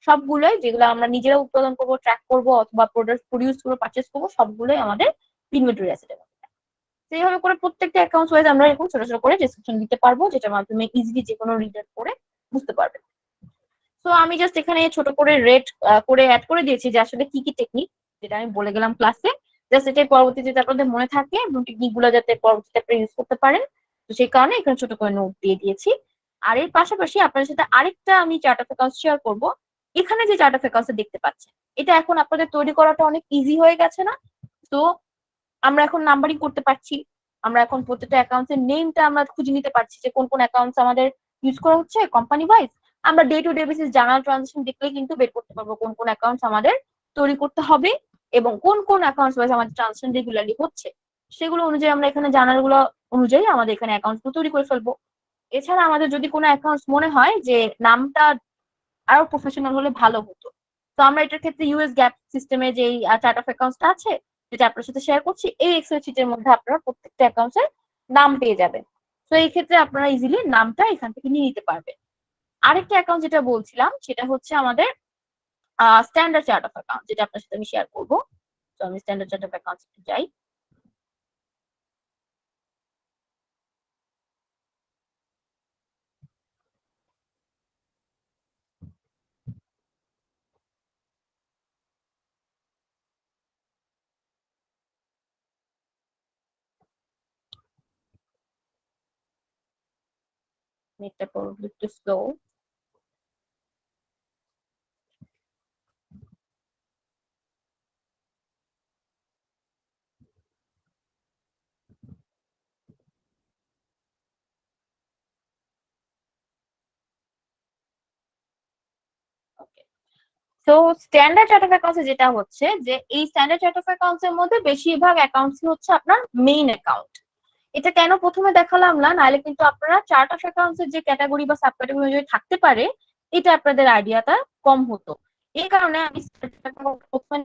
সবগুলোই, যেগুলো আমরা নিজেরা উৎপাদন করবো, ট্র্যাক করবো অথবা প্রোডাক্ট প্রডিউস করবো, পারচেস করবো, সবগুলোই আমাদের ইনভেন্টরি অ্যাসেটের মধ্যে থাকে। তো এইভাবে করে প্রত্যেকটা অ্যাকাউন্টস ওয়াইজ আমরা এরকম ছোট ছোট করে ডেসক্রিপশন দিতে পারবো, যেটার মাধ্যমে ইজিলি যে কোনো রিডার করে বুঝতে পারবে। তো আমি জাস্ট এখানে ছোট করে রেট করে অ্যাড করে দিয়েছি যে আসলে কি কি টেকনিক, যেটা আমি বলে গেলাম ক্লাসে, জাস্ট এটাই পরবর্তীতে যাতে আপনাদের মনে থাকে এবং টেকনিক গুলো যাতে পরবর্তীতে আপনি ইউজ করতে পারেন, তো সেই কারণে এখানে ছোট করে নোট দিয়ে দিয়েছি। আর এর পাশাপাশি আপনাদের সাথে আরেকটা আমি চার্ট অফ অ্যাকাউন্টস শেয়ার করবো। এখানে যে চার্ট অফ অ্যাকাউন্টস দেখতে পাচ্ছেন, এটা এখন আপনাদের তৈরি করাটা অনেক ইজি হয়ে গেছে না? তো আমরা এখন নাম্বারিং করতে পারছি, আমরা এখন প্রত্যেকটা অ্যাকাউন্টস এর নেমটা আমরা খুঁজে নিতে পারছি যে কোন কোন অ্যাকাউন্টস আমাদের ইউজ করা হচ্ছে কোম্পানি ওয়াইজ। আমরা day to day basis journal transaction দেখলে কিন্তু বের করতে পারবো কোন কোন অ্যাকাউন্টস আমাদের তৈরি করতে হবে এবং কোন কোন অ্যাকাউন্টস ওয়াইজ আমাদের ট্রানজাকশন রেগুলারলি হচ্ছে। সেগুলো অনুযায়ী আমরা এখানে জার্নাল গুলো অনুযায়ী আমাদের এখানে অ্যাকাউন্টস তৈরি করে ফেলবো। এছাড়া আমাদের যদি কোনো অ্যাকাউন্টস মনে হয় যে নামটা আরো প্রফেশনাল হলে ভালো হতো, তো আমরা এটার ক্ষেত্রে ইউএস গ্যাপ সিস্টেমে যে চার্ট অফ অ্যাকাউন্টসটা আছে, যেটা আপনার সাথে শেয়ার করছি, এই এক্সেল শিটের মধ্যে আপনারা প্রত্যেকটা অ্যাকাউন্টস এর নাম পেয়ে যাবেন। তো এই ক্ষেত্রে আপনারা ইজিলি নামটা এখান থেকে নিয়ে নিতে পারবেন। আরেকটা অ্যাকাউন্ট যেটা বলছিলাম সেটা হচ্ছে আমাদের স্ট্যান্ডার্ড চার্ট অফ অ্যাকাউন্ট, যেটা আপনার সাথে আমি শেয়ার করবো। তো আমি স্ট্যান্ডার্ড চার্ট অফ অ্যাকাউন্টস যাই। নেটটা প্রবলেম একটু স্লো। তো স্ট্যান্ডার্ড চার্ট অফ অ্যাকাউন্টস যেটা হচ্ছে যে এই স্ট্যান্ডার্ড চার্ট অফ অ্যাকাউন্টস এর মধ্যে বেশিরভাগ অ্যাকাউন্টস হচ্ছে আপনার মেইন অ্যাকাউন্ট। এটা কেন প্রথমে দেখালাম না, নাহলে কিন্তু আপনারা চার্ট অফ অ্যাকাউন্টস এর যে ক্যাটাগরি বা সাব ক্যাটাগরি যদি থাকতে পারে, এটা আপনাদের আইডিয়াটা কম হতো। এই কারণে আমি প্রথমে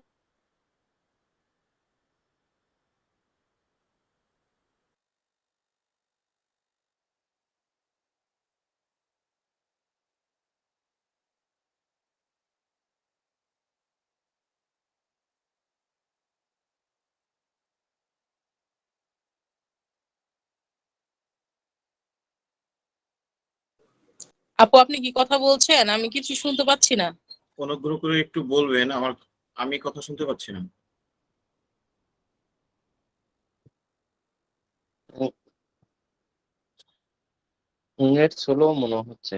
আপু আপনি কি কথা বলছেন? আমি কিছু শুনতে পাচ্ছি না। অনুগ্রহ করে একটু বলবেন, আমি কথা শুনতে পাচ্ছি না। নেট স্লো মনে হচ্ছে।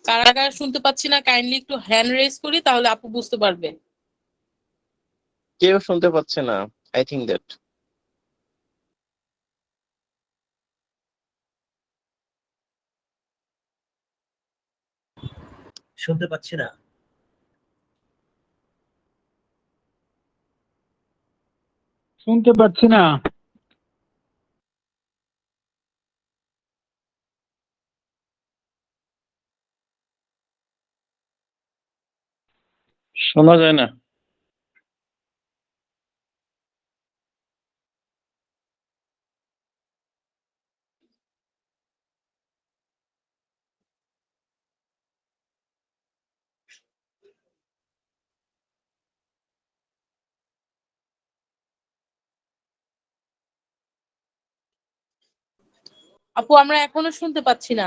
কারা কারা শুনতে পাচ্ছি না, কাইন্ডলি একটু হ্যান্ড রেজ করি, তাহলে আপু বুঝতে পারবে। কেউ শুনতে পাচ্ছে না, আই থিঙ্ক দ্যাট। শুনতে পাচ্ছি না। শুনতে পাচ্ছি না। শোনা যায় না। আপু আমরা এখনো শুনতে পাচ্ছি না।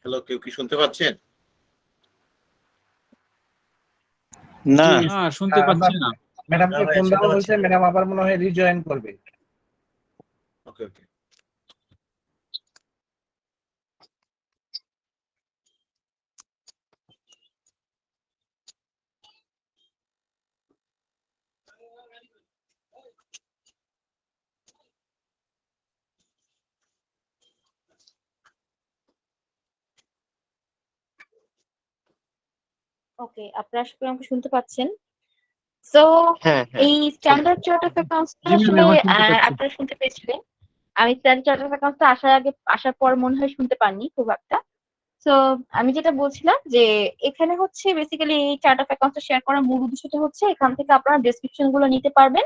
হ্যালো, কেউ কি শুনতে পাচ্ছেন? না জি, শুনতে পাচ্ছি না। ম্যাডামকে ফোন দেওয়া হয়েছে, ম্যাডাম আবার মনে হয় রিজয়েন করবে। ওকে ওকে। ওকে, আপনারা আশা করি আমাকে শুনতে পাচ্ছেন। সো হ্যাঁ হ্যাঁ এই স্ট্যান্ডার্ড চার্ট অফ অ্যাকাউন্টসটা জি আসলে ম্যাম, এখন শুনতে পাচ্ছি। আপনারা শুনতে পেয়েছিলেন। আমি স্ট্যান্ডার্ড চার্ট অফ অ্যাকাউন্টসটা আসার পর মনে হয় শুনতে পাননি খুব একটা। সো আমি যেটা বলছিলাম যে এখানে হচ্ছে বেসিক্যালি এই চার্ট অফ অ্যাকাউন্টসটা শেয়ার করার মূল উদ্দেশ্যটা হচ্ছে এখান থেকে আপনারা ডেসক্রিপশন গুলো নিতে পারবেন।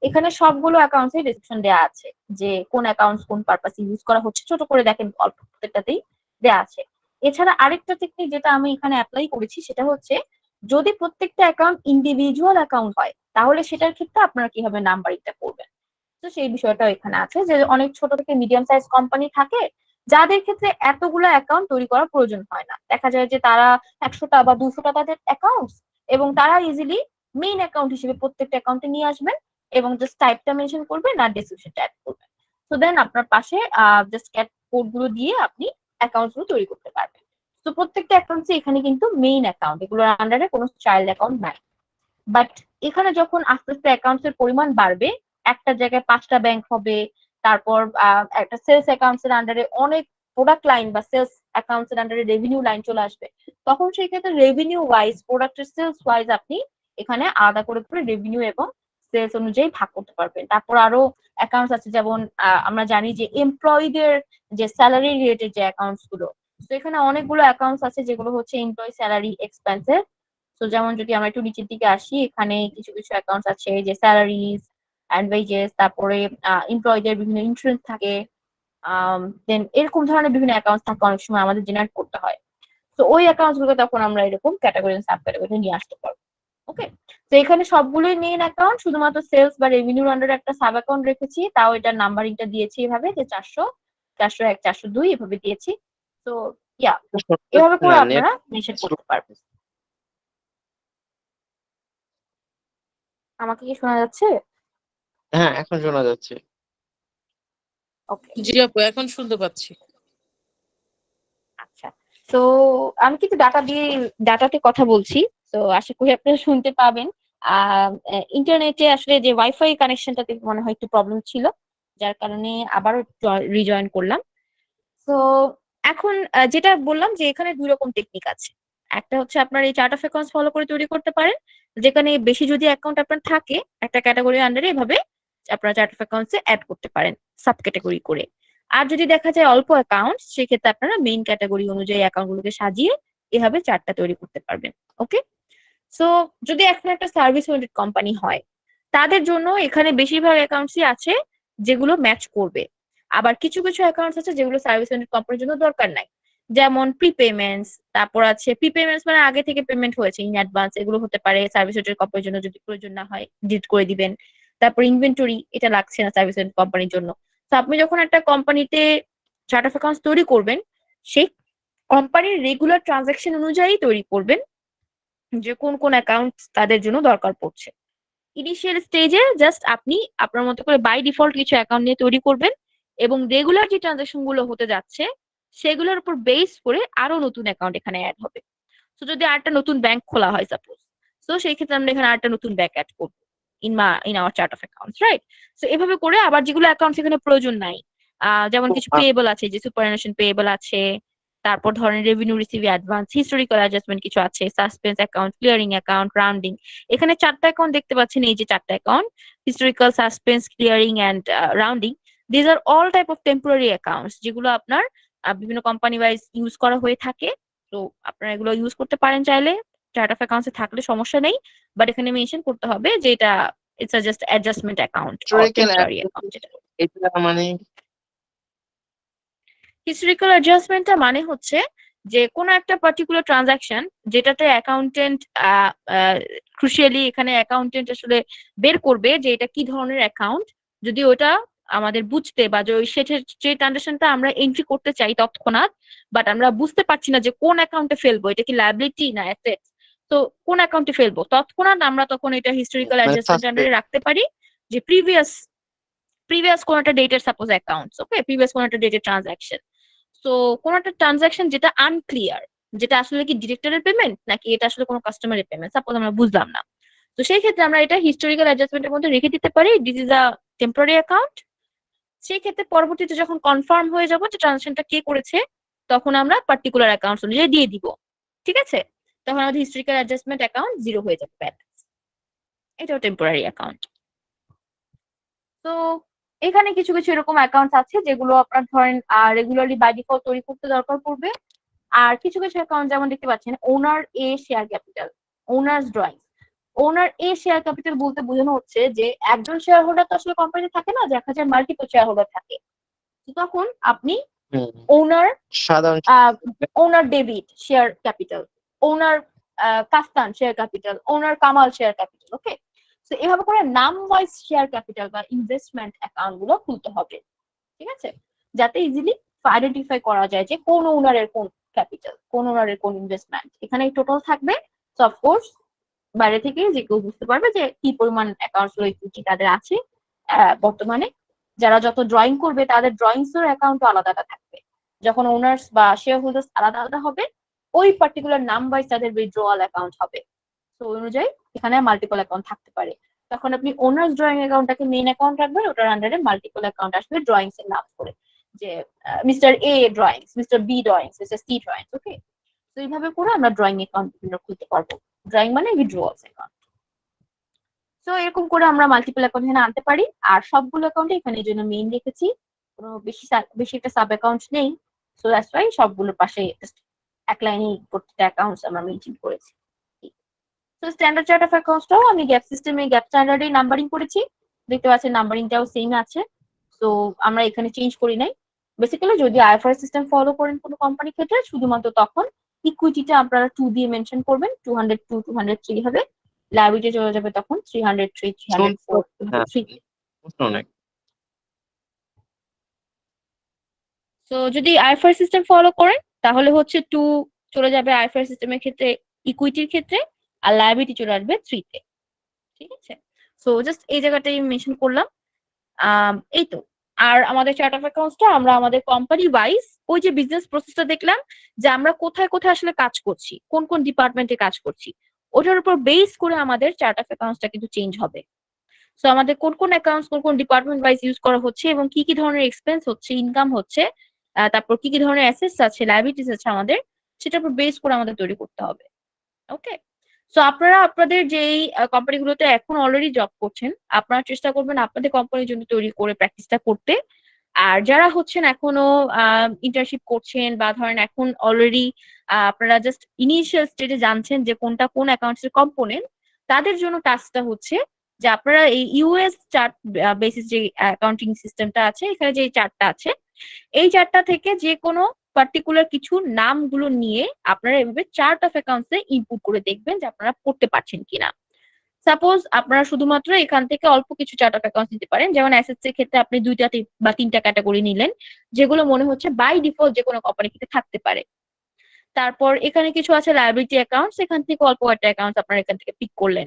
এখানে সবগুলো অ্যাকাউন্টসের ডেসক্রিপশন দেওয়া আছে, যে কোন অ্যাকাউন্টস কোন পারপাসে ইউজ করা হচ্ছে, ছোট করে দেখেন অল্প প্রত্যেকটাতেই দেওয়া আছে। এছাড়া আরেকটা টেকনিক যেটা আমি এখানে অ্যাপ্লাই করেছি সেটা হচ্ছে, যদি প্রত্যেকটা অ্যাকাউন্ট ইন্ডিভিজুয়াল অ্যাকাউন্ট হয় তাহলে সেটার ক্ষেত্রে আপনারা কিভাবে নাম্বারিংটা করবেন। তো সেই বিষয়টাও এখানে আছে যে অনেক ছোট থেকে মিডিয়াম সাইজ কোম্পানি থাকে যাদের ক্ষেত্রে এতগুলো অ্যাকাউন্ট তৈরি করার প্রয়োজন হয় না। দেখা যায় যে তারা 100টা বা 200টা তাদের অ্যাকাউন্ট, এবং তারা ইজিলি মেইন অ্যাকাউন্ট হিসেবে প্রত্যেকটা অ্যাকাউন্টে নিয়ে আসবেন এবং জাস্ট টাইপটা মেনশন করবেন আর ডেসক্রিপশনটা অ্যাড করবেন। তো দেন আপনার পাশে জাস্ট ক্যাট কোড গুলো দিয়ে আপনি অ্যাকাউন্ট গুলো তৈরি করতে পারবেন। তো প্রত্যেকটা অ্যাকাউন্টে এখানে কিন্তু মেইন অ্যাকাউন্ট, এগুলোর আন্ডারে কোনো চাইল্ড অ্যাকাউন্ট নাই। বাট এখানে যখন আস্তে আস্তে অ্যাকাউন্টস এর পরিমাণ বাড়বে, একটা জায়গায় 5টা ব্যাংক হবে, তারপর একটা সেলস অ্যাকাউন্টস এর আন্ডারে অনেক প্রোডাক্ট লাইন বা সেলস অ্যাকাউন্টস এর আন্ডারে রেভিনিউ লাইন চলে আসবে, তখন সেই ক্ষেত্রে রেভিনিউ ওয়াইজ প্রোডাক্টের সেলস ওয়াইজ আপনি এখানে আলাদা করে করে রেভিনিউ এবং সেলস অনুযায়ী ভাগ করতে পারবেন। তারপর আরো অ্যাকাউন্টস আছে, যেমন আমরা জানি যে এমপ্লয়ীদের যে স্যালারি রিলেটেড যে অ্যাকাউন্টস গুলো, তো এখানে অনেকগুলো অ্যাকাউন্টস আছে যেগুলো হচ্ছে এমপ্লয়ি স্যালারি এক্সপেন্সেস। তো যেমন যদি আমরা একটু নিচের দিকে আসি, এখানে কিছু কিছু অ্যাকাউন্টস আছে যে স্যালারিজ অ্যান্ড ওয়েজেস, তারপরে এমপ্লয়ীদের বিভিন্ন ইন্স্যুরেন্স থাকে, দেন এরকম ধরনের বিভিন্ন অ্যাকাউন্টস থাকে, অনেক সময় আমাদের জেনারেট করতে হয়। তো ওই অ্যাকাউন্টস গুলো তখন আমরা এরকম ক্যাটাগরি সাব ক্যাটাগরি নিয়ে আসতে পারবো। ওকে, তো এখানে সবগুলোই মেইন অ্যাকাউন্ট, শুধুমাত্র সেলস বা রেভিনিউর আন্ডারে একটা সাব অ্যাকাউন্ট রেখেছি, তাও এটার নাম্বারিংটা দিয়েছি এভাবে যে 400, 401, 402 এভাবে দিয়েছি। তো ইয়া, এভাবে করে আপনারা মেনশন করতে পারবেন। আমাকে কি শোনা যাচ্ছে? হ্যাঁ এখন শোনা যাচ্ছে। ওকে, জি আপু, এখন শুনতে পাচ্ছি। আচ্ছা। তো আমি কিন্তু ডাটাতে কথা বলছি, তো আশা করি আপনারা শুনতে পাবেন। ইন্টারনেটে আসলে যে ওয়াইফাই কানেকশনটাতে মনে হয় একটু প্রবলেম ছিল, যার কারণে আবারও রিজয়েন করলাম। তো এখন যেটা বললাম যে এখানে দুই রকম টেকনিক আছে। একটা হচ্ছে আপনার এই চার্ট অফ অ্যাকাউন্টস ফলো করে তৈরি করতে পারেন, যেখানে বেশি যদি অ্যাকাউন্ট আপনার থাকে একটা ক্যাটাগরির আন্ডারে, এভাবে আপনারা চার্ট অফ অ্যাকাউন্টসে অ্যাড করতে পারেন সাব ক্যাটাগরি করে। আর যদি দেখা যায় অল্প অ্যাকাউন্ট, সেক্ষেত্রে আপনারা মেইন ক্যাটাগরি অনুযায়ী অ্যাকাউন্ট গুলোকে সাজিয়ে এভাবে চার্টটা তৈরি করতে পারবেন। ওকে, সো যদি এখন একটা সার্ভিস ওরিয়েন্টেড কোম্পানি হয়, তাদের জন্য এখানে বেশিরভাগ অ্যাকাউন্টসই আছে যেগুলো ম্যাচ করবে। আবার কিছু কিছু অ্যাকাউন্টস আছে যেগুলো সার্ভিস ওরিয়েন্টেড কোম্পানির জন্য দরকার নাই, যেমন প্রিপেমেন্টস। তারপর আছে প্রিপেমেন্টস মানে আগে থেকে পেমেন্ট হয়েছে ইন অ্যাডভান্স, এগুলো হতে পারে সার্ভিস ওরিয়েন্টেড কোম্পানির জন্য, যদি প্রয়োজন না হয় ডিলিট করে দিবেন। তারপর ইনভেন্টরি, এটা লাগছে না সার্ভিস ওরিয়েন্টেড কোম্পানির জন্য। তো আপনি যখন একটা কোম্পানিতে চার্ট অফ অ্যাকাউন্টস তৈরি করবেন, সেই কোম্পানির রেগুলার ট্রানজাকশন অনুযায়ী তৈরি করবেন যে কোন কোন অ্যাকাউন্ট তাদের জন্য দরকার পড়ছে। ইনিশিয়াল স্টেজে জাস্ট আপনি আপনার মতো করে বাই ডিফল্ট কিছু অ্যাকাউন্ট নিয়ে তৈরি করবেন, এবং রেগুলার যে ট্রানজাকশন গুলো হতে যাচ্ছে সেগুলোর উপর বেস করে আরো নতুন অ্যাকাউন্ট এখানে অ্যাড হবে। তো যদি আরেকটা নতুন ব্যাংক খোলা হয় সাপোজ, তো সেই ক্ষেত্রে আমরা এখানে আরেকটা নতুন ব্যাংক অ্যাড করবো in our chart of accounts, right? তো এভাবে করে আবার যেগুলো অ্যাকাউন্টস এখানে প্রয়োজন নাই, যেমন কিছু পেয়েবল আছে, যে সুপারঅ্যানুয়েশন পেয়েবল আছে, তারপর ধরেন revenue receive advance, historical adjustment কিছু আছে, suspense account, clearing account, rounding. এখানে 4টা অ্যাকাউন্ট দেখতে পাচ্ছেন, এই যে 4টা account, historical, suspense, clearing and rounding. These are all type of temporary accounts, যেগুলো আপনার বিভিন্ন কোম্পানি ওয়াইজ ইউজ করা হয়ে থাকে। তো আপনারা এগুলো ইউজ করতে পারেন চাইলে, চার্ট অফ অ্যাকাউন্টসে থাকলে সমস্যা নেই, বাট এখানে মেনশন করতে হবে যে এটা it's just adjustment account or temporary account. যেটা এটা মানে হিস্টোরিক্যাল অ্যাডজাস্টমেন্টটা মানে হচ্ছে যে কোনো একটা পার্টিকুলার ট্রানজাকশন যেটাতে অ্যাকাউন্টেন্ট ক্রুশিয়ালি এখানে অ্যাকাউন্টেন্ট আসলে বের করবে যে এটা কি ধরনের অ্যাকাউন্ট, যদি ওটা আমাদের বুঝতে বা যে ট্রানজাকশনটা আমরা এন্ট্রি করতে চাই তৎক্ষণাৎ, বাট আমরা বুঝতে পারছি না যে কোন অ্যাকাউন্টে ফেলবো, এটা কি লায়াবিলিটি না অ্যাসেট, তো কোন অ্যাকাউন্টে ফেলবো, তৎক্ষণাৎ আমরা তখন এটা হিস্টোরিক্যাল মানে অ্যাডজাস্টমেন্ট ফার্স্টে আন্ডারে রাখতে পারি যে প্রিভিয়াস কোন একটা ডেটের সাপোজ অ্যাকাউন্টস, ওকে, প্রিভিয়াস কোন একটা ডেটের ট্রানজাকশন। সো কোন একটা ট্রানজাকশন যেটা আনক্লিয়ার, যেটা আসলে কি ডিরেক্টরের পেমেন্ট নাকি এটা আসলে কোনো কাস্টমারের পেমেন্ট, সাপোজ আমরা বুঝলাম না, তো সেই ক্ষেত্রে আমরা এটা হিস্টোরিক্যাল অ্যাডজাস্টমেন্টের মধ্যে রেখে দিতে পারি, this is a temporary account. সেই ক্ষেত্রে পরবর্তীতে যখন কনফার্ম হয়ে যাবো যে ট্রানজাকশনটা কে করেছে, তখন আমরা পার্টিকুলার অ্যাকাউন্ট অনুযায়ী দিয়ে দিব, ঠিক আছে, তখন আমাদের হিস্টোরিক্যাল অ্যাডজাস্টমেন্ট অ্যাকাউন্ট 0 হয়ে যাবে ব্যালেন্স। এটাও টেম্পোরারি অ্যাকাউন্ট। তো এখানে কিছু কিছু এরকম অ্যাকাউন্ট আছে যেগুলো আপনার ধরেন রেগুলারলি বাই ডিফল্ট তৈরি করতে দরকার পড়বে। আর কিছু কিছু অ্যাকাউন্ট যেমন দেখতে পাচ্ছেন ওনার এ শেয়ার ক্যাপিটাল, ওনার্স ড্রয়িং। ওনার এ শেয়ার ক্যাপিটাল বলতে বোঝানো হচ্ছে যে একজন শেয়ার হোল্ডার তো আসলে কোম্পানিতে থাকে না, দেখা যায় মাল্টিপল শেয়ার হোল্ডার থাকে, তো তখন আপনি ওনার সাধারণ ওনার ডেভিড শেয়ার ক্যাপিটাল, ওনার কাস্তান শেয়ার ক্যাপিটাল, ওনার কামাল শেয়ার ক্যাপিটাল, ওকে। তো এভাবে করে নাম ওয়াইজ শেয়ার ক্যাপিটাল বা ইনভেস্টমেন্ট অ্যাকাউন্ট গুলো খুলতে হবে, ঠিক আছে, যাতে ইজিলি আইডেন্টিফাই করা যায় যে কোন ওনারের কোন ক্যাপিটাল, কোন ওনারের কোন ইনভেস্টমেন্ট। এখানে টোটাল থাকবে, সো অফকোর্স বাইরে থেকে যে কেউ বুঝতে পারবে যে কি পরিমাণ অ্যাকাউন্টস কি তাদের আছে বর্তমানে। যারা যত ড্রয়িং করবে তাদের ড্রয়িংস এর অ্যাকাউন্ট আলাদা আলাদা থাকবে, যখন ওনার্স বা শেয়ার হোল্ডার্স আলাদা আলাদা হবে ওই পার্টিকুলার নাম ওয়াইজ তাদের উইথড্রয়াল অ্যাকাউন্ট হবে। তো ওই অনুযায়ী এখানে মাল্টিপল অ্যাকাউন্ট থাকতে পারে, তখন আপনি ওনার্স ড্রয়িং অ্যাকাউন্টটাকে মেইন অ্যাকাউন্ট রাখবেন, ওটার আন্ডারে মাল্টিপল অ্যাকাউন্ট আসবে ড্রয়িংস এর নাম করে, যে mister A drawings, mister B drawings, mister C drawings, okay. তো এইভাবে করে আমরা ড্রয়িং অ্যাকাউন্ট বিভিন্ন খুলতে পারবো, ড্রয়িং মানে উইথড্রয়ালস অ্যাকাউন্ট। তো এরকম করে আমরা মাল্টিপল অ্যাকাউন্ট এখানে আনতে পারি, আর সবগুলো অ্যাকাউন্টে এখানে এই জন্য মেইন রেখেছি, কোনো বেশি একটা সাব অ্যাকাউন্ট নেই, সো দ্যাটস ওয়াই সবগুলোর পাশে এক লাইনে প্রত্যেকটা অ্যাকাউন্টস আমরা মেনটেন করেছি। তো স্ট্যান্ডার্ড চার্ট অফ অ্যাকাউন্টসটাও আমি গ্যাপ সিস্টেমে গ্যাপ স্ট্যান্ডার্ডে নাম্বারিং করেছি, দেখতে পাচ্ছেন নাম্বারিংটাও সেম আছে, তো আমরা এখানে চেঞ্জ করি নাই। বেসিক্যালি যদি আইএফআরএস সিস্টেম ফলো করেন কোনো কোম্পানির ক্ষেত্রে শুধুমাত্র তখন ইকুইটিটা আপনারা 2 দিয়ে মেনশন করবেন, 202 203 হবে, লায়াবিলিটি চলে যাবে তখন 303 304 3। সো যদি আইএফআরএস সিস্টেম ফলো করেন তাহলে হচ্ছে 2 চলে যাবে আইএফআরএস সিস্টেমের ক্ষেত্রে ইকুইটির ক্ষেত্রে, আর লায়াবিলিটি চলে আসবে 3 তে, ঠিক আছে। সো জাস্ট এই জায়গাটাই মেনশন করলাম। এই তো। আর আমাদের চার্ট অফ অ্যাকাউন্টসটা আমরা আমাদের কোম্পানি ওয়াইজ ওই যে বিজনেস প্রসেসটা দেখলাম যে আমরা কোথায় কোথায় আসলে কাজ করছি, কোন কোন ডিপার্টমেন্টে কাজ করছি, ওটার উপর বেস করে আমাদের চার্ট অফ অ্যাকাউন্টসটা কিন্তু চেঞ্জ হবে। সো আমাদের কোন কোন অ্যাকাউন্টস কোন কোন ডিপার্টমেন্ট ওয়াইজ ইউজ করা হচ্ছে এবং কি কি ধরনের এক্সপেন্স হচ্ছে, ইনকাম হচ্ছে, তারপর কি কি ধরনের অ্যাসেটস আছে, লায়াবিলিটিস আছে আমাদের, সেটার উপর বেস করে আমাদের তৈরি করতে হবে, ওকে। সো আপনারা আপনাদের যেই কোম্পানিগুলোতে এখন অলরেডি জব করছেন আপনারা চেষ্টা করবেন আপনাদের কোম্পানির জন্য তৈরি করে প্র্যাকটিসটা করতে। আর যারা হচ্ছেন এখনো ইন্টার্নশিপ করছেন বা ধরেন এখন অলরেডি আপনারা জাস্ট ইনিশিয়াল স্টেজে জানছেন যে কোনটা কোন অ্যাকাউন্টস এর কম্পোনেন্ট, তাদের জন্য টাস্কটা হচ্ছে যে আপনারা এই ইউএস চার্ট বেসিস যে অ্যাকাউন্টিং সিস্টেমটা আছে, এখানে যে চার্টটা আছে এই চার্টটা থেকে যে কোনো পার্টিকুলার কিছু নামগুলো নিয়ে আপনারা এভাবে চার্ট অফ অ্যাকাউন্টসে ইনপুট করে দেখবেন যে আপনারা পড়তে পারছেন কিনা। সাপোজ আপনারা শুধুমাত্র এখান থেকে অল্প কিছু চার্ট অফ অ্যাকাউন্টস নিতে পারেন, যেমন অ্যাসেটস এর ক্ষেত্রে আপনি 2টা বা 3টা ক্যাটাগরি নিলেন যেগুলো মনে হচ্ছে বাই ডিফল্ট যে কোনো কোম্পানির ক্ষেত্রে থাকতে পারে। তারপর এখানে কিছু আছে লায়াবিলিটি অ্যাকাউন্টস, এখান থেকে অল্প কয়েকটা অ্যাকাউন্টস আপনারা এখান থেকে পিক করলেন,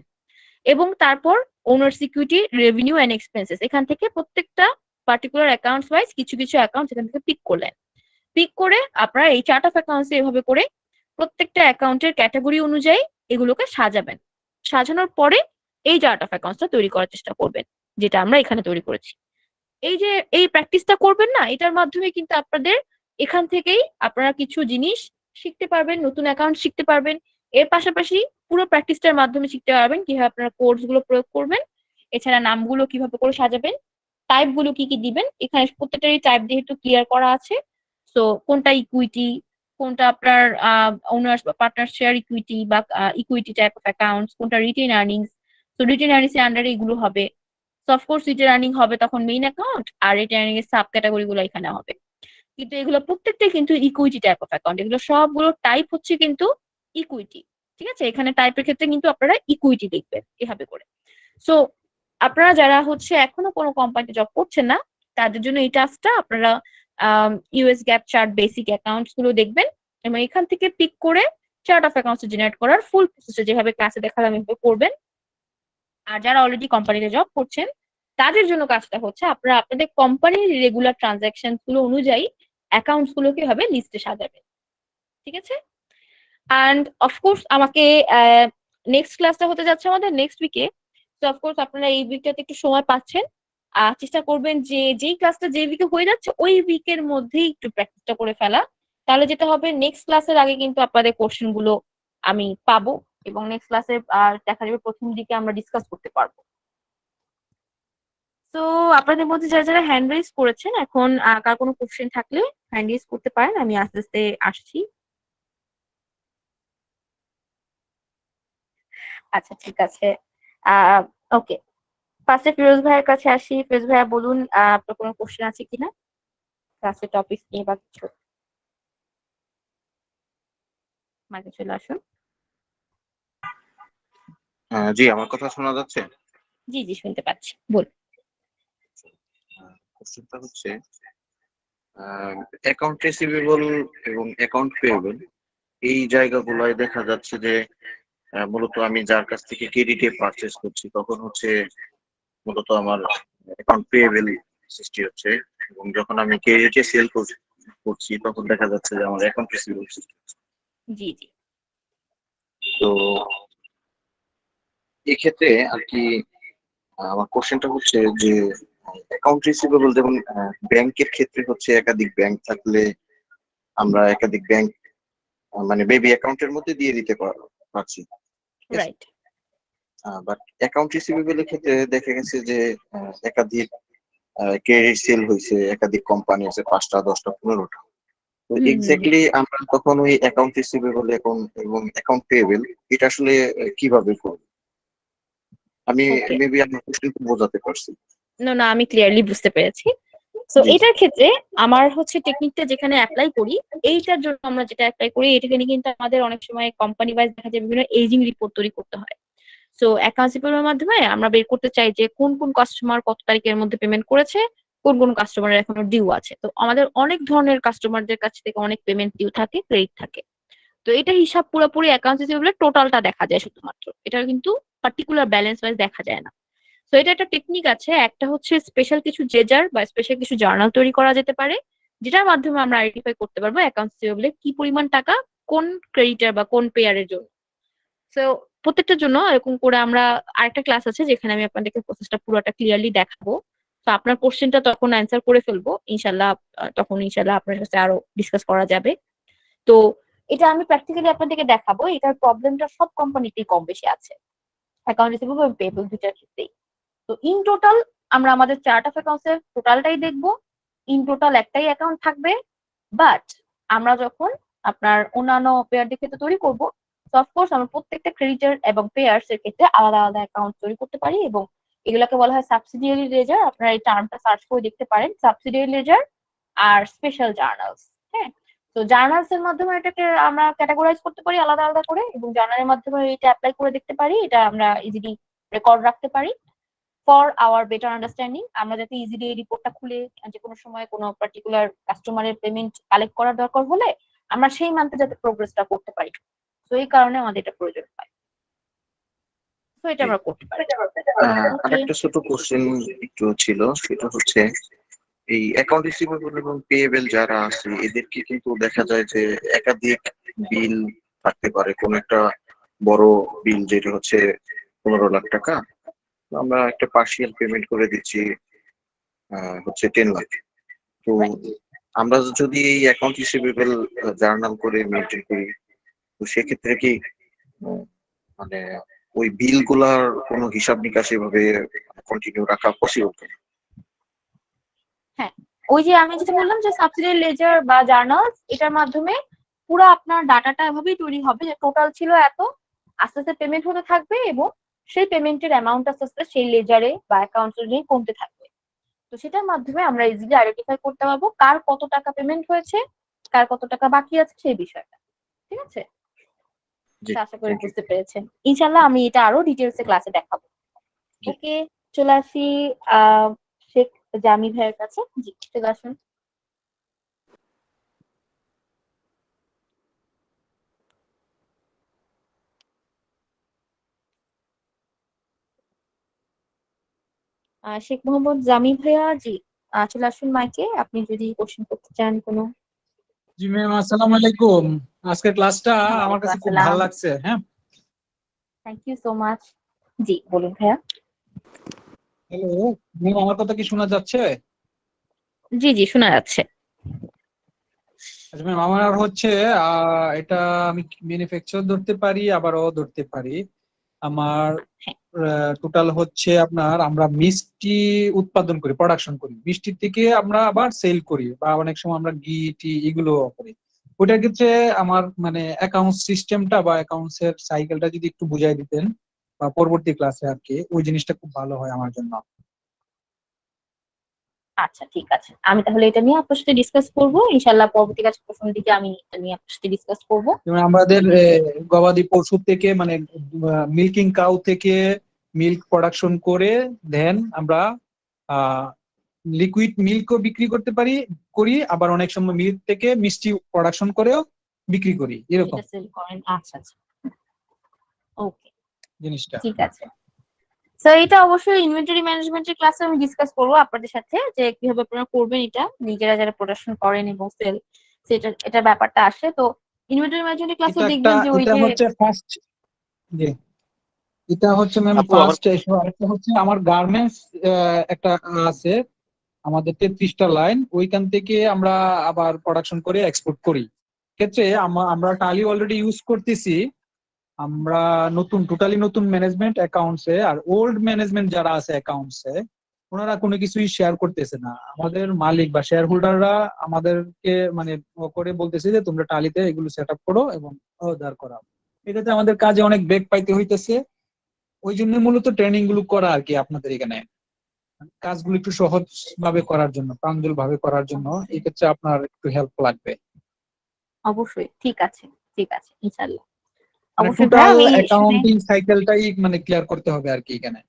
এবং তারপর owner security, revenue and expenses, এখান থেকে প্রত্যেকটা পার্টিকুলার অ্যাকাউন্টস ওয়াইজ কিছু কিছু অ্যাকাউন্টস এখান থেকে পিক করলেন। পিক করে আপনারা এই চার্ট অফ অ্যাকাউন্টস এভাবে করে প্রত্যেকটা অ্যাকাউন্টের ক্যাটাগরি অনুযায়ী এগুলোকে সাজাবেন। সাজানোর পরে এই চার্ট অফ অ্যাকাউন্টসটা তৈরি করার চেষ্টা করবেন, যেটা আমরা এখানে তৈরি করেছি। এই যে এই প্র্যাকটিসটা করবেন না, এটার মাধ্যমে কিন্তু আপনাদের এখান থেকেই আপনারা কিছু জিনিস শিখতে পারবেন, নতুন অ্যাকাউন্ট শিখতে পারবেন। এর পাশাপাশি পুরো প্র্যাকটিসটার মাধ্যমে শিখতে পারবেন কিভাবে আপনারা কোডস গুলো প্রয়োগ করবেন, এছাড়া নামগুলো কিভাবে করে সাজাবেন, টাইপ গুলো কি কি দিবেন, এখানে প্রত্যেকটারই টাইপ যেহেতু ক্লিয়ার করা আছে। সো কোনটা ইকুইটি, কোনটা আপনার ওনার্স বা পার্টনার শেয়ার ইকুইটি বা ইকুইটি টাইপ অফ অ্যাকাউন্টস, কোনটা written earnings. So written earnings এর আন্ডারে এগুলো হবে। সো অফকোর্স রিটেন আর্নিং হবে তখন main account, are written earning এর সাব ক্যাটাগরি গুলো এখানে হবে। কিন্তু এগুলো প্রত্যেকটাই কিন্তু ইকুইটি টাইপ অফ অ্যাকাউন্ট, এগুলো সবগুলো টাইপ হচ্ছে কিন্তু ইকুইটি, ঠিক আছে। এখানে টাইপের ক্ষেত্রে কিন্তু আপনারা ইকুইটি লিখবেন এভাবে করে। সো আপনারা যারা হচ্ছে এখনো কোনো কোম্পানিতে জব করছেন না তাদের জন্য এই টাস্কটা আপনারা US gap chart basic accounts গুলো দেখবেন এবং এখান থেকে পিক করে চার্ট অফ অ্যাকাউন্টস জেনারেট করার ফুল প্রসেসটা যেভাবে ক্লাসে দেখালাম এভাবে করবেন। আর যারা অলরেডি কোম্পানিতে জব করছেন তাদের জন্য কাজটা হচ্ছে আপনারা আপনাদের কোম্পানির রেগুলার ট্রানজাকশন গুলো অনুযায়ী অ্যাকাউন্টস গুলোকে কিভাবে লিস্টে সাজাবেন, ঠিক আছে? অ্যান্ড অফকোর্স আমাকে নেক্সট ক্লাসটা হতে যাচ্ছে আমাদের নেক্সট উইকে। তো অফকোর্স আপনারা এই উইকটাতে একটু সময় পাচ্ছেন, চেষ্টা করবেন যে যেই ক্লাসটা যে উইকে হয়ে যাচ্ছে ওই উইকের মধ্যেই একটু প্র্যাকটিসটা করে ফেলা। তাহলে যেটা হবে নেক্সট ক্লাসের আগে কিন্তু আপনাদের কোশ্চেন গুলো আমি পাবো এবং নেক্সট ক্লাসে দেখা যাবে প্রথম দিকে আমরা ডিসকাস করতে পারবো। তো আপনাদের মধ্যে যারা যারা হ্যান্ড রেজ করেছেন এখন কার কোনো কোশ্চেন থাকলে হ্যান্ড রেজ করতে পারেন, আমি আস্তে আস্তে আসছি। আচ্ছা ঠিক আছে, ওকে, ফার্স্টে ফিরোজ ভাইয়ের কাছে আসি। ফিরোজ ভাইয়া বলুন আপনার কোনো কোশ্চেন আছে কিনা ক্লাসের টপিক নিয়ে বা কিছু, মাঝে চলে আসুন। জি, আমার কথা শোনা যাচ্ছে? জি জি শুনতে পাচ্ছি, বলুন। কোশ্চেনটা হচ্ছে অ্যাকাউন্ট রিসিভেবল এবং অ্যাকাউন্ট পেয়েবল এই জায়গাগুলোয় দেখা যাচ্ছে যে মূলত আমি যার কাছ থেকে ক্রেডিটে পারচেস করছি তখন হচ্ছে মূলত আমার অ্যাকাউন্ট পেয়েবল সৃষ্টি হচ্ছে, এবং যখন আমি ক্রেডিটে সেল করছি তখন দেখা যাচ্ছে যে আমার অ্যাকাউন্ট রিসিভেবল সৃষ্টি হচ্ছে। জি জি তো এক্ষেত্রে আর কি আমার কোশ্চেনটা হচ্ছে যে অ্যাকাউন্ট রিসিভেবল যেমন ব্যাংকের ক্ষেত্রে হচ্ছে একাধিক ব্যাংক থাকলে আমরা একাধিক ব্যাংক মানে বেবি অ্যাকাউন্টের মধ্যে দিয়ে দিতে পারছি, রাইট। বাট অ্যাকাউন্ট রিসিভেবল এর ক্ষেত্রে দেখা গেছে যে একাধিক ক্রেডিট সেল হয়েছে, একাধিক কোম্পানি আছে 5টা 10টা 15টা। তো এক্স্যাক্টলি আমরা তখন ওই অ্যাকাউন্ট রিসিভেবল এবং অ্যাকাউন্ট পেয়েবল এটা আসলে কিভাবে করব? আমি Okay. মেবি আপনার কোশ্চেন বোঝাতে পারছি। না না আমি ক্লিয়ারলি বুঝতে পেরেছি। তো জি। এটার ক্ষেত্রে আমার হচ্ছে টেকনিকটা যেখানে অ্যাপ্লাই করি, এইটার জন্য আমরা যেটা অ্যাপ্লাই করি এটাখানে কিন্তু আমাদের অনেক সময় কোম্পানি ওয়াইজ দেখা যায় বিভিন্ন এজিং রিপোর্ট তৈরি করতে হয়। সো অ্যাকাউন্টস রিপোর্টের মাধ্যমে আমরা বের করতে চাই যে কোন কোন কাস্টমার কত তারিখের মধ্যে পেমেন্ট করেছে, কোন কোন কাস্টমারের এখনো ডিউ আছে। তো আমাদের অনেক ধরনের কাস্টমারদের কাছ থেকে অনেক পেমেন্ট ডিউ থাকে, ক্রেডিট থাকে। তো এটা হিসাব পুরোপুরি অ্যাকাউন্টস রিসিভেবলের টোটালটা দেখা যায় শুধুমাত্র, এটা কিন্তু পার্টিকুলার ব্যালেন্স ওয়াইজ দেখা যায় না। তো এটা একটা টেকনিক আছে, একটা হচ্ছে স্পেশাল কিছু জেজার বা স্পেশাল কিছু জার্নাল তৈরি করা যেতে পারে যেটার মাধ্যমে আমরা আইডেন্টিফাই করতে পারবো অ্যাকাউন্টস রিসিভেবলে কি পরিমাণ টাকা কোন ক্রেডিটার বা কোন পেয়ারের জন্য। তো প্রত্যেকটার জন্য এরকম করে আমরা আরেকটা ক্লাস আছে যেখানে আমি আপনাদেরকে প্রসেসটা পুরোটা ক্লিয়ারলি দেখাবো। তো আপনার কোশ্চেনটা তখন অ্যান্সার করে ফেলবো ইনশাল্লাহ, তখন ইনশাল্লাহ আপনার সাথে আরো ডিসকাস করা যাবে। তো এটা আমি প্র্যাকটিক্যালি আপনাদেরকে দেখাবো, এটার প্রবলেমটা সব কোম্পানিতেই কম বেশি আছে, অ্যাকাউন্ট রিসিভেবল এবং পেয়েবল দুটার ক্ষেত্রেই। তো ইন টোটাল আমরা আমাদের চার্ট অফ অ্যাকাউন্টস এর টোটালটাই দেখবো। ইন টোটাল একটাই অ্যাকাউন্ট থাকবে, বাট আমরা যখন আপনার অন্যান্য পেয়ারদের ক্ষেত্রে তৈরি করবো, তো অফকোর্স আমরা প্রত্যেকটা ক্রেডিটার এবং পেয়ার্স এর ক্ষেত্রে আলাদা আলাদা অ্যাকাউন্ট তৈরি করতে পারি এবং এগুলোকে বলা হয় সাবসিডিয়ারি লেজার। আপনারা এই টার্মটা সার্চ করে দেখতে পারেন, সাবসিডিয়ারি লেজার আর স্পেশাল জার্নালস। হ্যাঁ, তো জার্নালস এর মাধ্যমে এটাকে আমরা ক্যাটাগরাইজ করতে পারি আলাদা আলাদা করে এবং জার্নালের মাধ্যমে এটা অ্যাপ্লাই করে দেখতে পারি, এটা আমরা ইজিলি রেকর্ড রাখতে পারি ফর আওয়ার বেটার আন্ডারস্ট্যান্ডিং। আমরা যাতে ইজিলি এই রিপোর্টটা খুলে যে কোনো সময় কোনো পার্টিকুলার কাস্টমারের পেমেন্ট কালেক্ট করার দরকার হলে আমরা সেই মান্থে যাতে প্রোগ্রেসটা করতে পারি, তো এই কারণে আমাদের এটা প্রয়োজন হয়। তো এটা আমরা করতে পারি। আরেকটা ছোট কোশ্চেন একটু ছিল, সেটা হচ্ছে এই অ্যাকাউন্ট রিসিভেবল এবং পেয়েবল যারা আছে এদেরকে কিন্তু দেখা যায় যে একাধিক বিল থাকতে পারে, কোন একটা বড় বিল যেটা হচ্ছে 15 লাখ টাকা, আমরা একটা পার্শিয়াল পেমেন্ট করে দিচ্ছি হচ্ছে 10 লাখ। তো আমরা যদি এই অ্যাকাউন্ট রিসিভেবল জার্নাল করে মেনটেন করি, তো সেক্ষেত্রে কি মানে ওই বিল গুলার কোনো হিসাব নিকাশ এভাবে কন্টিনিউ রাখা পসিবল? হ্যাঁ, ওই যে আমি যেটা বললাম যে সাবসিডিয়ারি লেজার বা জার্নালস, এটার মাধ্যমে পুরো আপনার ডাটাটা এভাবেই তৈরি হবে যে টোটাল ছিল এত, আস্তে আস্তে পেমেন্ট হতে থাকবে এবং সেই পেমেন্টের অ্যামাউন্ট আস্তে আস্তে সেই লেজারে বা অ্যাকাউন্টে নিয়ে কমতে থাকবে। তো সেটার মাধ্যমে আমরা ইজিলি আইডেন্টিফাই করতে পারবো কার কত টাকা পেমেন্ট হয়েছে, কার কত টাকা বাকি আছে সেই বিষয়টা। ঠিক আছে, আশা করি বুঝতে পেরেছেন। ইনশাল্লাহ আমি এটা আরো ডিটেলসে ক্লাসে দেখাবো। ওকে, চলে আসি শেখ জামি ভাইয়ের কাছে। জি, চলে আসুন। শেখ মোহাম্মদ জামি ভাইয়া, জি চলে আসুন মাইকে, আপনি যদি কোশ্চেন করতে চান কোনো। জি ম্যাম, আসসালামু আলাইকুম। আজকের ক্লাসটা আমার ওয়ালাইকুম কাছে খুব আসসালাম। ভালো লাগছে। হ্যাঁ, থ্যাংক ইউ সো মাচ। জি বলুন ভাইয়া। হ্যালো ম্যাম, আমার কথা কি শোনা যাচ্ছে? জি জি, শোনা যাচ্ছে। আচ্ছা ম্যাম, আমার হচ্ছে এটা আমি ম্যানুফ্যাকচার ধরতে পারি, আবারও ধরতে পারি। আমার হ্যাঁ, টোটাল হচ্ছে আপনার, আমরা মিষ্টি উৎপাদন করি, প্রোডাকশন করি, মিষ্টির থেকে আমরা আবার সেল করি, বা অনেক সময় আমরা ঘি টি এগুলো করি। ওটার ক্ষেত্রে আমার মানে অ্যাকাউন্ট সিস্টেমটা বা অ্যাকাউন্টস এর সাইকেলটা যদি একটু বুঝাই দিতেন, বা পরবর্তী ক্লাসে আর কি, ওই জিনিসটা খুব ভালো হয় আমার জন্য। আচ্ছা ঠিক আছে, আমি তাহলে এটা নিয়ে আপনার সাথে ডিসকাস করবো ইনশাল্লাহ। পরবর্তী কাজ প্রথমের দিকে আমি এটা নিয়ে আপনার সাথে ডিসকাস করবো। যেমন আমাদের গবাদি পশু থেকে মানে মিল্কিং কাউ থেকে মিল্ক প্রোডাকশন করে দেন আমরা লিকুইড মিল্কও বিক্রি করতে পারি, আবার অনেক সময় মিল্ক থেকে মিষ্টি প্রোডাকশন করেও বিক্রি করি, এরকম সেটা সেল করেন, আচ্ছা আচ্ছা, ওকে জিনিসটা। ঠিক আছে। স্যার এটা অবশ্যই ইনভেন্টরি ম্যানেজমেন্টের ক্লাসে আমি ডিসকাস করবো আপনাদের সাথে, যে কিভাবে আপনারা করবেন এটা, নিজেরা যারা প্রোডাকশন করেন এবং সেল, সেটা এটা ব্যাপারটা আসে। তো ইনভেন্টরি ম্যানেজমেন্টের ক্লাসে দেখবেন যে ওই এটা যে হচ্ছে ফার্স্ট, জি এটা হচ্ছে ম্যাম আপু আমার ফার্স্ট। আরেকটা হচ্ছে আমার গার্মেন্টস একটা আছে, আমাদের 33টা লাইন, ওইখান থেকে আমরা আবার প্রোডাকশন করে এক্সপোর্ট করি। ক্ষেত্রে আমরা টালি অলরেডি ইউজ করতেছি। আমরা টোটালি নতুন ম্যানেজমেন্ট অ্যাকাউন্টসে, আর ওল্ড ম্যানেজমেন্ট যারা আছে অ্যাকাউন্টসে, ওনারা কোনো কিছুই শেয়ার করতেছে না। আমাদের মালিক বা শেয়ার হোল্ডাররা আমাদেরকে মানে করে বলতেছে যে তোমরা টালিতে এগুলো সেট আপ করো এবং অর্ডার করাও। এটাতে আমাদের কাজে অনেক বেগ পাইতে হইতেছে। ওই জন্য মূলত ট্রেনিং গুলো করা আর কি আপনাদের এখানে, কাজগুলো একটু সহজ ভাবে করার জন্য, প্রাঞ্জল ভাবে করার জন্য। এই ক্ষেত্রে আপনার একটু হেল্প লাগবে। অবশ্যই ঠিক আছে, ঠিক আছে ইনশাল্লাহ, মানে অবশ্যই ভাই টোটাল আমি শুনে। অ্যাকাউন্টিং সাইকেলটাই মানে ক্লিয়ার করতে হবে আর কি এখানে।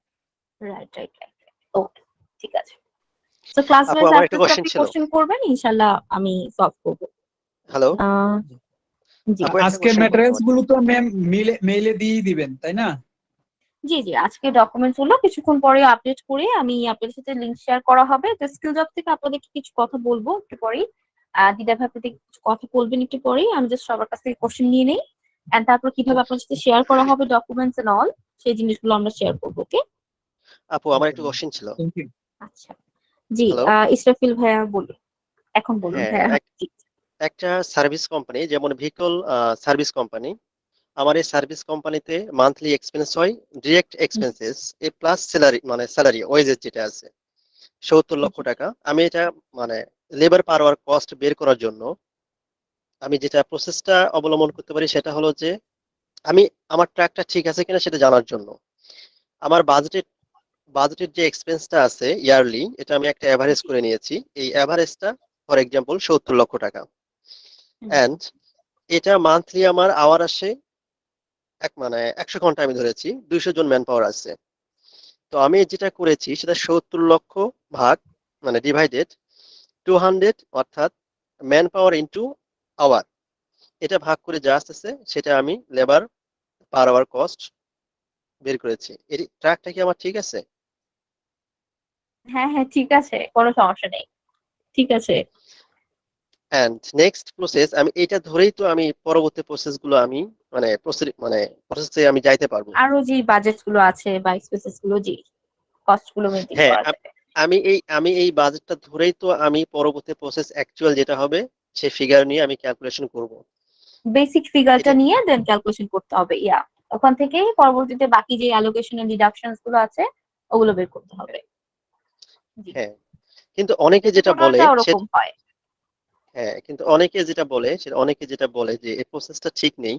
রাইট রাইট রাইট, ওকে ঠিক আছে। তো ক্লাস আপু ওয়াইজ আমার একটা আপনারা কোশ্চেন আপনি ছিল। কোশ্চেন করবেন ইনশাল্লাহ, আমি সলভ করবো। হ্যালো আহ, জি আপু, একটা আজকের কোশ্চেন করবো ম্যাটেরিয়ালস তোমাকে। গুলো তো ম্যাম মেইলে দিয়ে দিবেন, তাই না? জি জি, আজকে ডকুমেন্টস গুলো কিছুক্ষণ পরে আপডেট করে আমি আপনাদের সাথে লিংক শেয়ার করা হবে। তো স্কিল জব থেকে আপনাদেরকে কিছু কথা বলবো একটু পরেই। দিদা ভাই আপনাদের কিছু কথা বলবেন একটু পরেই, আমি জাস্ট সবার কাছ থেকে কোশ্চেন নিয়ে নেই, এন্ড তারপর কিভাবে আপনার সাথে শেয়ার করা হবে ডকুমেন্টস এন্ড অল, সেই জিনিসগুলো আমরা শেয়ার করবো। ওকে আপু আমার একটা কোশ্চেন ছিল। Thank you. আচ্ছা, জি হ্যালো, ইসরাফিল ভাইয়া বলুন, এখন বলুন হ্যাঁ, ভাইয়া। জি একটা সার্ভিস কোম্পানি, যেমন ভেহিকল সার্ভিস কোম্পানি, আমার এই সার্ভিস কোম্পানিতে মান্থলি এক্সপেন্স হয়, ডিরেক্ট এক্সপেন্সেস এ প্লাস স্যালারি, মানে স্যালারি ওয়েজেস যেটা আছে 70 লক্ষ টাকা। আমি এটা মানে লেবার পার আওয়ার কস্ট বের করার জন্য আমি যেটা প্রসেসটা অবলম্বন করতে পারি সেটা হলো যে আমি আমার ট্র্যাকটা ঠিক আছে কিনা সেটা জানার জন্য আমার বাজেটের যে এক্সপেন্সটা আছে ইয়ারলি, এটা আমি একটা এভারেজ করে নিয়েছি। এই এভারেজটা ফর এক্সাম্পল 70 লক্ষ টাকা, এন্ড এটা মান্থলি আমার আওয়ার আসে মানে 100 ঘন্টা আমি ধরেছি, 200 জন ম্যান পাওয়ার আছে। তো আমি যেটা করেছি সেটা 70 লক্ষ ভাগ মানে ডিভাইডেড 200, অর্থাৎ ম্যান পাওয়ার ইন্টু আওয়ার, এটা ভাগ করে যা আসতেছে সেটা আমি লেবার পার আওয়ার কস্ট বের করেছি। এর ট্র্যাকটা কি আমার ঠিক আছে? হ্যাঁ হ্যাঁ ঠিক আছে, কোনো সমস্যা নেই, ঠিক আছে। এন্ড নেক্সট প্রসেস, আমি এটা ধরেই তো আমি পরবর্তী প্রসেস গুলো আমি মানে প্রসেসে আমি যাইতে পারবো। আরো যে বাজেট গুলো আছে বা এক্সপেন্সেস গুলো, জি কস্ট গুলো মেনটেন হ্যাঁ, করা যাবে। আমি এই বাজেটটা ধরেই তো আমি পরবর্তী প্রসেস অ্যাকচুয়াল যেটা হবে সেই ফিগার নিয়ে আমি ক্যালকুলেশন করব। বেসিক ফিগারটা এটা নিয়ে দেন ক্যালকুলেশন করতে হবে, ইয়া ওখান থেকে পরবর্তীতে বাকি যে অ্যালোকেশন এন্ড ডিডাকশনস গুলো আছে ওগুলো বের করতে হবে। জি, হ্যাঁ, কিন্তু অনেকে যেটা বলে টোটালটা ওরকম হয়। হ্যাঁ, কিন্তু অনেকে যেটা বলে যে এই প্রসেসটা ঠিক নেই।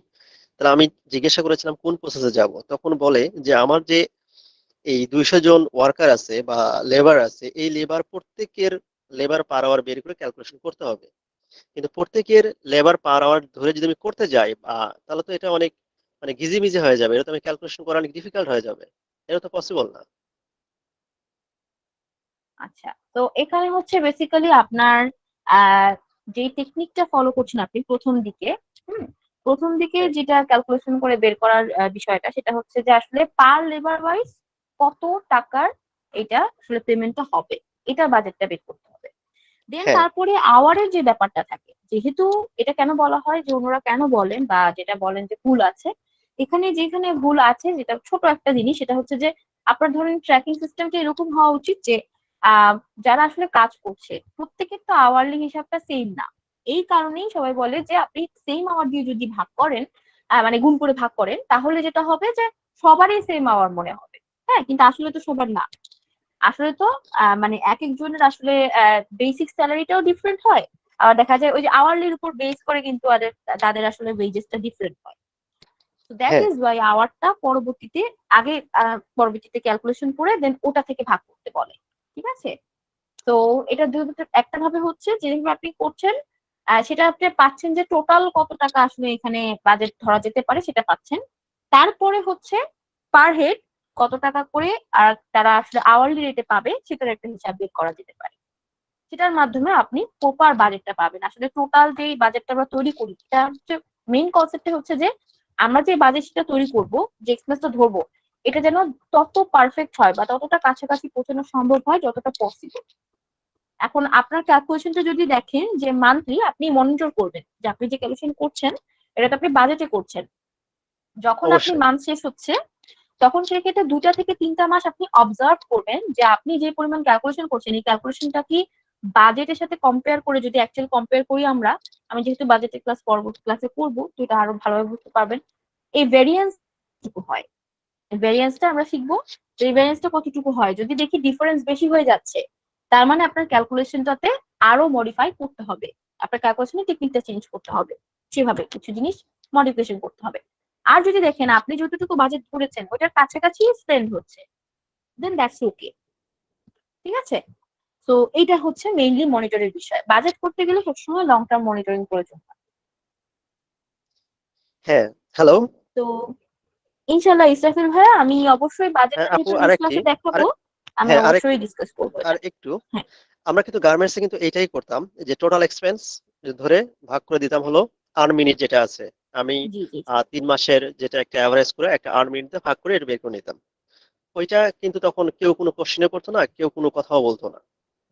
তাহলে আমি জিজ্ঞাসা করেছিলাম কোন প্রসেসে যাব, তখন বলে যে আমার যে এই 200 জন ওয়ার্কার আছে বা লেবার আছে, এই লেবার প্রত্যেকের লেবার পার আওয়ার বের করে ক্যালকুলেশন করতে হবে। কিন্তু প্রত্যেকের লেবার পার আওয়ার ধরে যদি আমি করতে যাই তাহলে তো এটা অনেক মানে ঘিজিমিজি হয়ে যাবে, এটা তো আমি ক্যালকুলেশন করা অনেক ডিফিকাল্ট হয়ে যাবে, এটা তো পসিবল না। আচ্ছা, তো এখানে হচ্ছে বেসিক্যালি আপনার যে টেকনিকটা ফলো করছেন আপনি প্রথম দিকে, প্রথম দিকে যেটা ক্যালকুলেশন করে বের করার বিষয়টা, সেটা হচ্ছে যে আসলে পার লেবার ওয়াইজ কত টাকার এটা আসলে পেমেন্টটা হবে, এটা বাজেটটা বের করতে হবে। দেন হ্যাঁ তারপরে আওয়ারের যে ব্যাপারটা থাকে, যেহেতু এটা কেন বলা হয় যে ওনারা কেন বলেন বা যেটা বলেন যে ভুল আছে, এখানে যেখানে ভুল আছে যেটা ছোট একটা জিনিস, সেটা হচ্ছে যে আপনার ধরেন ট্র্যাকিং সিস্টেমটা এরকম হওয়া উচিত যে আহ যারা আসলে কাজ করছে প্রত্যেকের তো আওয়ারলি হিসাবটা সেম না। এই কারণেই সবাই বলে যে আপনি সেম আওয়ার দিয়ে যদি ভাগ করেন, মানে গুণ করে ভাগ করেন, তাহলে যেটা হবে যে সবারই সেম আওয়ার মনে হবে। হ্যাঁ, কিন্তু আসলে তো সবার না। আসলে তো মানে এক একজনের আসলে বেসিক স্যালারিটাও ডিফারেন্ট হয়। আবার দেখা যায় ওই যে আওয়ারলির উপর বেস করে কিন্তু তাদের আসলে ওয়েজেসটা ডিফারেন্ট হয়। তো দ্যাট হ্যাঁ ইজ ওয়াই আওয়ারটা পরবর্তীতে আগে পরবর্তীতে ক্যালকুলেশন করে দেন ওটা থেকে ভাগ করতে বলে। ঠিক আছে? তো এটা একটা ভাবে হচ্ছে যেভাবে আপনি করছেন, সেটা আপনি পাচ্ছেন যে টোটাল কত টাকা আসলে এখানে বাজেট ধরা যেতে পারে সেটা পাচ্ছেন। তারপরে হচ্ছে পার হেড কত টাকা করে আর তারা আসলে আওয়ারলি রেটে পাবে সেটার একটা হিসাব বের করা যেতে পারে। সেটার মাধ্যমে আপনি প্রপার বাজেটটা পাবেন। আসলে টোটাল যে বাজেটটা আমরা তৈরি করি, এটা হচ্ছে মেইন কনসেপ্টটা হচ্ছে যে আমরা যে বাজেটটা তৈরি করব, যে এক্সপেন্সটা ধরবো, এটা যেন তত পারফেক্ট হয় বা ততটা কাছাকাছি পৌঁছানো সম্ভব হয় যতটা পসিবল। এখন আপনার ক্যালকুলেশনটা যদি দেখেন যে মান্থলি, আপনি মনিটর করবেন যে আপনি যে ক্যালকুলেশন করছেন এটা তো আপনি বাজেটে করছেন। যখন আপনি অবশ্যই মান্থ শেষ হচ্ছে তখন সেক্ষেত্রে 2টা থেকে 3টা মাস আপনি অবজার্ভ করবেন যে আপনি যে পরিমাণ ক্যালকুলেশন করছেন এই ক্যালকুলেশনটা কি বাজেটের সাথে কম্পেয়ার করে, যদি অ্যাকচুয়াল কম্পেয়ার করি আমরা, আমি যেহেতু বাজেটের ক্লাস পরবর্তী ক্লাসে করবো তো এটা আরো ভালোভাবে বুঝতে পারবেন এই ভেরিয়েন্স কতটুকু হয়। ভেরিয়েন্সটা আমরা শিখবো যে এই ভেরিয়েন্সটা কতটুকু হয়। যদি দেখি ডিফারেন্স বেশি হয়ে যাচ্ছে, তার মানে আপনার ক্যালকুলেশনটাতে আরো মডিফাই করতে হবে, আপনার ক্যালকুলেশনের টেকনিকটা চেঞ্জ করতে হবে, সেভাবে কিছু জিনিস মডিফিকেশন করতে হবে। আর যদি দেখেন আপনি যতটুকু বাজেট ধরেছেন ওটার কাছাকাছি স্পেন্ড হচ্ছে, দেন দ্যাটস ওকে। ঠিক আছে? তো এইটা হচ্ছে মেইনলি মনিটরের বিষয়। বাজেট করতে গেলে সবসময় লং টার্ম মনিটরিং প্রয়োজন হয়। হ্যাঁ হ্যালো তো ইনশাল্লাহ ইসরাফিল ভাইয়া, আমি অবশ্যই হ্যাঁ বাজেটটা আপু যেহেতু নেক্সট আরেকটি ক্লাসে দেখাবো, আমি হ্যাঁ আরেকটু অবশ্যই ডিসকাস করবো এটা। আর একটু হ্যাঁ, আমরা কিন্তু গার্মেন্টসে কিন্তু এটাই করতাম যে টোটাল এক্সপেন্স ধরে ভাগ করে দিতাম হলো আর্ন মিনিট যেটা আছে। আমি জি জি। 3 মাসের যেটা একটা অ্যাভারেজ করে একটা আর্ন মিনিট ভাগ করে এটা বের করে নিতাম। ওইটা কিন্তু তখন কেউ কোনো কোশ্চেনে করতো না, কেউ কোনো কথাও বলতো না।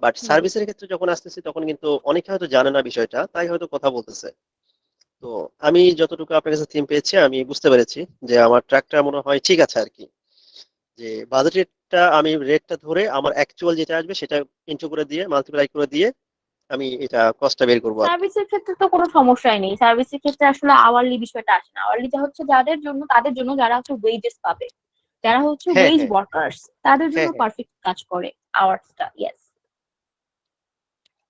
বাট জি সার্ভিসের ক্ষেত্রে যখন আসতেছি তখন কিন্তু অনেকে হয়তো জানে না বিষয়টা, তাই হয়তো কথা বলতেছে। তো আমি যতটুকু আপনার কাছে থিম পেয়েছি আমি বুঝতে পেরেছি যে আমার ট্র্যাকটা মনে হয় ঠিক আছে আর কি। যে বাজেট রেটটা আমি রেটটা ধরে আমার অ্যাকচুয়াল যেটা আসবে সেটা ইনটু করে দিয়ে মাল্টিপ্লাই করে দিয়ে আমি এটা কস্টটা বের করবো আর কি। সার্ভিসের ক্ষেত্রে তো কোনো সমস্যাই নেই। সার্ভিসের ক্ষেত্রে আসলে আওয়ারলি বিষয়টা আসে না। আওয়ারলিটা হচ্ছে তাদের জন্য যারা হচ্ছে ওয়েজেস পাবে, যারা হচ্ছে হ্যাঁ ওয়েজ হ্যাঁ ওয়ার্কার্স, তাদের জন্য হ্যাঁ হ্যাঁ পারফেক্ট কাজ করে আওয়ার্সটা। ইয়েস।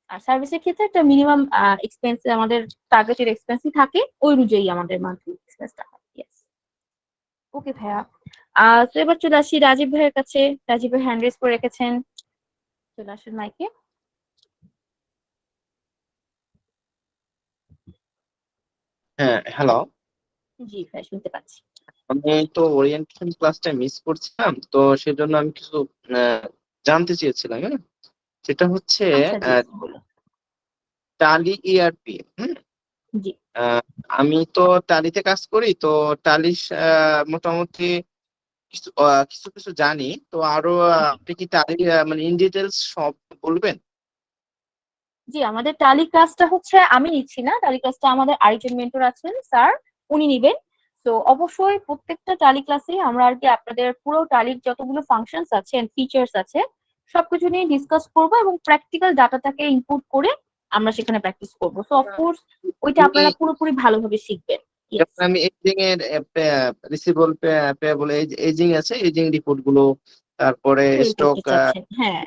আর সার্ভিসের ক্ষেত্রে একটা মিনিমাম এক্সপেন্স, আমাদের টার্গেটেড এক্সপেন্সই থাকে, ওই অনুযায়ী আমাদের মান্থলি এক্সপেন্সটা হয়। ইয়েস। ওকে ভাইয়া। তো এবার চলে আসি রাজীব ভাইয়ের কাছে। রাজীব ভাই হ্যান্ড রেজ করে রেখেছেন, চলে আসেন মাইকে। হ্যাঁ, হ্যালো। জি ভাই, শুনতে পাচ্ছি। আমি তো ওরিয়েন্টেশন ক্লাসটা মিস করছিলাম, তো সেজন্য আমি কিছু জানতে চেয়েছিলাম। হ্যাঁ, সেটা হচ্ছে আচ্ছা জি, বলুন। টালি ইআরপি। জি আহ, আমি তো টালিতে কাজ করি, তো টালি মোটামুটি কিছু কিছু কিছু জানি। তো আরো জি আপনি কি টালি মানে ইন ডিটেলস সব বলবেন? জি, আমাদের টালি ক্লাসটা হচ্ছে আমি নিচ্ছি না, টালি ক্লাসটা আমাদের আরেকজন মেন্টর আছেন স্যার, উনি নিবেন। তো অবশ্যই প্রত্যেকটা টালি ক্লাসে আমরা আর কি আপনাদের পুরো টালির যতগুলো ফাংশনস আছে এন্ড ফিচার্স আছে সবকিছু নিয়ে ডিসকাস করবো এবং প্র্যাকটিক্যাল ডাটাটাকে ইনপুট করে আমরা সেখানে প্র্যাকটিস করবো। সো অফকোর্স ওইটা আপনারা পুরোপুরি ভালোভাবে শিখবেন। ইয়েস। যেমন আমি এজিং এর রিসিভেবল পেয়েবল এজিং আছে, এজিং রিপোর্ট গুলো, তারপরে তৈরি স্টক, করতে চাচ্ছেন, হ্যাঁ।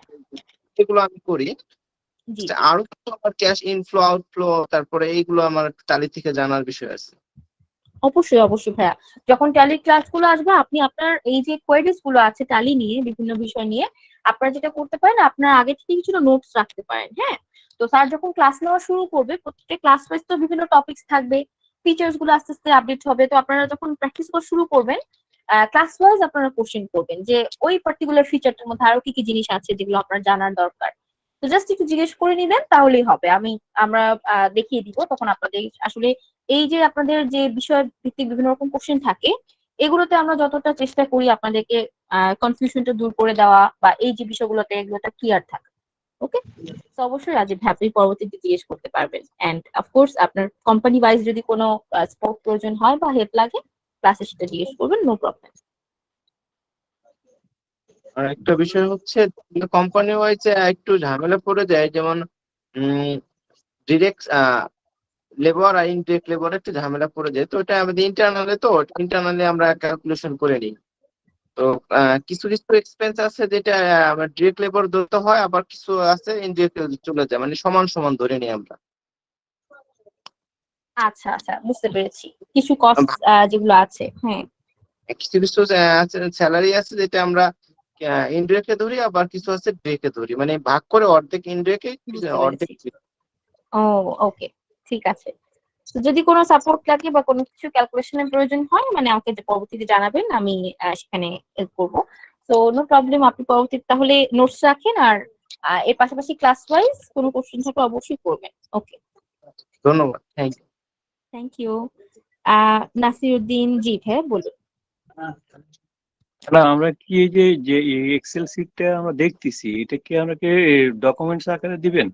এগুলো আমি করি। জি জি, আরো কিছু আমার ক্যাশ ইনফ্লো আউটফ্লো, তারপরে এইগুলো আমার টালি থেকে জানার বিষয় আছে। অবশ্যই অবশ্যই ভাইয়া। যখন ট্যালির ক্লাসগুলো আসবে আপনি আপনার এই যে কোয়েরিজ গুলো আছে ট্যালি নিয়ে বিভিন্ন বিষয় নিয়ে, আপনারা যেটা করতে পারেন আপনার আগে থেকে কিছু নোটস রাখতে পারেন। হ্যাঁ, তো স্যার যখন ক্লাস নেওয়া শুরু করবে প্রত্যেকটা ক্লাস ওয়াইজ তো বিভিন্ন টপিকস থাকবে, ফিচার্স গুলো আস্তে আস্তে আপডেট হবে। তো আপনারা যখন প্র্যাকটিস করা শুরু করবেন ক্লাস ওয়াইজ আপনারা কোশ্চেন করবেন যে ওই পার্টিকুলার ফিচারটার মধ্যে আরো কি কি জিনিস আছে যেগুলো আপনার জানার দরকার। তো জাস্ট একটু জিজ্ঞেস করে নিবেন তাহলেই হবে। আমরা দেখিয়ে দিব তখন আপনাদের আসলে এই যে আপনাদের যে বিষয় ভিত্তিক বিভিন্ন রকম কোশ্চেন থাকে এগুলোতে আমরা যতটা চেষ্টা করি আপনাদেরকে কনফিউশনটা দূর করে দেওয়া বা এই যে বিষয়গুলোতে এগুলোটা ক্লিয়ার থাকে। ওকে, তো অবশ্যই রাজীব ভাই আপনি পরবর্তীতে জিজ্ঞেস করতে পারবেন। এন্ড অফকোর্স আপনার কোম্পানি ওয়াইজ যদি কোনো সাপোর্ট প্রয়োজন হয় বা হেল্প লাগে ক্লাসে সেটা জিজ্ঞেস করবেন, নো প্রবলেম। আর একটা বিষয় হচ্ছে কোম্পানি ওয়াইজ একটু ঝামেলা পড়ে যায়, যেমন ডিরেক্ট লেবার আর ইনডিরেক্ট লেবার একটু ঝামেলা পড়ে যায়। তো এটা আমাদের ইন্টারনালি আমরা ক্যালকুলেশন করে নিই। তো কিছু কিছু এক্সপেন্স আছে যেটা আমার ডিরেক্ট লেবার ধরতে হয়, আবার কিছু আছে ইনডিরেক্ট চলে যায়, মানে সমান সমান ধরে নিই আমরা। আচ্ছা আচ্ছা, বুঝতে পেরেছি। কিছু কস্ট যেগুলো আছে, হ্যাঁ কিছু কিছু স্যালারি আছে যেটা আমরা ইনডিরেক্টে ধরি, আবার কিছু আছে ডিরেক্টে ধরি, মানে ভাগ করে অর্ধেক ইনডিরেক্টে বুঝতে অর্ধেক। পেরেছি। ও ওকে, ঠিক আছে। তো যদি কোনো সাপোর্ট লাগে বা কোনো কিছু ক্যালকুলেশনের প্রয়োজন হয় মানে আমাকে পরবর্তীতে জানাবেন, আমি সেখানে হেল্প করবো। তো নো প্রবলেম, আপনি পরবর্তীতে তাহলে নোটস রাখেন আর এর পাশাপাশি ক্লাস ওয়াইজ কোনো কোশ্চেন থাকলে অবশ্যই করবেন। ওকে, ধন্যবাদ, thank you. Thank you. Nasiruddin, ji ভাই বলুন। না আমরা কি এই যে এক্সেল শিটটা আমরা দেখতেছি এটা কি আমাকে ডকুমেন্টস আকারে দিবেন?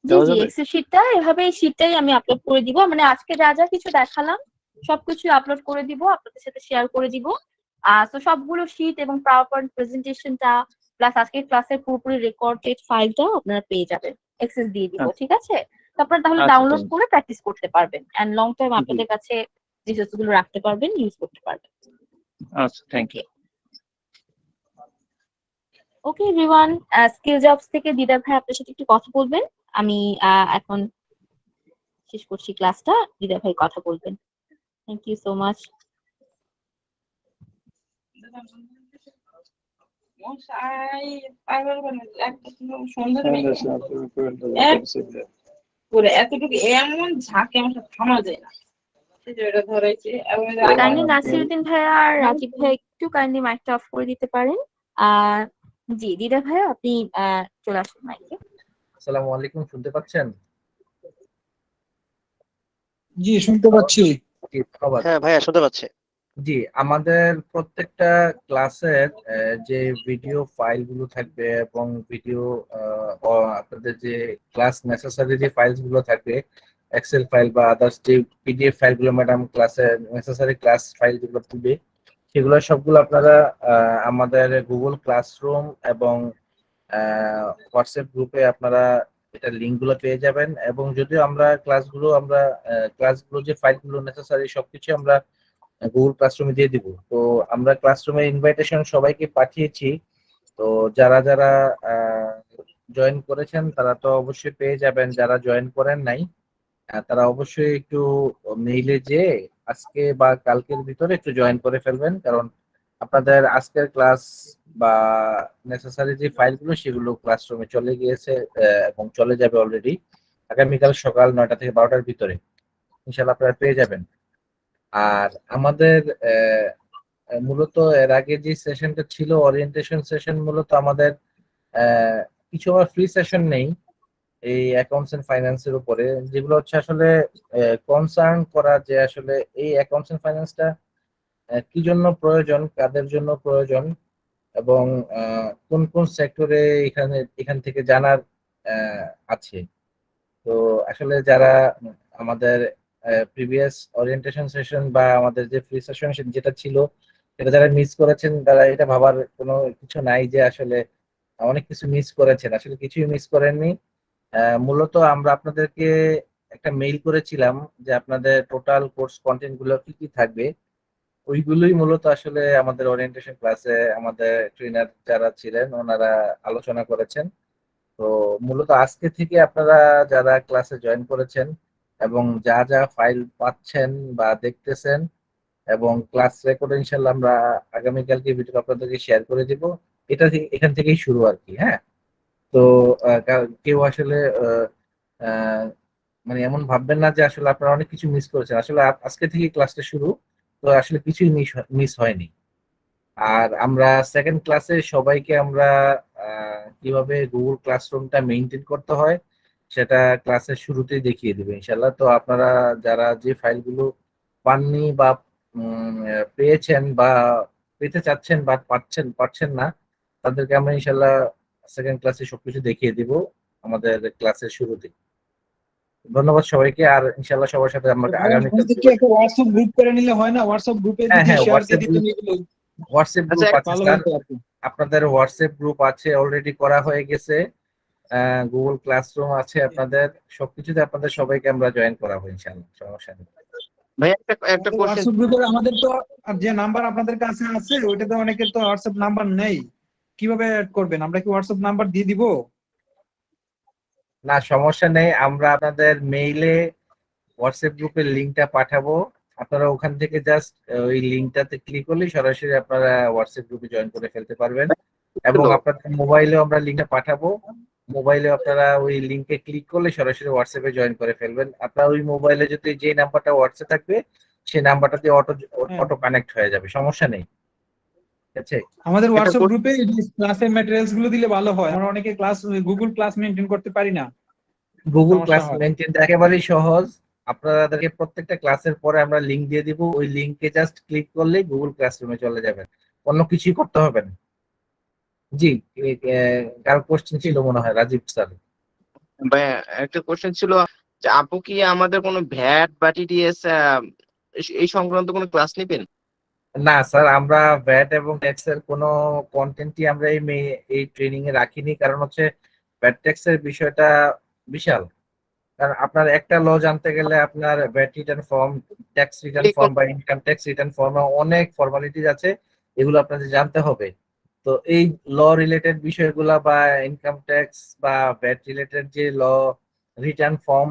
জি জি, এক্সেল শিটটা এভাবে এই শিটটাই আমি আপলোড করে দিব। মানে আজকে যা যা কিছু দেখালাম সবকিছু আপলোড করে দিব, আপনাদের সাথে শেয়ার করে দিব। তো সবগুলো শিট এবং পাওয়ার পয়েন্ট প্রেজেন্টেশনটা প্লাস আজকের ক্লাসের পুরোপুরি রেকর্ডেড ফাইলটা আপনারা পেয়ে যাবেন, অ্যাক্সেস দিয়ে দিব, ঠিক আছে? তো আপনারা তাহলে ডাউনলোড করে প্র্যাকটিস করতে পারবেন এন্ড লং টাইম আপনাদের কাছে রিসোর্স গুলো রাখতে পারবেন, ইউজ করতে পারবেন। আচ্ছা, thank you. Okay everyone, skill jobs থেকে দিদা ভাই আপনার সাথে একটু কথা বলবেন। আমি এখন শেষ করছি ক্লাসটা, দিদা ভাই কথা বলবেন। Thank you so much. এতটুকু এমন ঝাঁকে আমার সাথে থামা যায় না। কাইন্ডলি নাসিরউদ্দিন ভাই আর রাজীব ভাই একটু কাইন্ডলি মাইকটা অফ করে দিতে পারেন। আর জি দিদা ভাই আপনি চলে আসুন মাইকে। আসসালামু আলাইকুম, শুনতে পাচ্ছেন? জি শুনতে পাচ্ছি। জি, ধন্যবাদ। হ্যাঁ ভাইয়া শুনতে পাচ্ছি। জি, আমাদের প্রত্যেকটা ক্লাসের যে ভিডিও ফাইলগুলো থাকবে এবং ভিডিও আপনাদের যে ক্লাস নেসেসারি যে ফাইলস গুলো থাকবে, এক্সেল ফাইল বা আদার্স যে পিডিএফ ফাইলগুলো ম্যাডাম ক্লাসের নেসেসারি ক্লাস ফাইল যেগুলো থাকবে সেগুলো সবগুলো আপনারা আমাদের গুগল ক্লাসরুম এবং হোয়াটসঅ্যাপ গ্রুপে আপনারা এটা লিঙ্কগুলো পেয়ে যাবেন। এবং যদিও আমরা ক্লাসগুলো যে ফাইলগুলো নেসেসারি সবকিছু আমরা গুগল ক্লাসরুমে দিয়ে দিব। তো আমরা ক্লাসরুমে ইনভাইটেশন সবাইকে পাঠিয়েছি। তো যারা যারা জয়েন করেছেন তারা তো অবশ্যই পেয়ে যাবেন, যারা জয়েন করেন নাই তারা অবশ্যই একটু মেইলে যে আজকে বা কালকের ভিতরে একটু জয়েন করে ফেলবেন, কারণ আপনাদের আজকের ক্লাস বা নেসেসারি যে ফাইলগুলো সেগুলো ক্লাসরুমে চলে গিয়েছে এবং চলে যাবে অলরেডি আগামীকাল সকাল 9টা থেকে 12টার ভিতরে ইনশাআল্লাহ আপনারা পেয়ে যাবেন। আর আমাদের মূলত এর আগে যে সেশনটা ছিল ওরিয়েন্টেশন সেশন, মূলত আমাদের কিছু আমার ফ্রি সেশন নেই এই অ্যাকাউন্টস এন্ড ফাইন্যান্সের উপরে, যেগুলো হচ্ছে আসলে কনসার্ন করা যে আসলে এই অ্যাকাউন্টস এন্ড ফাইন্যান্সটা কি জন্য প্রয়োজন, কাদের জন্য প্রয়োজন এবং কোন কোন সেক্টরে এখান থেকে জানার আছে। তো আসলে যারা আমাদের প্রিভিয়াস ওরিয়েন্টেশন সেশন বা আমাদের যে ফ্রি সেশন যেটা ছিল এটা যারা মিস করেছেন তারা এটা ভাবার কোনো কিছু নাই যে আসলে অনেক কিছু মিস করেছেন, আসলে কিছুই মিস করেননি। মূলত আমরা আপনাদেরকে একটা মেইল করেছিলাম যে আপনাদের টোটাল কোর্স কন্টেন্ট গুলো কি কি থাকবে, ওইগুলোই মূলত আসলে আমাদের ওরিয়েন্টেশন ক্লাসে আমাদের ট্রেনার যারা ছিলেন ওনারা আলোচনা করেছেন। তো মূলত আজকে থেকে আপনারা যারা ক্লাসে জয়েন করেছেন এবং যা যা ফাইল পাচ্ছেন বা দেখতেছেন এবং ক্লাস রেকর্ড ইনশাল্লাহ আমরা আগামীকালকে ভিডিও আপনাদেরকে শেয়ার করে দিব। এখান থেকেই শুরু আর কি। হ্যাঁ, তো কেউ আসলে মানে এমন ভাববেন না যে আসলে আপনারা অনেক কিছু মিস করেছেন, আসলে আজকে থেকে ক্লাসটা শুরু। তো আসলে কিছুই মিস হয়নি। আর আমরা সেকেন্ড ক্লাসে সবাইকে আমরা কিভাবে গুগল ক্লাসরুমটা মেনটেন করতে হয় সেটা ক্লাসের শুরুতেই দেখিয়ে দেবে ইনশাল্লাহ। তো আপনারা যারা যে ফাইলগুলো পাননি বা পেয়েছেন বা পেতে চাচ্ছেন বা পাচ্ছেন না, তাদেরকে আমরা ইনশাল্লাহ সেকেন্ড ক্লাসে সবকিছু দেখিয়ে দিব আমাদের ক্লাসের শুরুতে। ধন্যবাদ সবাইকে, আর ইনশাল্লাহ সবার সাথে আমরা আগামীকাল আমাদের কি একটা হোয়াটসঅ্যাপ গ্রুপ করে নিলে হয় না? হোয়াটসঅ্যাপ গ্রুপে হ্যাঁ যদি হ্যাঁ শেয়ার দিয়ে দিতেন এগুলো হোয়াটসঅ্যাপ আচ্ছা গ্রুপ আছে ভালো স্যার। হতো আর কি। আপনাদের হোয়াটসঅ্যাপ গ্রুপ আছে, অলরেডি করা হয়ে গেছে। গুগল ক্লাসরুম আছে আপনাদের, সবকিছুতে আপনাদের সবাইকে আমরা জয়েন করাবো ইনশাআল্লাহ, সমস্যা নেই। ভাই একটা কোশ্চেন। হোয়াটসঅ্যাপ গ্রুপে আমাদের তো যে নাম্বার আপনাদের কাছে আছে ওইটাতে অনেকের তো হোয়াটসঅ্যাপ নাম্বার নেই, কিভাবে অ্যাড করবেন? আমরা কি হোয়াটসঅ্যাপ নাম্বার দিয়ে দিব? না সমস্যা নেই, আমরা আপনাদের মেইলে হোয়াটসঅ্যাপ গ্রুপের লিংকটা পাঠাবো। আপনারা ওখান থেকে জাস্ট ওই লিংকটাতে ক্লিক করলেই সরাসরি আপনারা হোয়াটসঅ্যাপ গ্রুপে জয়েন করে ফেলতে পারবেন। এবং আপনাদের মোবাইলেও আমরা লিংকটা পাঠাবো, মোবাইলে আপনারা ওই লিংকে ক্লিক করলে সরাসরি হোয়াটসঅ্যাপে জয়েন করে ফেলবেন। আপনার ওই মোবাইলে যদি যে নাম্বারটা হোয়াটসঅ্যাপ থাকবে সেই নাম্বারটা দিয়ে অটো কানেক্ট হয়ে যাবে, সমস্যা নেই, ঠিক আছে? আমাদের হোয়াটসঅ্যাপ গ্রুপে ক্লাসের ম্যাটেরিয়ালস গুলো দিলে ভালো হয়, আমরা অনেকে গুগল ক্লাস মেইনটেইন করতে পারি না। গুগল সমস্যা ক্লাস হয়। মেইনটেইন একেবারেই সহজ। আপনাদেরকে প্রত্যেকটা ক্লাসের পরে আমরা লিংক দিয়ে দিব, ওই লিংকে জাস্ট ক্লিক করলেই গুগল ক্লাসরুমে চলে যাবেন, অন্য কিছুই করতে হবে না। জি, কারো কোশ্চেন ছিল মনে হয় রাজীব স্যার। ভাই একটা কোশ্চেন ছিল যে আপু কি আমাদের কোনো ভ্যাট বা টিডিএস এই সংক্রান্ত কোনো ক্লাস নেবেন? না স্যার, আমরা ভ্যাট এবং ট্যাক্স এর কোনো কন্টেন্টই আমরা এই ট্রেনিং এ রাখিনি, কারণ হচ্ছে ভ্যাট ট্যাক্স এর বিষয়টা বিশাল। কারণ আপনার একটা ল জানতে গেলে আপনার VAT return form, tax return form বা ইনকাম ট্যাক্স রিটার্ন ফর্মে অনেক ফর্মালিটিজ আছে, এগুলো আপনাদের জানতে হবে। তো এই ল রিলেটেড বিষয়গুলা বা ইনকাম ট্যাক্স বা ভ্যাট রিলেটেড যে ল রিটার্ন ফর্ম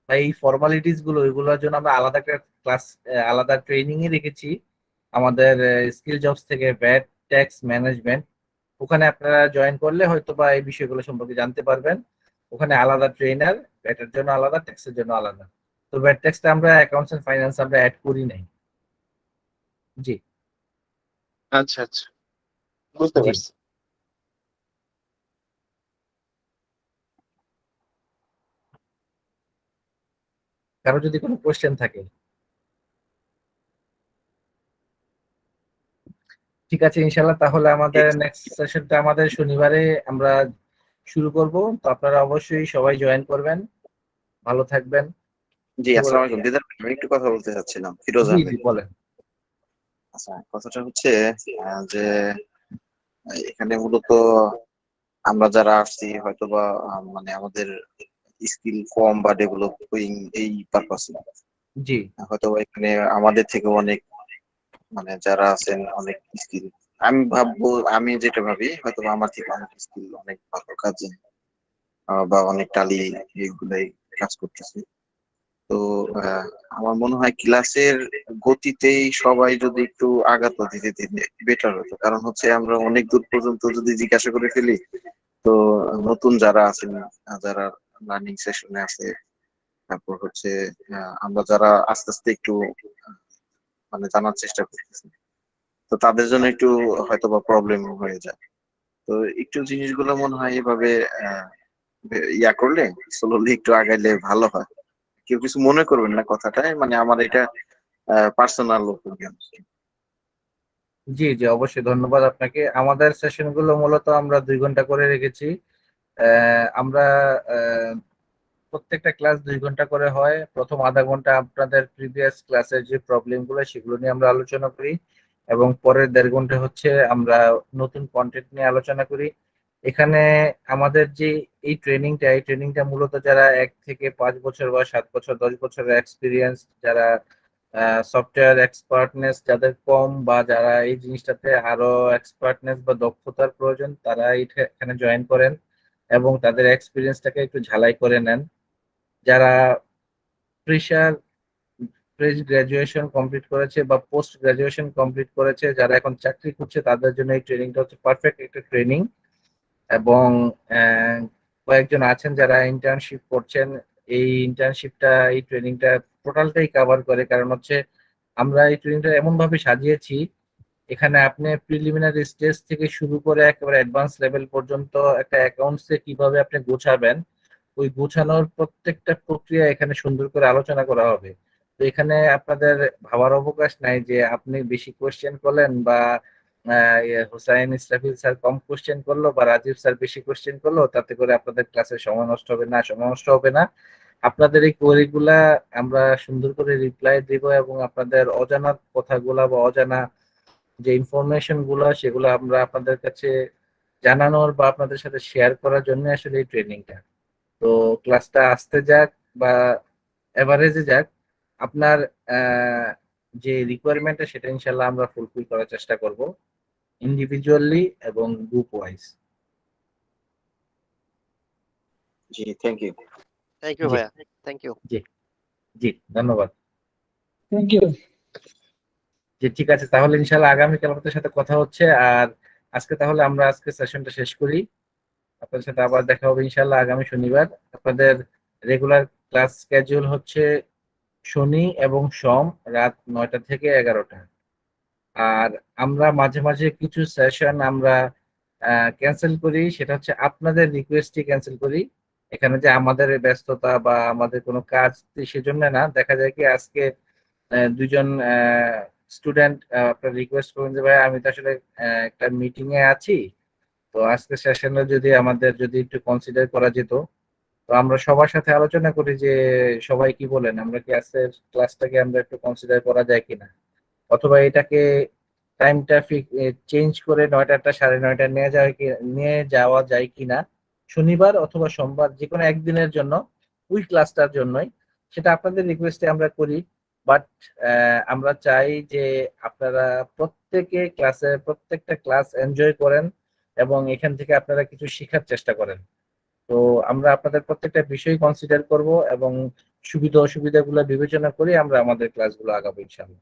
বা এই ফর্মালিটিস গুলো, এগুলোর জন্য আমরা আলাদা একটা ক্লাস, আলাদা ট্রেনিং এ রেখেছি আমাদের স্কিল জবস থেকে, ভ্যাট ট্যাক্স ম্যানেজমেন্ট। ওখানে আপনারা জয়েন করলে হয়তো বা এই বিষয়গুলো সম্পর্কে জানতে পারবেন। ওখানে আলাদা ট্রেনার, ভ্যাটের জন্য আলাদা, ট্যাক্সের জন্য আলাদা। তো ভ্যাট ট্যাক্সটা আমরা অ্যাকাউন্টস এন্ড ফাইন্যান্স আমরা অ্যাড করি নাই। জি আচ্ছা আচ্ছা, বুঝতে জি। পারছি। কারো যদি কোনো কোশ্চেন থাকে। ঠিক আছে ইনশাল্লাহ, তাহলে আমাদের নেক্সট সেশনটা আমাদের শনিবারে আমরা শুরু করব। তো আপনারা অবশ্যই সবাই জয়েন করবেন, ভালো থাকবেন। জি, আসসালামু আলাইকুম দিদার, আমি একটু কথা বলতে চাচ্ছিলাম, ফিরোজ জি আহমেদ। জি বলেন। আচ্ছা, কথাটা হচ্ছে যে এখানে মূলত আমরা যারা আসছি হয়তোবা মানে আমাদের স্কিল কম বা ডেভেলপিং এই পারপাসে, জি হয়তোবা এখানে আমাদের থেকে অনেক মানে যারা আছেন অনেক স্কিল, আমি ভাববো, আমি যেটা ভাবি হয়তো আমার থেকে অনেক স্কিল, অনেক ভালো কাজে বা অনেক টালি এগুলাই কাজ করতেছে। তো আমার মনে হয় ক্লাসের গতিতেই সবাই যদি একটু আগাতো ধীরে ধীরে বেটার হতো, কারণ হচ্ছে আমরা অনেক দূর পর্যন্ত যদি জিজ্ঞাসা করে ফেলি, তো নতুন যারা আছেন, যারা লার্নিং সেশনে আছে, তারপর হচ্ছে আমরা যারা আস্তে আস্তে একটু মানে জানার চেষ্টা করতেছি, তো তাদের জন্য একটু হয়তো বা প্রবলেম হয়ে যায়। তো একটু জিনিসগুলো মনে হয় এভাবে আহ, ইয়া করলে, স্লোলি একটু আগাইলে ভালো হয়। কেউ কিছু মনে করবেন না কথাটায়, মানে আমার এটা পার্সোনাল ওপিনিয়ন। জি জি অবশ্যই, ধন্যবাদ আপনাকে। আমাদের সেশনগুলো মূলত আমরা 2 ঘন্টা করে রেখেছি। আমরা প্রত্যেকটা ক্লাস 2 ঘন্টা করে হয়। প্রথম আধা ঘন্টা আপনাদের প্রিভিয়াস ক্লাসের যে প্রবলেমগুলো সেগুলো নিয়ে আমরা আলোচনা করি, এবং পরের 1.5 ঘন্টা হচ্ছে আমরা নতুন কন্টেন্ট নিয়ে আলোচনা করি। এখানে আমাদের যে এই ট্রেনিংটা মূলত যারা 1 থেকে 5 বছর বা 7 বছর 10 বছরের এক্সপিরিয়েন্স, যারা সফটওয়্যার এক্সপার্টনেস যাদের কম, বা যারা এই জিনিসটাতে আরো এক্সপার্টনেস বা দক্ষতার প্রয়োজন, তারা এখানে জয়েন করেন এবং তাদের এক্সপিরিয়েন্সটাকে একটু ঝালাই করে নেন। যারা ফ্রেশার, ফ্রেশ গ্রাজুয়েশন কমপ্লিট করেছে বা পোস্ট গ্রাজুয়েশন কমপ্লিট করেছে, যারা এখন চাকরি করছে, তাদের জন্য এই ট্রেনিংটা হচ্ছে পারফেক্ট একটা ট্রেনিং। এবং আহ, কয়েকজন আছেন যারা ইন্টার্নশিপ করছেন, এই ট্রেনিংটা টোটালটাই কভার করে, কারণ হচ্ছে আমরা এই ট্রেনিংটা এমন ভাবে সাজিয়েছি, এখানে আপনি প্রিলিমিনারি স্টেজ থেকে শুরু করে একেবারে অ্যাডভান্স লেভেল পর্যন্ত একটা অ্যাকাউন্টসে কিভাবে আপনি গোছাবেন, ওই গোছানোর প্রত্যেকটা প্রক্রিয়া এখানে সুন্দর করে আলোচনা করা হবে। তো এখানে আপনাদের ভাবার অবকাশ নাই যে আপনি বেশি কোয়েশ্চেন করলেন বা হুসাইন ইসরাফিল স্যার কম কোয়েশ্চেন করলো বা রাজীব স্যার বেশি কোয়েশ্চেন করলো, তাতে করে আপনাদের ক্লাসের সময় নষ্ট হবে না, সময় নষ্ট হবে না। আপনাদের এই কোয়েরিগুলা আমরা সুন্দর করে রিপ্লাই দিব এবং আপনাদের অজানা কথাগুলা বা অজানা যে ইনফরমেশন গুলো সেগুলো আমরা আপনাদের কাছে জানানোর বা আপনাদের সাথে শেয়ার করার জন্য আসলে এই ট্রেনিংটা। তো ক্লাসটা আসতে যাক বা এভারেজে যাক, আপনার যে রিকোয়ারমেন্টটা সেটা ইনশাল্লাহ আমরা ফুলফিল করার চেষ্টা করব, ইন্ডিভিজুয়ালি এবং গ্রুপ ওয়াইজ। জি, থ্যাংক ইউ। থ্যাংক ইউ জি ভাইয়া, থ্যাংক ইউ। জি জি, ধন্যবাদ। Thank you. জি ঠিক আছে, তাহলে ইনশাল্লাহ আগামীকাল আপনাদের সাথে কথা হচ্ছে। আর আজকে তাহলে আমরা আজকে সেশনটা শেষ করি। আপনাদের সাথে আবার দেখা হবে ইনশাল্লাহ আগামী শনিবার। আপনাদের রেগুলার ক্লাস স্কেডিউল হচ্ছে শনি এবং সোম রাত 9টা থেকে 11টা। আর আমরা মাঝে মাঝে কিছু সেশন আমরা ক্যান্সেল করি, সেটা হচ্ছে আপনাদের রিকোয়েস্টই ক্যান্সেল করি। এখানে যে আমাদের ব্যস্ততা বা আমাদের কোনো কাজ সেজন্য না, দেখা যায় কি আজকে দুইজন স্টুডেন্ট আপনার রিকোয়েস্ট করেন যে ভাই আমি তো আসলে একটা মিটিং এ আছি, তো আজকে সেশনে যদি আমাদের যদি একটু কনসিডার করা যেত। তো আমরা সবার সাথে আলোচনা করি যে সবাই কি বলেন, আমরা কি আজকের ক্লাসটাকে আমরা একটু কনসিডার করা যায় কিনা, অথবা এটাকে টাইমটা চেঞ্জ করে 9টা 9:30 নিয়ে যাওয়া যায় কিনা, শনিবার অথবা সোমবার যে কোনো একদিনের জন্য ওই ক্লাসটার জন্যই। সেটা আপনাদের রিকোয়েস্টে আমরা করি। বাট আমরা চাই যে আপনারা প্রত্যেকটা ক্লাস এনজয় করেন এবং এখান থেকে আপনারা কিছু শেখার চেষ্টা করেন। তো আমরা আপনাদের প্রত্যেকটা বিষয় কনসিডার করব এবং সুবিধা অসুবিধাগুলো বিবেচনা করে আমরা আমাদের ক্লাসগুলো আগাবো ইনশাআল্লাহ।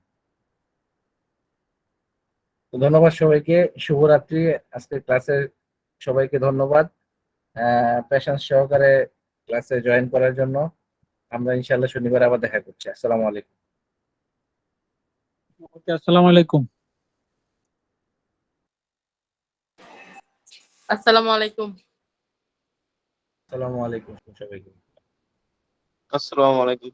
তো ধন্যবাদ সবাইকে, শুভরাত্রি। আজকের ক্লাসের সবাইকে ধন্যবাদ পেশেন্স সহকারে ক্লাসে জয়েন করার জন্য। আমরা ইনশাআল্লাহ শনিবার আবার দেখা করছি। আসসালামু আলাইকুম। ওকে, আসসালামু আলাইকুম। আসসালামু আলাইকুম। আসসালামু আলাইকুম সবাইকে। আসসালামু আলাইকুম।